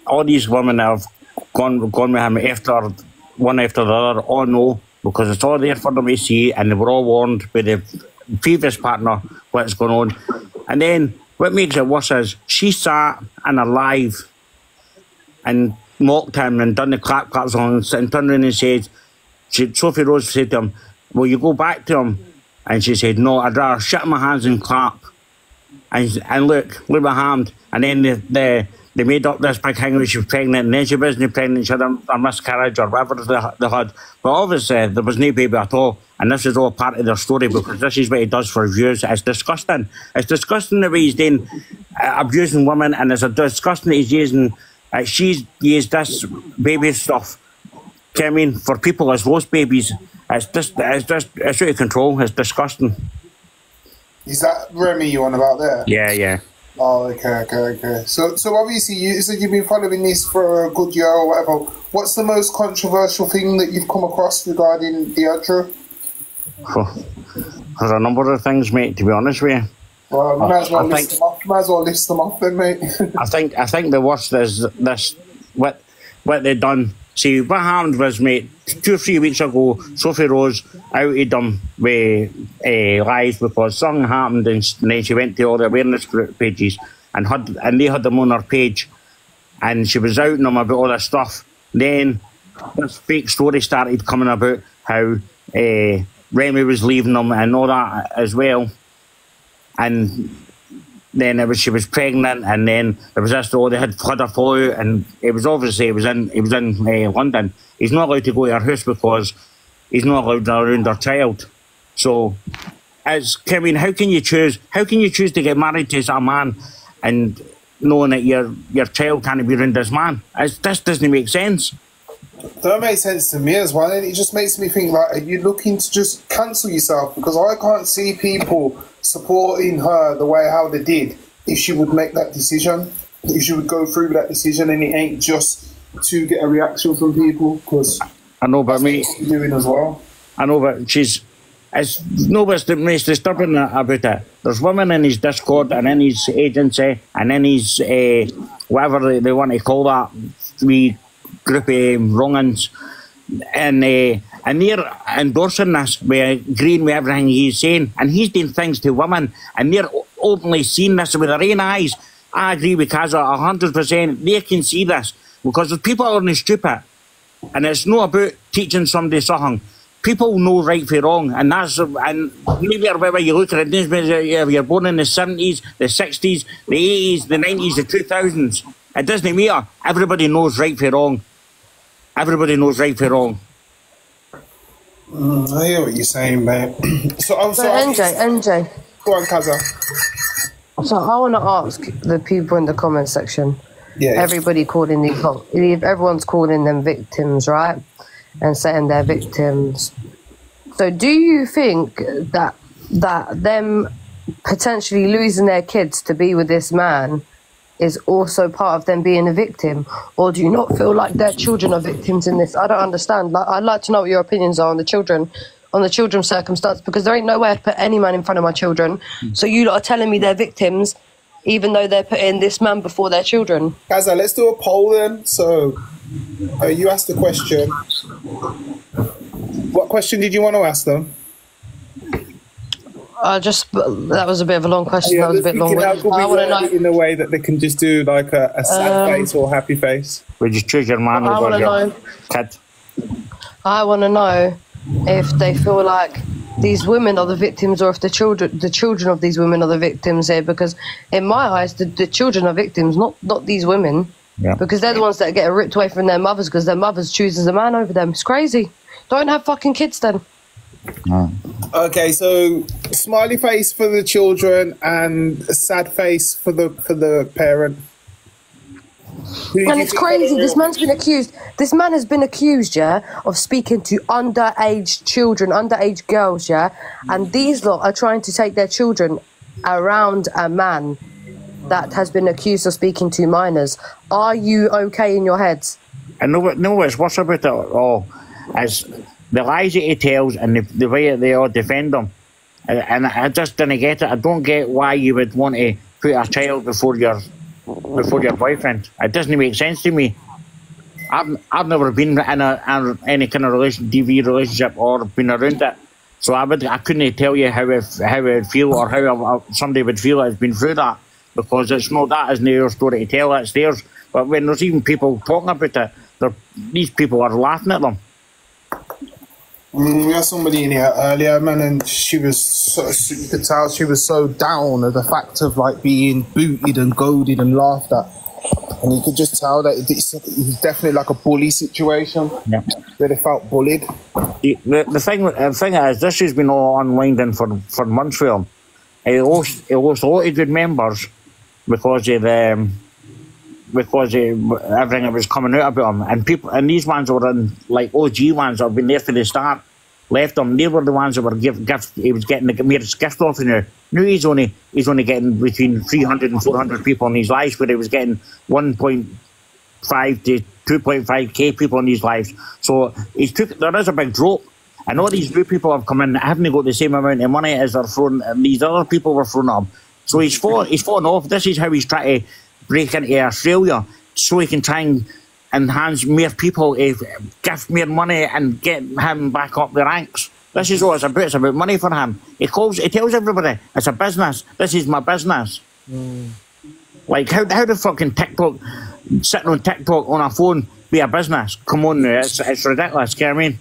all these women that have gone with him one after the other, all know, because it's all there for them to see, and they were all warned by the previous partner what's going on. And then what makes it worse is she sat in a live and mocked him and done the claps on and turned around and said, Sophie Rose said to him, will you go back to him? And she said, no, I'd rather shit in my hands and clap. And look what happened. And then they made up this big thing that she was pregnant, and then she wasn't pregnant, she had a miscarriage or whatever they had. But obviously, there was no baby at all. And this is all part of their story, because this is what he does for views. It's disgusting. It's disgusting the way he's doing abusing women, and it's disgusting that he's using, she's used this baby stuff, I mean, for people as lost babies. It's out of control. It's disgusting. Is that Remy you on about there? Yeah. Oh, okay. So obviously you said you've been following this for a good year or whatever. What's the most controversial thing that you've come across regarding Deidre? There's a number of things, mate, to be honest with you. Well, might as well list them off then, mate. I think the worst is this, what they done. See, what happened was, mate, 2 or 3 weeks ago, Sophie Rose outed them with lies, because something happened, and then she went to all the awareness group pages and they had them on her page, and she was outing them about all this stuff. Then this fake story started coming about how Remy was leaving them and all that as well, and then she was pregnant, and then there was this, they had a fallout, and it was in London. He's not allowed to go to her house because he's not allowed around her child. So, how can you choose to get married to a man and knowing that your child can't be around this man? This doesn't make sense. That makes sense to me as well, and it just makes me think, like, are you looking to just cancel yourself? Because I can't see people supporting her the way how they did if she would make that decision, if she would go through with that decision, and it ain't just to get a reaction from people. Because I know, but me doing as well. I know, but what's the most disturbing about it. There's women in his Discord and in his agency and in his whatever they want to call that, wee group of wrong-uns, and they're endorsing this, agreeing with everything he's saying, and he's doing things to women, and they're openly seeing this with their own eyes. I agree with Kaza 100%. They can see this, because if people are stupid, and it's not about teaching somebody something. People know right from wrong, and maybe wherever you look at it, if you're born in the 70s, the 60s, the 80s, the 90s, the 2000s, it doesn't matter. Everybody knows right from wrong. Everybody knows right from wrong. I hear what you're saying, mate. So NJ. Go on, Kaza. So I want to ask the people in the comment section. Yeah. Everybody calling everyone's calling them victims, right? And saying they're victims. So do you think that them potentially losing their kids to be with this man is also part of them being a victim? Or do you not feel like their children are victims in this? I don't understand. I'd like to know what your opinions are on the children's circumstance, because there ain't no way I'd put any man in front of my children. So you lot are telling me they're victims, even though they're putting this man before their children. Kaza, let's do a poll then. So you asked the question. What question did you want to ask them? That was a bit of a long question. Yeah, that was a bit long. I want to know in a way that they can just do like a sad face or happy face. We just choose your man over your kid. I want to know if they feel like these women are the victims, or if the children of these women are the victims here. Because in my eyes, the children are victims, not these women. Yeah. Because they're the ones that get ripped away from their mothers because their mothers chooses a man over them. It's crazy. Don't have fucking kids then. Okay, so smiley face for the children and a sad face for the parent. And it's crazy. This man's been accused. This man has been accused, of speaking to underage children, underage girls, and these lot are trying to take their children around a man that has been accused of speaking to minors. Are you okay in your heads? I know what's worse about it all is the lies that he tells and the way they all defend them. And I just didn't get it. I don't get why you would want to put a child before your boyfriend. It doesn't make sense to me. I've never been in any kind of DV relationship or been around it, so I couldn't tell you how I would feel or how somebody would feel that's been through that, because it's not that isn't your story to tell. It's theirs. But when there's even people talking about it, these people are laughing at them. We had somebody in here earlier, man, and she was you could tell she was so down at the fact of like being booted and goaded and laughed at. And you could just tell that it was definitely like a bully situation. Yeah. Where they felt bullied. The thing is, this has been all unwinding for months for him. He lost a lot of good members because of everything that was coming out about him. And these ones were in, like OG ones that have been there from the start, left him. They were the ones that were he was getting the weirdest gift off now. Now he's only getting between 300 and 400 people in his lives, where he was getting 1.5 to 2.5k people in his lives. So there is a big drop. And all these new people have come in, haven't got the same amount of money as these other people were throwing up. So he's fallen off. This is how he's trying to break into Australia, so he can try and enhance more people, give more money and get him back up the ranks. This is what it's about. It's about money for him. He tells everybody, it's a business. This is my business. Like, how the fucking TikTok, sitting on TikTok on a phone, be a business? Come on now, it's ridiculous, you know what I mean?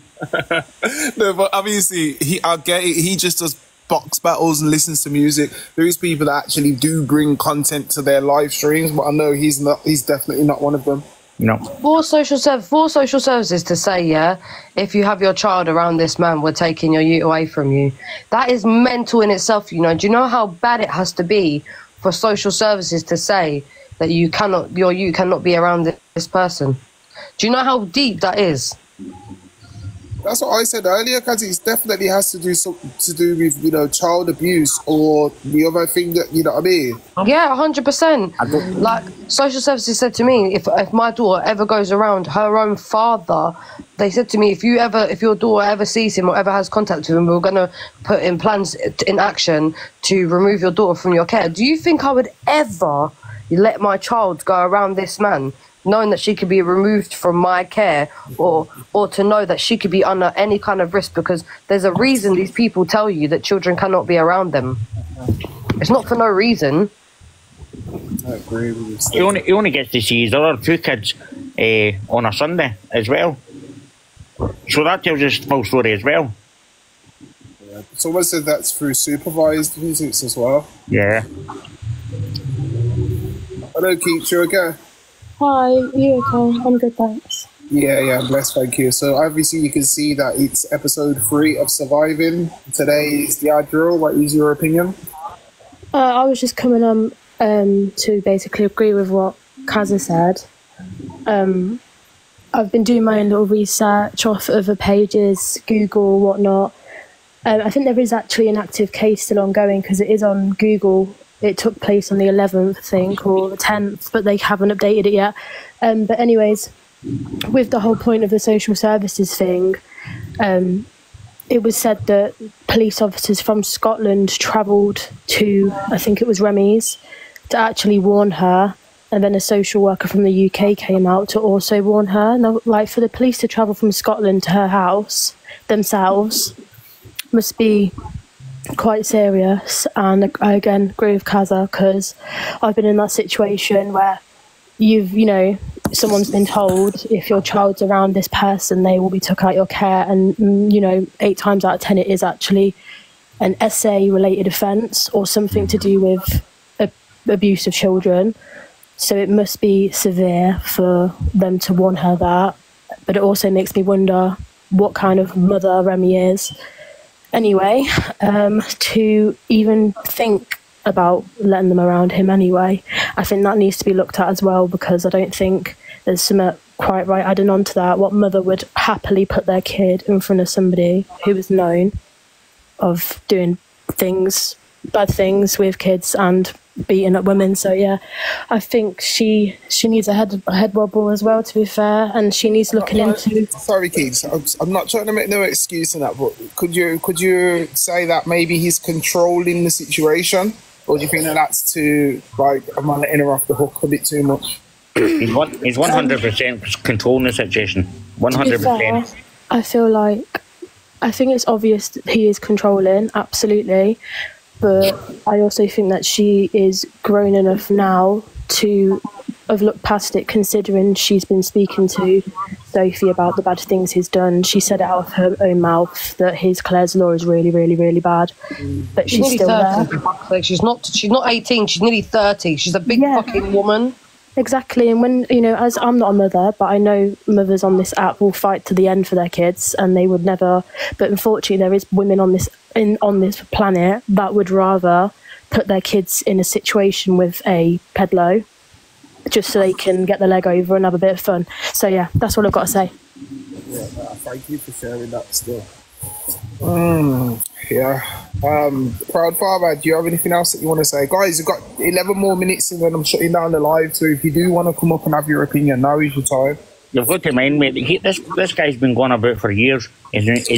No, but obviously, I get it. He just does box battles and listens to music. There is people that actually do bring content to their live streams, but I know he's definitely not one of them. No. For social services to say, yeah, if you have your child around this man, we're taking your youth away from you. That is mental in itself, you know. Do you know how bad it has to be for social services to say that your youth cannot be around this person? Do you know how deep that is? That's what I said earlier, because it definitely has to do with, you know, child abuse or the other thing that, you know what I mean? Yeah, 100%. Like, social services said to me, if my daughter ever goes around her own father, they said to me, if your daughter ever sees him or ever has contact with him, we're going to put in plans in action to remove your daughter from your care. Do you think I would ever let my child go around this man, knowing that she could be removed from my care, or to know that she could be under any kind of risk? Because there's a reason these people tell you that children cannot be around them. It's not for no reason. I agree with you. He only gets to see his other two kids on a Sunday as well. So that tells us the full story as well. Yeah. Someone said that's through supervised visits as well. Yeah. Hello, Keith, you okay? Hi, you okay? I'm good, thanks. Yeah, I'm blessed, thank you. So obviously you can see that it's episode 3 of Surviving. Today is the Admiral. What is your opinion? I was just coming on to basically agree with what Kaza said. I've been doing my own little research off other pages, Google, whatnot. I think there is actually an active case still ongoing because it is on Google. It took place on the 11th, I think, or the 10th, but they haven't updated it yet. But anyways, with the whole point of the social services thing, it was said that police officers from Scotland travelled to, I think it was Remy's, to actually warn her, and then a social worker from the UK came out to also warn her. Now, like, for the police to travel from Scotland to her house themselves must be quite serious. And I again agree with Kaza, because I've been in that situation where someone's been told if your child's around this person, they will be took out your care, and 8 times out of 10 it is actually an SA related offence or something to do with abuse of children. So it must be severe for them to warn her that. But it also makes me wonder what kind of mother Remy is. Anyway, to even think about letting them around him anyway, I think that needs to be looked at as well, because I don't think there's something quite right adding on to that. What mother would happily put their kid in front of somebody who is known of doing bad things with kids and beating up women? So yeah, I think she needs a head wobble as well, to be fair, and she needs looking into. Sorry, Keith, I'm not trying to make no excuse in that, but could you say that maybe he's controlling the situation, or do you think that that's too, like, am I letting her off the hook a bit too much? He's 100% controlling the situation. 100%. I think it's obvious that he is controlling, absolutely. But I also think that she is grown enough now to have looked past it, considering she's been speaking to Sophie about the bad things he's done. She said it out of her own mouth that his Claire's Law is really, really, really bad. But she's nearly still 30, there. for fuck's sake. She's not 18. She's nearly 30. She's a big fucking woman. Exactly, and when, you know, as I'm not a mother, but I know mothers on this app will fight to the end for their kids, and they would never. But unfortunately, there is women on this planet that would rather put their kids in a situation with a pedlo, just so they can get the leg over and have a bit of fun. So yeah, that's all I've got to say. Yeah, thank you for sharing that still. Proud Father, do you have anything else that you want to say? Guys, you've got 11 more minutes and then I'm shutting down the live, so if you do want to come up and have your opinion, now is your time. You've got to mind, mate, this guy's been going about for years. He's went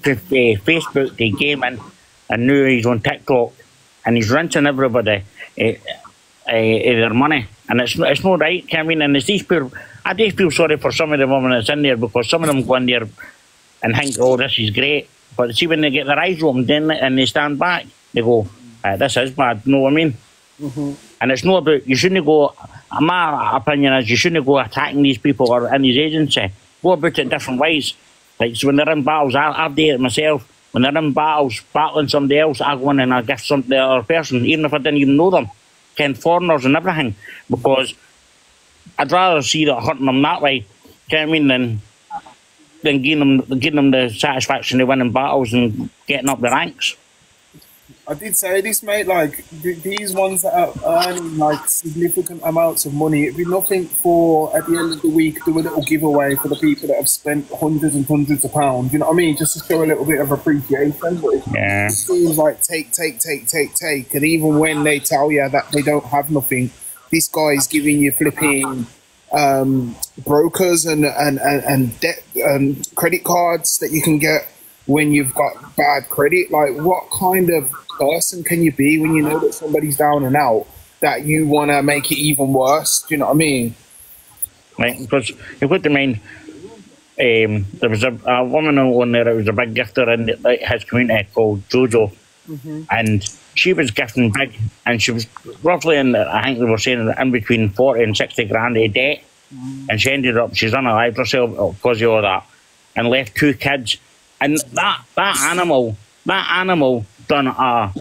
to Facebook to gaming, and now he's on TikTok, and he's rinsing everybody their money, and it's not right. I mean, and it's these poor. I just feel sorry for some of the women that's in there, because some of them go in there and think, oh, this is great, but see, when they get their eyes opened and they stand back, they go, this is bad. You know what I mean? And it's not about, you shouldn't go, my opinion is, you shouldn't go attacking these people or in these agency. Go about it different ways. Like, so when they're in battles, I've done it myself. When they're in battles, battling somebody else, I go in and I gift something to the other person, even if I didn't even know them. Ken foreigners and everything, because I'd rather see that hurting them that way, you know what I mean, than giving them the satisfaction of winning battles and getting up the ranks. I did say this, mate, like, these ones that are earning, like, significant amounts of money, it'd be nothing for, at the end of the week, do a little giveaway for the people that have spent hundreds and hundreds of pounds, you know what I mean? Just to show a little bit of appreciation. But it seems like take, and even when they tell you that they don't have nothing, this guy's giving you flipping brokers and debt, credit cards that you can get when you've got bad credit. Like, what kind of person can you be when you know that somebody's down and out, that you want to make it even worse? Do you know what I mean? Right, because you've got to mind, there was a woman on there that was a big gifter in his community called Jojo, and she was gifting big, and she was roughly in, I think they were saying, in between 40 and 60 grand of debt, and she ended up, she's unalived herself because of all that, and left 2 kids. And that animal done a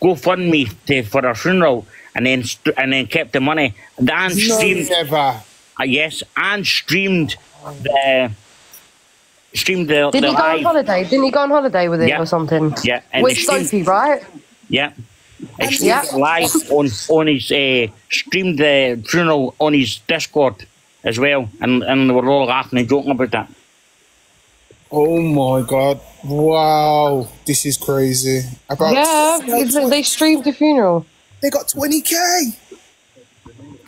GoFundMe for her funeral, and then kept the money. And streamed, yes, and streamed the Didn't he go on holiday? Didn't he go on holiday with it or something? Yeah, with Sophie, right? Yeah. And streamed live on his streamed the funeral on his Discord as well, and they were all laughing and joking about that. Oh my god! Wow, this is crazy. They streamed the funeral. They got 20k.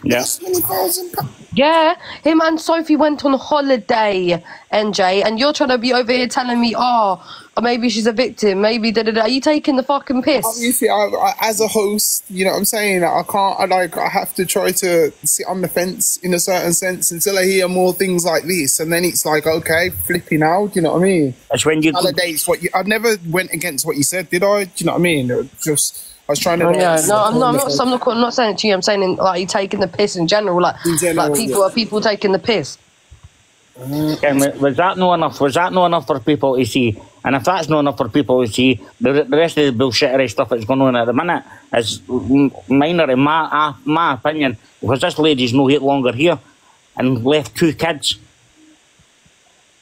Yeah. 20,000. Yeah, him and Sophie went on holiday, NJ, and you're trying to be over here telling me, oh, maybe she's a victim, maybe da-da-da. Are you taking the fucking piss? Obviously, I, as a host, you know what I'm saying? I can't, I have to try to sit on the fence in a certain sense until I hear more things like this, and then it's like, okay, flipping out, you know what I mean? That's when you... Validates what you... I never went against what you said, did I? Do you know what I mean? It was just... I was trying to... I'm not saying it to you. I'm saying, like, you taking the piss in general. Like, are people taking the piss? And was that not enough? Was that not enough for people to see? And if that's not enough for people to see, the rest of the bullshittery stuff that's going on at the minute is minor in my opinion, because this lady's no longer here and left 2 kids.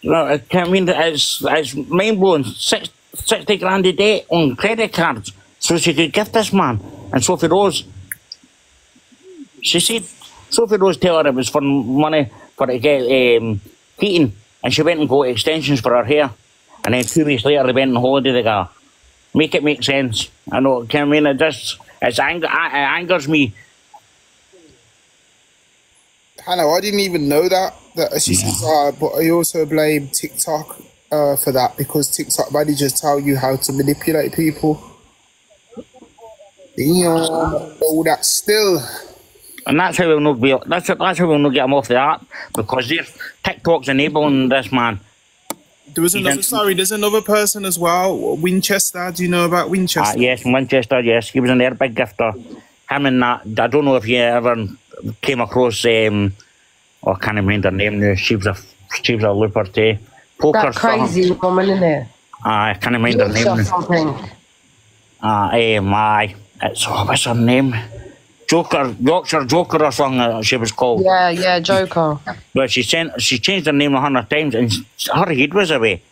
You know, I mean, it's mind blowing. 60 grand a day on credit cards, so she could gift this man. And Sophie Rose, she said, Sophie Rose told her it was for money for to get heating, and she went and got extensions for her hair, and then 2 weeks later they went on holiday together. Make it make sense. I know, I mean, it angers me. Hannah, I didn't even know that she said, but I also blame TikTok for that, because TikTok managers tell you how to manipulate people. All that still. And that's how we'll not be. That's how we'll not get them off the app, because TikTok's enabling this man. There's another person as well, Winchester. Do you know about Winchester? Yes, Winchester. Yes, he was an air big gifter. Him and that. I don't know if you ever came across I can't remember her name now. She was a looper too. Poker That crazy woman, isn't it? I can't remember her name now. Something. What's her name? Yorkshire Joker or something she was called. Yeah, Joker. But she changed her name 100 times, and her head was away.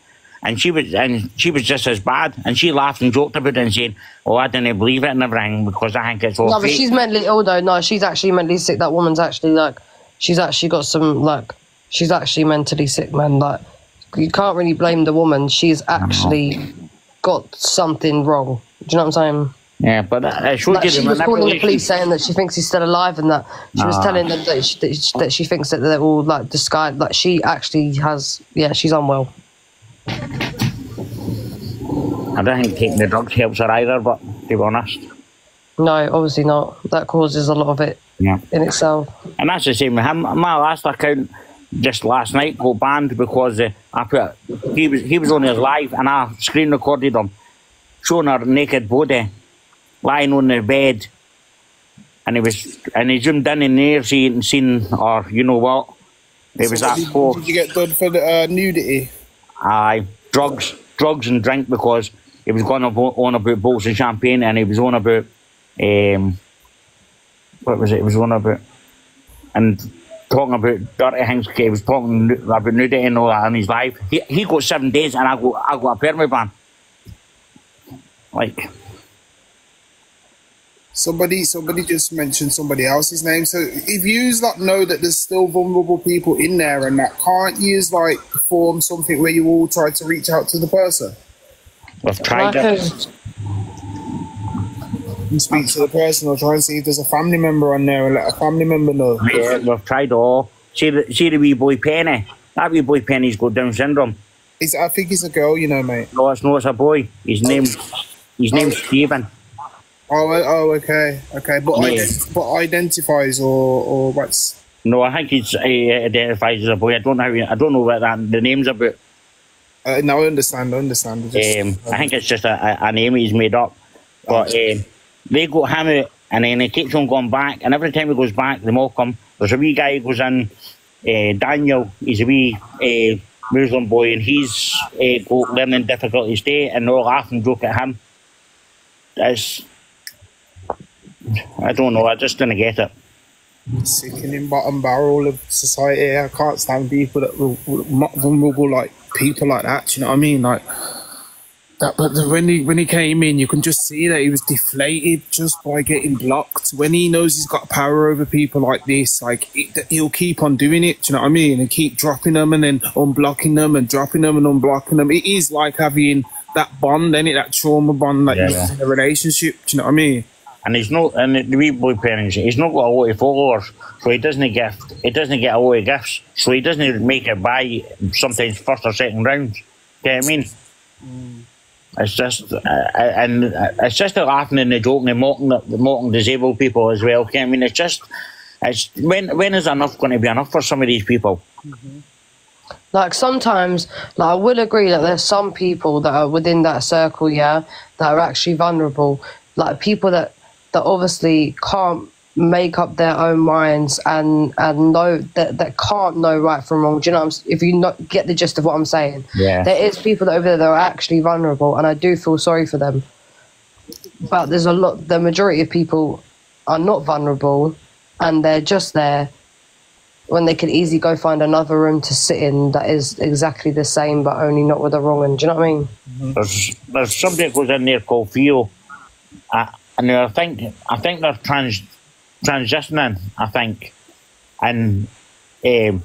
And she was just as bad. And she laughed and joked about it and said, "Oh, I didn't believe it and everything because I think it's all No, but fake." she's mentally ill though. No, she's actually mentally sick. That woman's actually like, she's actually got some like, she's actually mentally sick, man. Like, you can't really blame the woman. She's actually got something wrong. Do you know what I'm saying? Yeah, but I showed Like, you she the was calling the manipulation. police saying that she thinks he's still alive and that she was telling them that she thinks that they're all like disguised. Like, she actually has, she's unwell. I don't think taking the drugs helps her either, but to be honest. No, obviously not. That causes a lot of it in itself. And that's the same with him. My last account just last night got banned because he was on his live and I screen recorded him showing her naked body lying on the bed, and he zoomed in there seen or you know what. It was that poor. Did you get done for the nudity? Aye, drugs and drink, because he was going on about bottles of champagne, and he was on about what was it? He was on about and talking about dirty things. He was talking about nudity and all that in his life. He got 7 days, and I got a permit ban. Like. Somebody just mentioned somebody else's name. So if you like know that there's still vulnerable people in there and that, can't you like form something where you all try to reach out to the person? I've tried it. And speak to the person or try and see if there's a family member on there and let a family member know. Yeah, we've tried all. See the wee boy Penny. That wee boy Penny's got Down syndrome. I think he's a girl, you know, mate. No, it's a boy. His name's Stephen. Oh, okay. But identifies or what's? No, I think he identifies as a boy. I don't know what the name's about. No, I understand. I think it's just a name he's made up. But they got him out, and then he keeps on going back. And every time he goes back, they mock him. There's a wee guy who goes in, Daniel. He's a wee Muslim boy, and he's got learning difficulties too, and they'll laugh and joke at him. I don't know, I just didn't get it. Sickening bottom barrel of society. I can't stand people that were vulnerable, like people like that. Do you know what I mean? Like that. But when he came in, you can just see that he was deflated just by getting blocked. When he knows he's got power over people like this, like he'll keep on doing it. Do you know what I mean? And keep dropping them and then unblocking them and dropping them and unblocking them. It is like having that bond, isn't it? That trauma bond that you have in a relationship. Do you know what I mean? And the wee boy parents, he's not got a lot of followers, so he doesn't get a lot of gifts, so he doesn't make it by sometimes first or second rounds. Do you know what I mean? It's just and it's just the laughing and the joking and mocking disabled people as well. Do you know what I mean? When is enough going to be enough for some of these people? Like sometimes, like I will agree that there's some people that are within that circle, that are actually vulnerable. Like people that obviously can't make up their own minds and know that can't know right from wrong. Do you know if you not get the gist of what I'm saying? Yeah. There is people over there that are actually vulnerable, and I do feel sorry for them. But there's the majority of people are not vulnerable, and they're just there when they could easily go find another room to sit in that is exactly the same, but only not with the wrong one. Do you know what I mean? There's somebody that goes in there called Theo. And I think they're transitioning. I think, and he was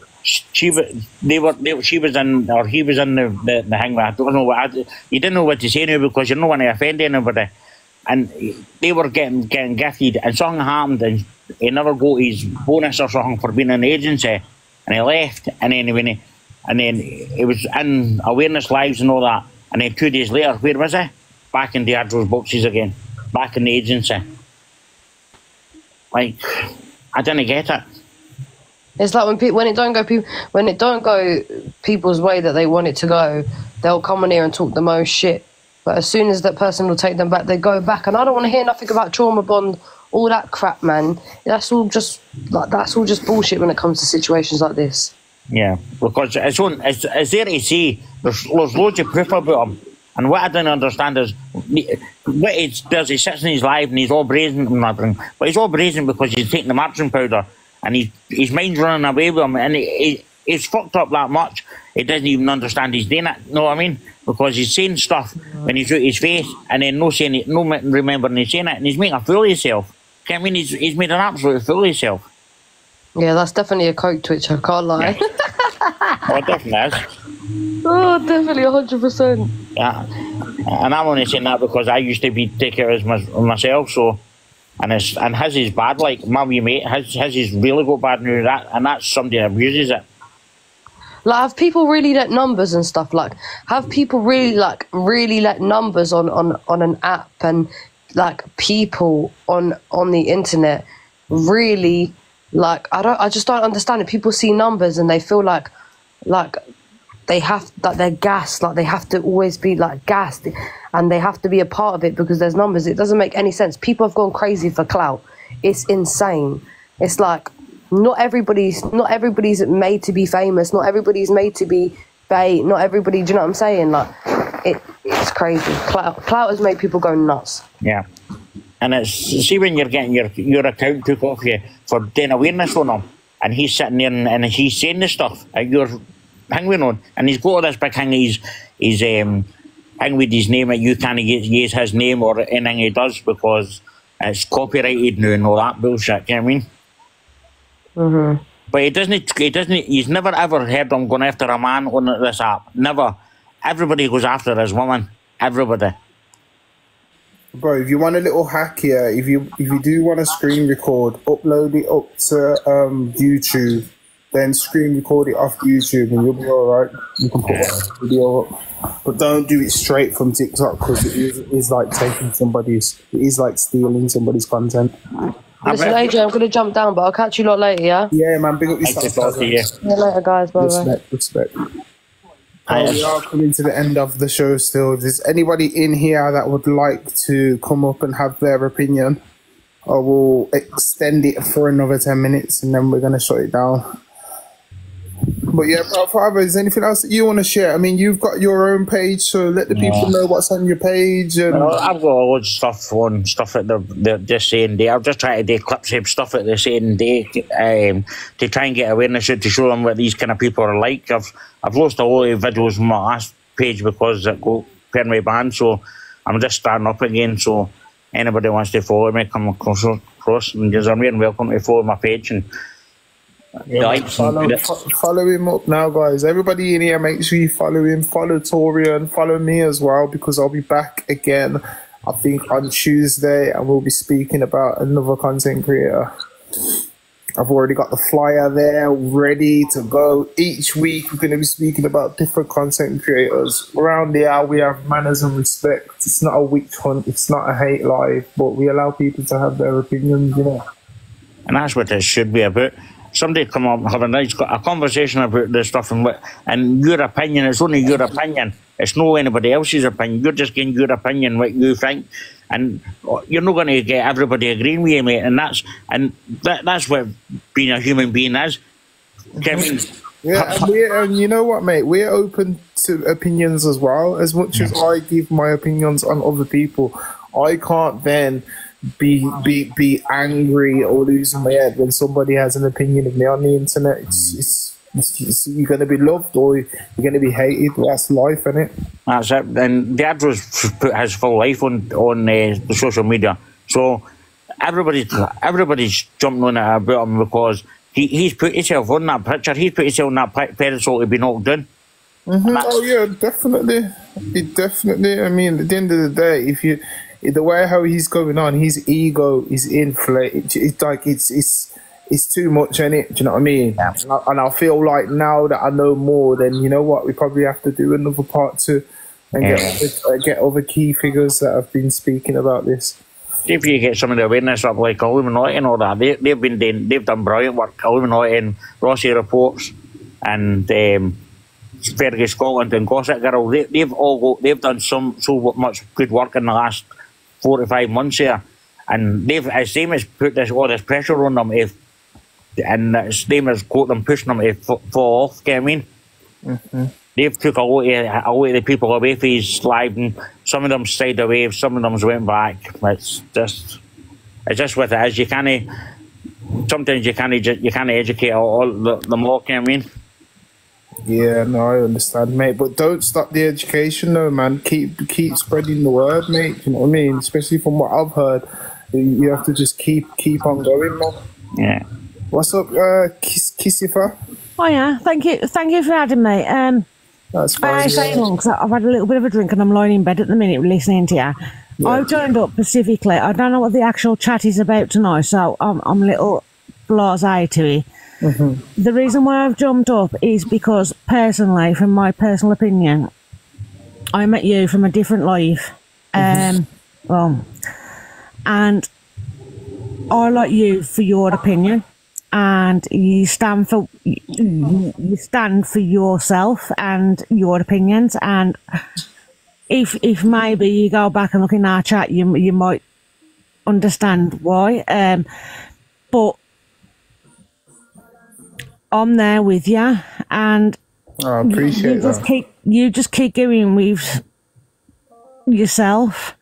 in the thing. I don't know what you didn't know what to say now because you don't want to offend anybody. And they were getting gifted, and something happened, and he never got his bonus or something for being in the agency, and he left. And then he was in awareness lives and all that. And then 2 days later, where was he? Back in Diadro's boxes again. Back in the agency. Like, I didn't get it. It's like when it don't go people's way that they want it to go, they'll come in here and talk the most shit. But as soon as that person will take them back, they go back. And I don't want to hear nothing about trauma bond all that crap, man. That's all just bullshit when it comes to situations like this. Yeah, because it's there to see. There's loads of proof about him. And what I don't understand is what he does. He sits in his live and he's all brazen and nothing. But he's all brazen because he's taking the marching powder and his mind's running away with him. And he's fucked up that much. He doesn't even understand he's doing it. Know what I mean? Because he's saying stuff when he's out his face and then no saying it, no remembering he's saying it, and he's making a fool of himself. I mean, he's made an absolute fool of himself. Yeah, that's definitely a coke twitch, I can't lie. Yeah. Oh, it definitely is. Oh, definitely 100%. Yeah, and I'm only saying that because I used to be take it as myself. So, and his is bad. Like my wee mate, his is really got bad news. And that's somebody that abuses it. Like, have people really let numbers and stuff? Like, have people really let numbers on an app and like people on the internet really like? I just don't understand it. People see numbers and they feel like they have that they're gassed, like they have to always be like gassed and they have to be a part of it because there's numbers. It doesn't make any sense. People have gone crazy for clout. It's insane. It's like not everybody's made to be famous, not everybody's made to be bait, not everybody, do you know what I'm saying? Like it's crazy. Clout has made people go nuts. Yeah. And it's, see when you're getting your account took off you for doing awareness on him and he's sitting there and he's saying this stuff and you're hanging on, and he's got all this big thing, he's hang with his name, and you can't use his name or anything he does because it's copyrighted now and all that bullshit, you know what I mean? Mm-hmm. But he's never ever heard him going after a man on this app. Never. Everybody goes after his woman. Everybody. Bro, if you want a little hack here, if you do want to screen record, upload it up to YouTube, then screen record it off YouTube and you'll be alright. You can put a video up. But don't do it straight from TikTok because it is like taking it is like stealing somebody's content. Listen, AJ, I'm going to jump down, but I'll catch you lot later, yeah? Yeah, man, big up yourself. See you later, guys. Bye-bye. Respect. We are coming to the end of the show still. If there's anybody in here that would like to come up and have their opinion, I will extend it for another 10 minutes and then we're going to shut it down. But yeah, Father, is there anything else that you want to share? I mean, you've got your own page, so let the people know what's on your page. And I've got loads of stuff on stuff that they're just saying there. I'm just trying to do clips of stuff that they're saying there to try and get awareness out to show them what these kind of people are like. I've lost a lot of videos on my last page because it got permanently banned, so I'm just starting up again. So anybody wants to follow me, come across, and you're more than welcome to follow my page and. Yeah, follow him up now, guys. Everybody in here, make sure you follow him, follow Torian, follow me as well, because I'll be back again, I think, on Tuesday, and we'll be speaking about another content creator. I've already got the flyer there ready to go. Each week we're going to be speaking about different content creators. Around here we have manners and respect. It's not a witch hunt, it's not a hate live, but we allow people to have their opinions, you know. And that's what it should be about. Somebody come up, have a conversation about this stuff, and your opinion, it's only your opinion. It's no anybody else's opinion. You're just getting your opinion, what you think, and you're not going to get everybody agreeing with you, mate. And that's what being a human being is. Yeah, and you know what, mate? We're open to opinions as well. As much as I give my opinions on other people, I can't then be angry or losing my head when somebody has an opinion of me on the internet. It's you're going to be loved or you're going to be hated. That's life, isn't it? That's it. And the Adro's put his full life on the social media, so everybody's jumping on it about him because he's put himself on that picture. He's put himself on that pedestal to be knocked down. Oh yeah, definitely. I mean, at the end of the day, the way how he's going on, his ego is inflated. It's like it's too much, in it. Do you know what I mean? Yeah. And I feel like now that I know more, then you know what, we probably have to do another part 2 and get other key figures that have been speaking about this. If you get some of the awareness up like Illuminati and all that, they've done brilliant work. Illuminati and Rossi Reports and Fergie Scotland and Gossip Girl, they've done so much good work in the last 4 to 5 months here, And it's them has put all this pressure on them, and it's them has got them pushing them to fall off, get what I mean? They've took a lot of the people away from his life, and some of them stayed away, some of them went back. It's just what it is. You can't, sometimes you can't educate all them all, get what I mean? Yeah, no, I understand, mate. But don't stop the education, though, man. Keep spreading the word, mate. You know what I mean? Especially from what I've heard, you have to just keep on going, man. Yeah. What's up, Kissifer? Oh yeah, thank you for having me. That's fine. I say long because I've had a little bit of a drink and I'm lying in bed at the minute listening to you. Yeah. I've joined up specifically. I don't know what the actual chat is about tonight, so I'm a little blasé to it. The reason why I've jumped up is because personally, from my personal opinion, I met you from a different life. Well, and I like you for your opinion, and you stand for yourself and your opinions. And if maybe you go back and look in our chat, you might understand why. But I'm there with you, and I appreciate that. You just keep going with yourself,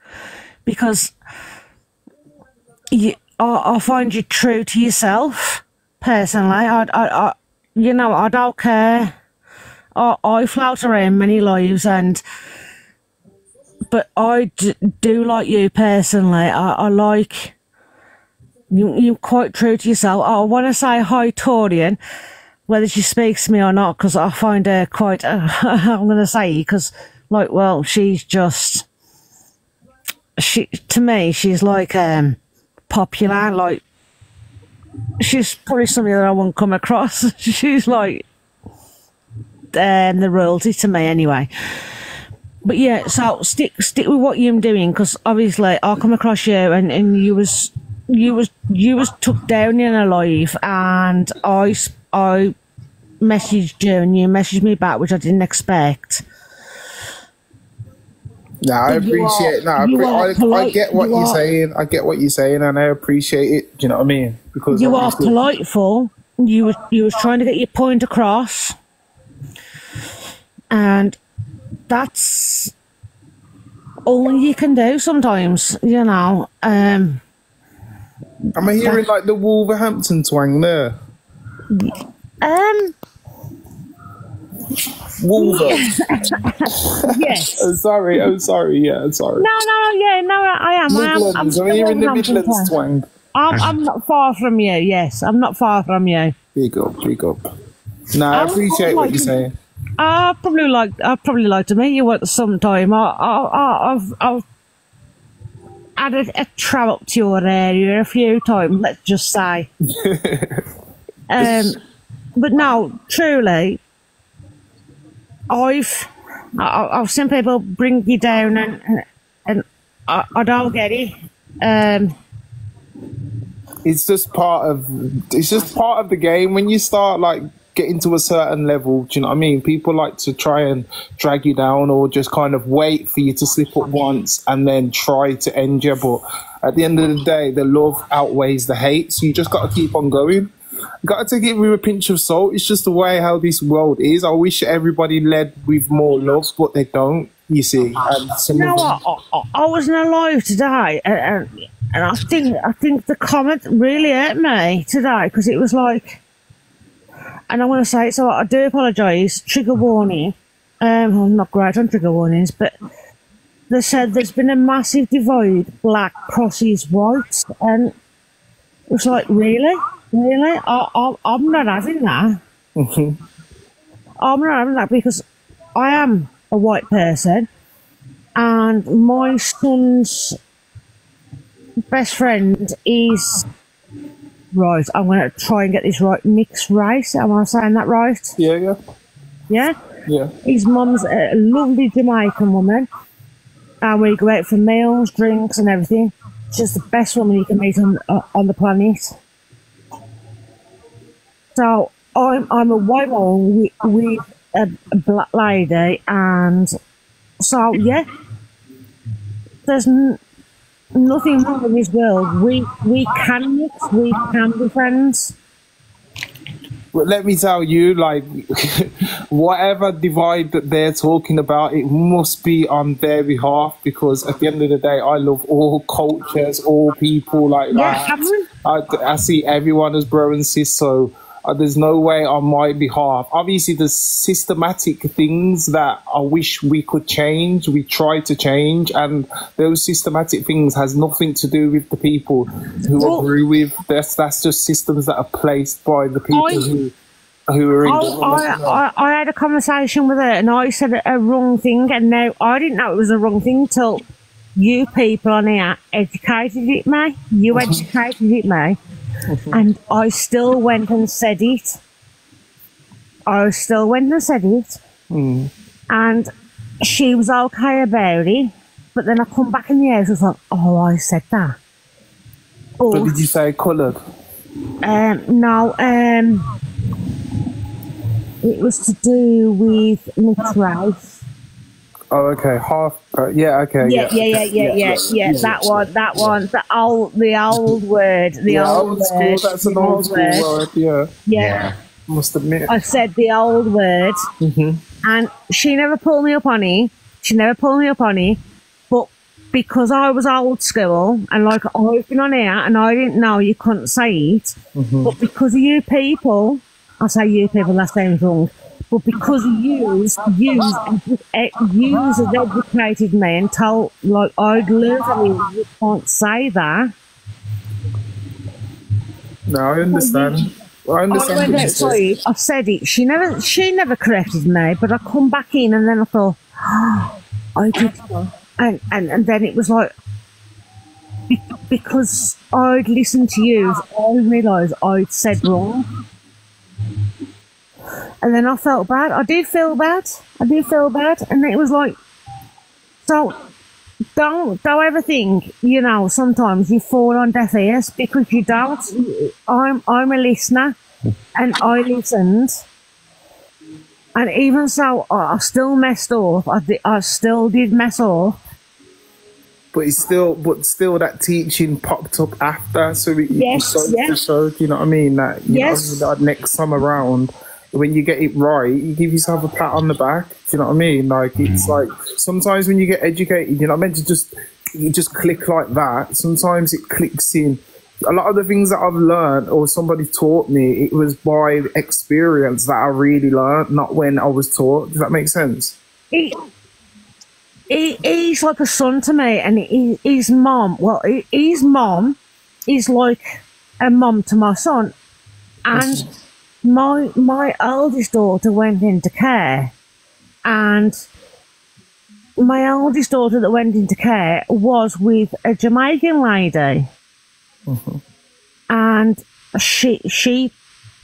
because I find you true to yourself. Personally, I don't care. I float around many lives, but I do like you personally. I like you're quite true to yourself. I want to say hi, Torian, whether she speaks to me or not, because I find her quite, I'm going to say, because, like, well, she's just, to me, she's like, popular, like, she's probably somebody that I won't come across. She's like, the royalty to me, anyway. But yeah, so stick with what you're doing, because obviously I'll come across you, and you was took down in a life, and I messaged you and you messaged me back, which I didn't expect. No, I appreciate. I get what you're saying. I get what you're saying, and I appreciate it. Do you know what I mean? Because you are politeful. You was trying to get your point across, and that's all you can do sometimes. You know. Am I hearing like the Wolverhampton twang there? Wolver. Yes. I'm sorry. Yeah, sorry. No, I am. Midlands. I'm hearing the Midlands twang. I'm not far from you. Yes, I'm not far from you. Big up. No, I appreciate what you're saying. I'd probably like to meet you at some time. I've had a trip up to your area a few times, let's just say. But no, truly, I've seen people bring you down, and I don't get it. It's just part of the game. When you start like getting to a certain level, do you know what I mean? People like to try and drag you down, or just kind of wait for you to slip up once and then try to end you. But at the end of the day, the love outweighs the hate, so you just got to keep on going. Got to take it with a pinch of salt. It's just the way how this world is. I wish everybody led with more love, but they don't, you see. And you know what? I wasn't alive today, and I think the comment really hurt me today, because it was like, and I want to say, so I do apologise, trigger warning. I'm not great on trigger warnings, but they said there's been a massive divide, black crosses white, and it was like, really? I'm not having that. I'm not having that, because I am a white person, and my son's best friend is, right, I'm going to try and get this right, mixed race. Am I saying that right? Yeah. Yeah? Yeah. His mum's a lovely Jamaican woman, and we go out for meals, drinks and everything. She's the best woman you can meet on the planet. So I'm a white woman with a black lady, and so yeah, there's nothing wrong in this world. We can mix, we can be friends. But let me tell you, like, whatever divide that they're talking about, it must be on their behalf, because at the end of the day, I love all cultures, all people. Like, I see everyone as bro and sis, so there's no way on my behalf. Obviously, there's systematic things that I wish we could change. We try to change, and those systematic things has nothing to do with the people who agree with. That's just systems that are placed by the people who are in government. I had a conversation with her, and I said a wrong thing, and now I didn't know it was a wrong thing till you people on here educated it me. You educated it me. And I still went and said it. And she was okay about it. But then I come back in the house and was like, oh, I said that. But did you say coloured? No, it was to do with mixed race. Oh, okay. Half. Yeah. Okay. Yeah. That one. The old word. Old school. That's an old school word. Yeah. Must admit. I said the old word, and she never pulled me up on it. But because I was old school, and like I've been on here, and I didn't know you couldn't say it, but because of you people, I say you people. That sounds wrong. But because you has educated me and told, like, I'd learned you can't say that. No, I understand. I've said it. She never corrected me, but I come back in and then I thought, oh, I did. And then it was like, because I'd listened to you, I realised I'd said wrong. And then I felt bad. I did feel bad. And it was like, so don't ever think, you know, sometimes you fall on deaf ears, because you don't. I'm a listener, and I listened. And even so, I still messed up. I still did mess up. But still that teaching popped up after, so it showed, you know what I mean? That that next time around, when you get it right, you give yourself a pat on the back. Do you know what I mean? Like, it's like sometimes when you get educated, you're not meant to just click like that. Sometimes it clicks in. A lot of the things that I've learned or somebody taught me, it was by experience that I really learned, not when I was taught. Does that make sense? He's like a son to me, and his mom is like a mom to my son, and my eldest daughter went into care, and my eldest daughter that went into care was with a Jamaican lady, and she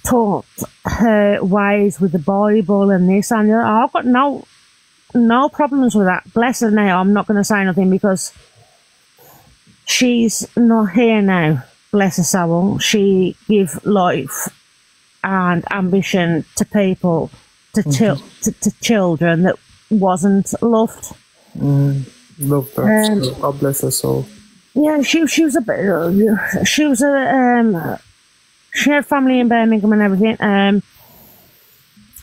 taught her ways with the Bible and this and that. I've got no problems with that. Bless her now. I'm not going to say nothing because she's not here now. Bless her soul. She gave life and ambition to people, to children that wasn't loved. Love that. God bless her soul. Yeah, she had family in Birmingham and everything.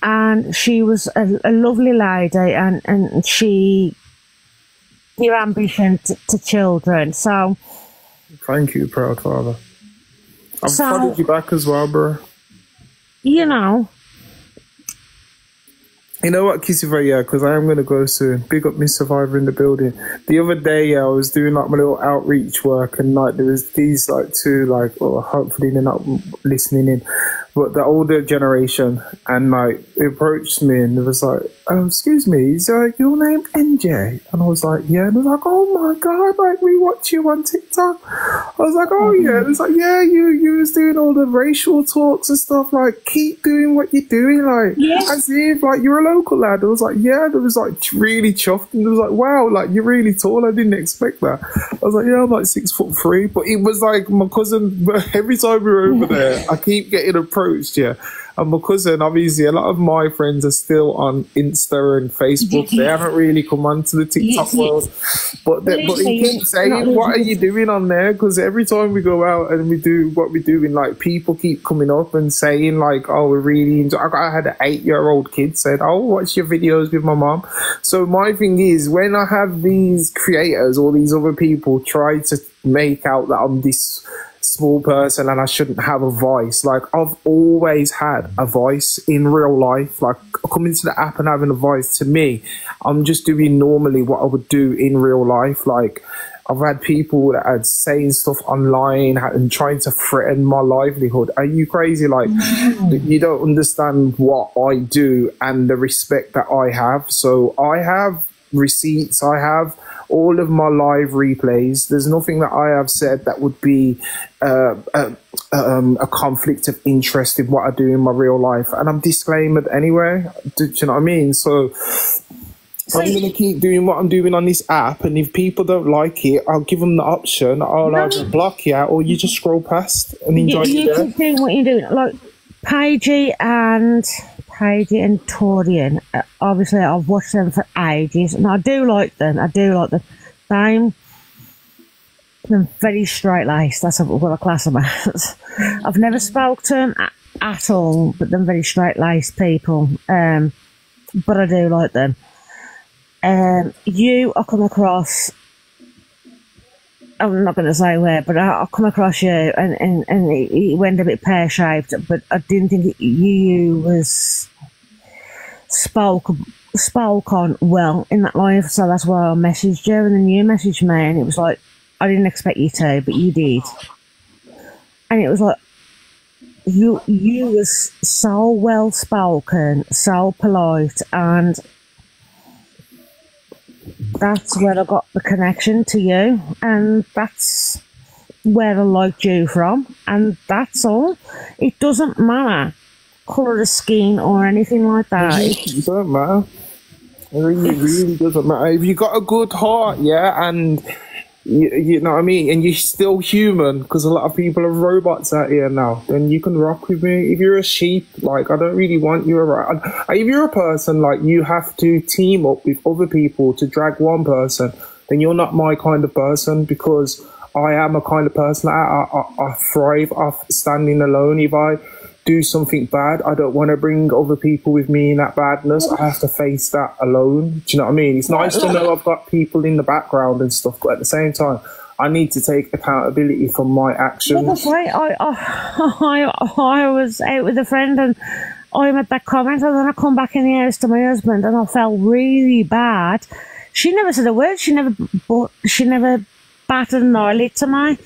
And she was a lovely lady, and she gave ambition to children. So, thank you, proud father. I've followed you back as well, bro. You know what, Kissy, yeah, because I am going to go soon. Big up Miss Survivor in the building. The other day, I was doing like my little outreach work, and like there was these like two, like, well, hopefully they're not listening in, but the older generation, and like they approached me and it was like, excuse me, is your name NJ? And I was like, yeah. And I was like, oh my god, like we watch you on TikTok. I was like, oh yeah. And it's like, yeah, you was doing all the racial talks and stuff. Like, keep doing what you're doing. Like, as if like you're a local lad. I was like, yeah. There was like really chuffed, and it was like, wow, like you're really tall. I didn't expect that. I was like, yeah, I'm like 6'3", but it was like my cousin. Every time we were over there, I keep getting approached approached you. And my cousin, obviously, a lot of my friends are still on Insta and Facebook. They haven't really come onto the TikTok world. But he keeps saying, what are you doing on there? Because every time we go out and we do what we do, and like people keep coming up and saying like, oh, we're really into. I had an 8-year-old kid said, oh, watch your videos with my mom. So my thing is, when I have these creators or these other people try to make out that I'm this small person and I shouldn't have a voice, like I've always had a voice in real life. Like coming to the app and having a voice, to me, I'm just doing normally what I would do in real life. Like I've had people that are saying stuff online and trying to threaten my livelihood. Are you crazy? Like you don't understand what I do and the respect that I have. So I have receipts, I have all of my live replays. There's nothing that I have said that would be a conflict of interest in what I do in my real life, and I'm disclaimed anyway. Do you know what I mean? So I'm going to keep doing what I'm doing on this app, and if people don't like it, I'll give them the option. I'll either block you or you just scroll past and enjoy you keep doing what you're doing. Like Paigey and Torian, obviously I've watched them for ages and I do like them. They're very straight-laced. That's what I class them as. I've never spoke to them at all, but they're very straight-laced people. But I do like them. I come across, I'm not going to say where, but I come across you and it went a bit pear-shaped, but I didn't think you was spoke on well in that live, so that's why I messaged you, and then you messaged me, and it was like, I didn't expect you to, but you did. And it was like, you was so well spoken, so polite, and that's where I got the connection to you, and that's where I liked you from, and that's all. It doesn't matter colour of skin or anything like that. It doesn't matter. It really doesn't matter. If you got a good heart, yeah, and you know what I mean, and you're still human, because a lot of people are robots out here now, then you can rock with me. If you're a sheep, like, I don't really want you around. If you're a person, like, you have to team up with other people to drag one person, then you're not my kind of person, because I am a kind of person that I thrive off standing alone. If I do something bad, I don't want to bring other people with me in that badness. I have to face that alone. Do you know what I mean? It's nice to know I've got people in the background and stuff, but at the same time, I need to take accountability for my actions. That's right. I was out with a friend and I made that comment, and then I come back in the house to my husband and I felt really bad. She never said a word. She never batted an eyelid to me.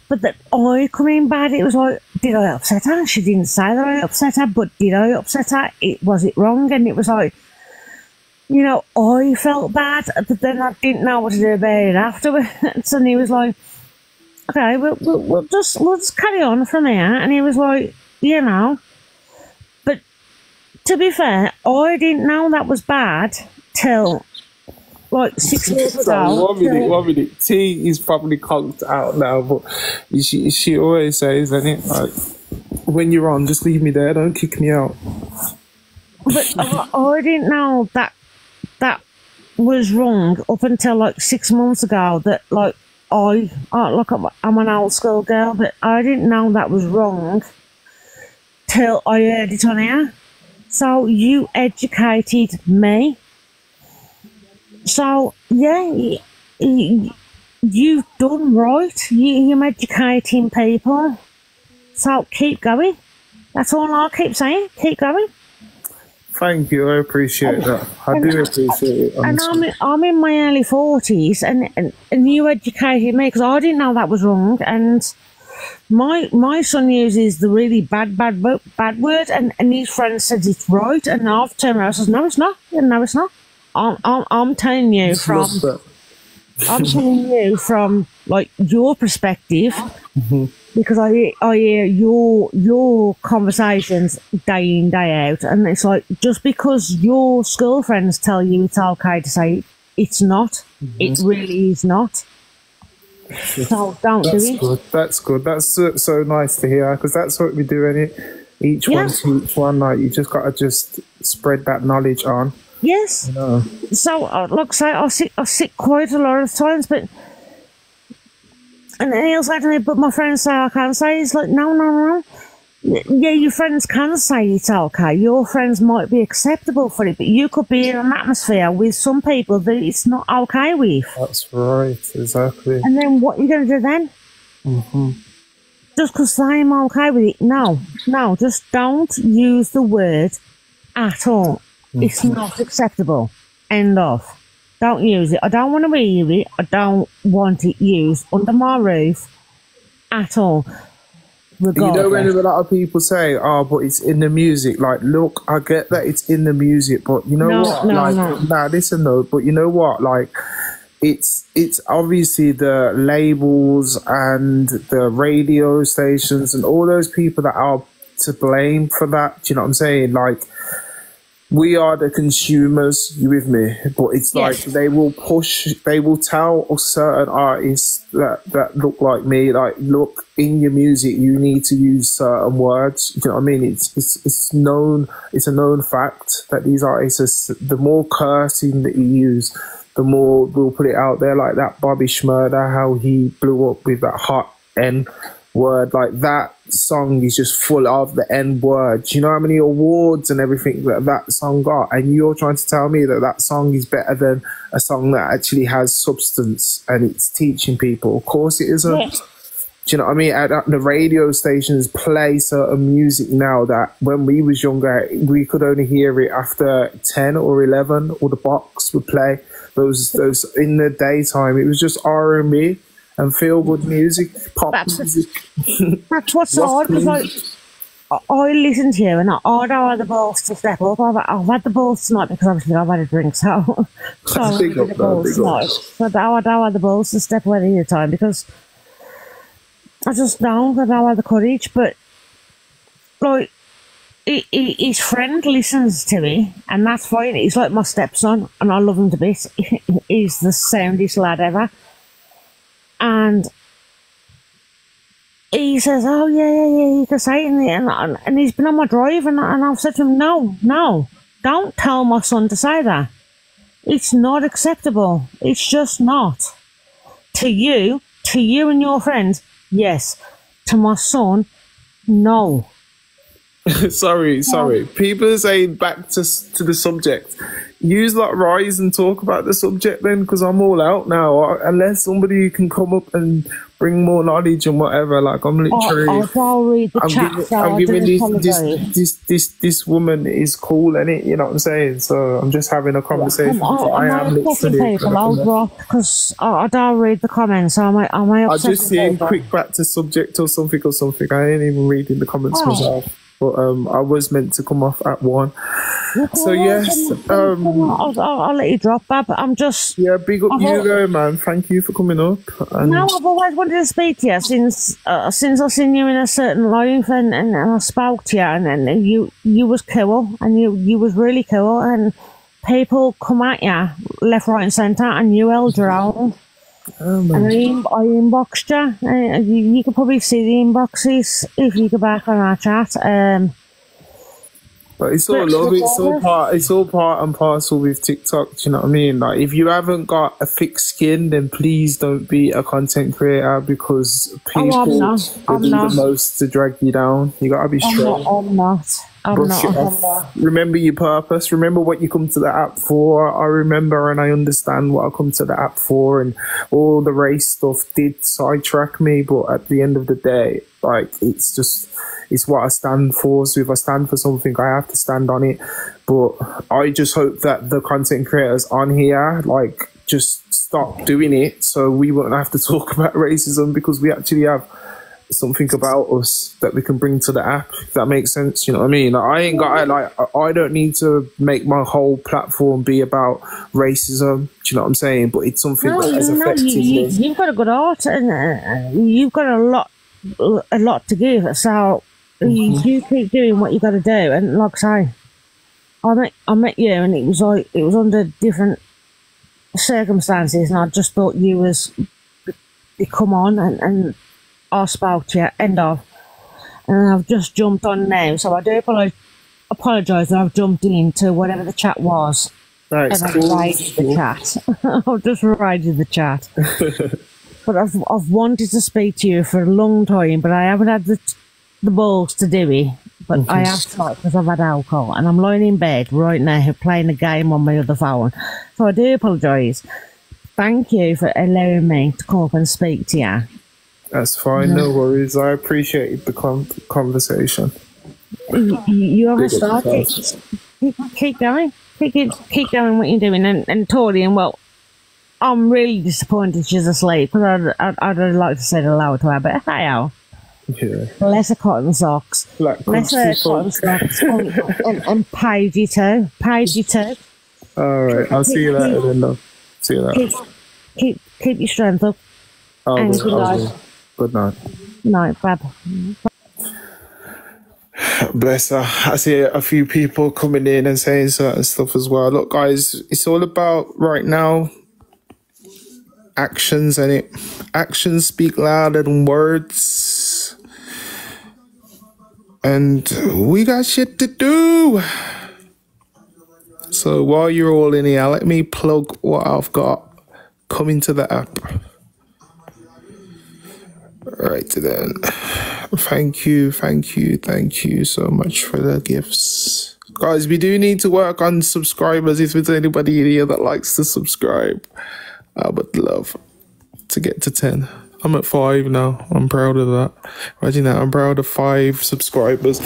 But that I come in bad, it was like, did I upset her? She didn't say that I upset her, but did I upset her? Was it wrong? And it was like, you know, I felt bad, but then I didn't know what to do about it afterwards. And he was like, okay, we'll just carry on from here. And he was like, you know, but to be fair, I didn't know that was bad till like 6 years ago. Sorry, 1 minute. T is probably conked out now, but she always says, isn't it? Like, when you're on, just leave me there, don't kick me out. But I didn't know that was wrong up until like 6 months ago. That like I'm an old school girl, but I didn't know that was wrong till I heard it on here. So you educated me. So, yeah, you've done right. You're educating people. So, keep going. That's all I'll keep saying. Keep going. Thank you. I appreciate that. I do appreciate it. And I'm in my early 40s, and you educated me, because I didn't know that was wrong. And my son uses the really bad word, and his friend says it's right. And I've turned around and says, no, it's not. No, it's not. I'm telling you from like your perspective, because I hear your conversations day in, day out, and it's like, just because your school friends tell you it's okay to say it's not, it really is not. So don't do it. Good. That's good. That's so nice to hear, because that's what we do, innit? Each one teach one. Like you just gotta just spread that knowledge on. Yes. You know. So, like I say, I sit quiet a lot of times, but and then he'll say to me, "But my friends say I can't say." It's like, no. Yeah, your friends can say it's okay. Your friends might be acceptable for it, but you could be in an atmosphere with some people that it's not okay with. That's right, exactly. And then what are you going to do then? Mm-hmm. Just because I'm okay with it? No, just don't use the word at all. It's not acceptable. End of. Don't use it. I don't want to hear it. I don't want it used under my roof at all. Regardless. You know when a lot of people say, "Oh, but it's in the music." Like, look, I get that it's in the music, but you know what? Listen though. But you know what? Like, it's obviously the labels and the radio stations and all those people that are to blame for that. Do you know what I'm saying? Like, we are the consumers, you with me? But it's like they will tell certain artists that look like me, like, look, in your music you need to use certain words. You know what I mean? It's known, it's a known fact that these artists, the more cursing that you use, the more we'll put it out there. Like that Bobby Shmurda, how he blew up with that hot N word, like that song is just full of the N word. Do you know how many awards and everything that song got? And you're trying to tell me that song is better than a song that actually has substance and it's teaching people? Of course it isn't. Yeah. Do you know what I mean? At the radio stations play certain music now that when we was younger, we could only hear it after 10 or 11, or the box would play those in the daytime. It was just R&B and feel good music, pop music. That's what's odd, because I listen to you and I don't have the balls to step up. I've had the balls tonight because obviously I've had a drink, so I don't have the balls to step away the other time because I just don't have the courage. But like, his friend listens to me, and that's fine. He's like my stepson, and I love him to bits. He's the soundest lad ever. And he says, "Oh yeah, you can say it," and he's been on my drive, and I've said to him, "No, don't tell my son to say that. It's not acceptable. It's just not. To you and your friends, yes. To my son, no." Sorry. People are saying back to the subject. Use like Rise and talk about the subject then, because I'm all out now. Unless somebody can come up and bring more knowledge and whatever. Like I'm literally. I'll read the chat. I'm giving this woman is cool, innit? You know what I'm saying? So I'm just having a conversation. I am literally. I'll drop because I don't read the comments. So I may. I'll just say quick back to subject or something. I ain't even reading the comments myself. But I was meant to come off at 1. So yes, I'll let you drop that. But I'm just big up you though, man. Thank you for coming up. And no, I've always wanted to speak to you since I seen you in a certain life, and I spoke to you, and you was cool, and you was really cool, and people come at you left, right, and centre, and you held your own. And I inboxed you. You can probably see the inboxes if you go back on our chat. But it's all love. It's all part and parcel with TikTok. Do you know what I mean? Like, if you haven't got a thick skin, then please don't be a content creator, because people will do the most to drag you down. You gotta be strong. I'm not. Remember your purpose. Remember what you come to the app for. I remember and I understand what I come to the app for, and all the race stuff did sidetrack me. But at the end of the day, like, it's what I stand for. So if I stand for something, I have to stand on it. But I just hope that the content creators on here, like, just stop doing it so we won't have to talk about racism, because we actually have something about us that we can bring to the app, if that makes sense. You know what I mean? Like, I don't need to make my whole platform be about racism. Do you know what I'm saying? But it's something that has affected me. You've got a good heart, and you've got a lot to give. So you keep doing what you got to do. And like I say, I met you, and it was under different circumstances, and I just thought you come on and I spoke to you, end of. and I've just jumped on now, so I do apologise that I've jumped into whatever the chat was. Right, and cool. I've raided the chat. I've just raided the chat. But I've wanted to speak to you for a long time, but I haven't had the balls to do it. But I have tonight because I've had alcohol, and I'm lying in bed right now playing a game on my other phone. So I do apologise. Thank you for allowing me to come up and speak to you. That's fine, no worries. I appreciate the conversation. You haven't started. Keep going. Keep going what you're doing. And Tori, and well, I'm really disappointed she's asleep because I'd like to say hello to her, but hey, Al. Yeah. Less of cotton socks. Less of cotton socks. And Paigey too. Paigey too. Alright, I'll see you later then, love. See you later. Keep your strength up. And good night. Good night. Night, bye. Bless her. I see a few people coming in and saying certain stuff as well. Look, guys, it's all about right now actions, and actions speak louder than words. And we got shit to do. So while you're all in here, let me plug what I've got coming to the app. Right then. Thank you so much for the gifts. Guys, we do need to work on subscribers. If there's anybody in here that likes to subscribe, I would love to get to 10. I'm at 5 now. I'm proud of that. Imagine that. I'm proud of 5 subscribers.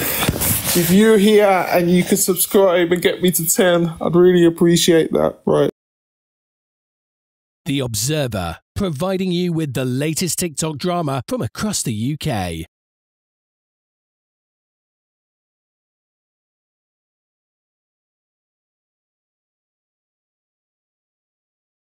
If you're here and you can subscribe and get me to 10, I'd really appreciate that. Right. The Observer, providing you with the latest TikTok drama from across the UK.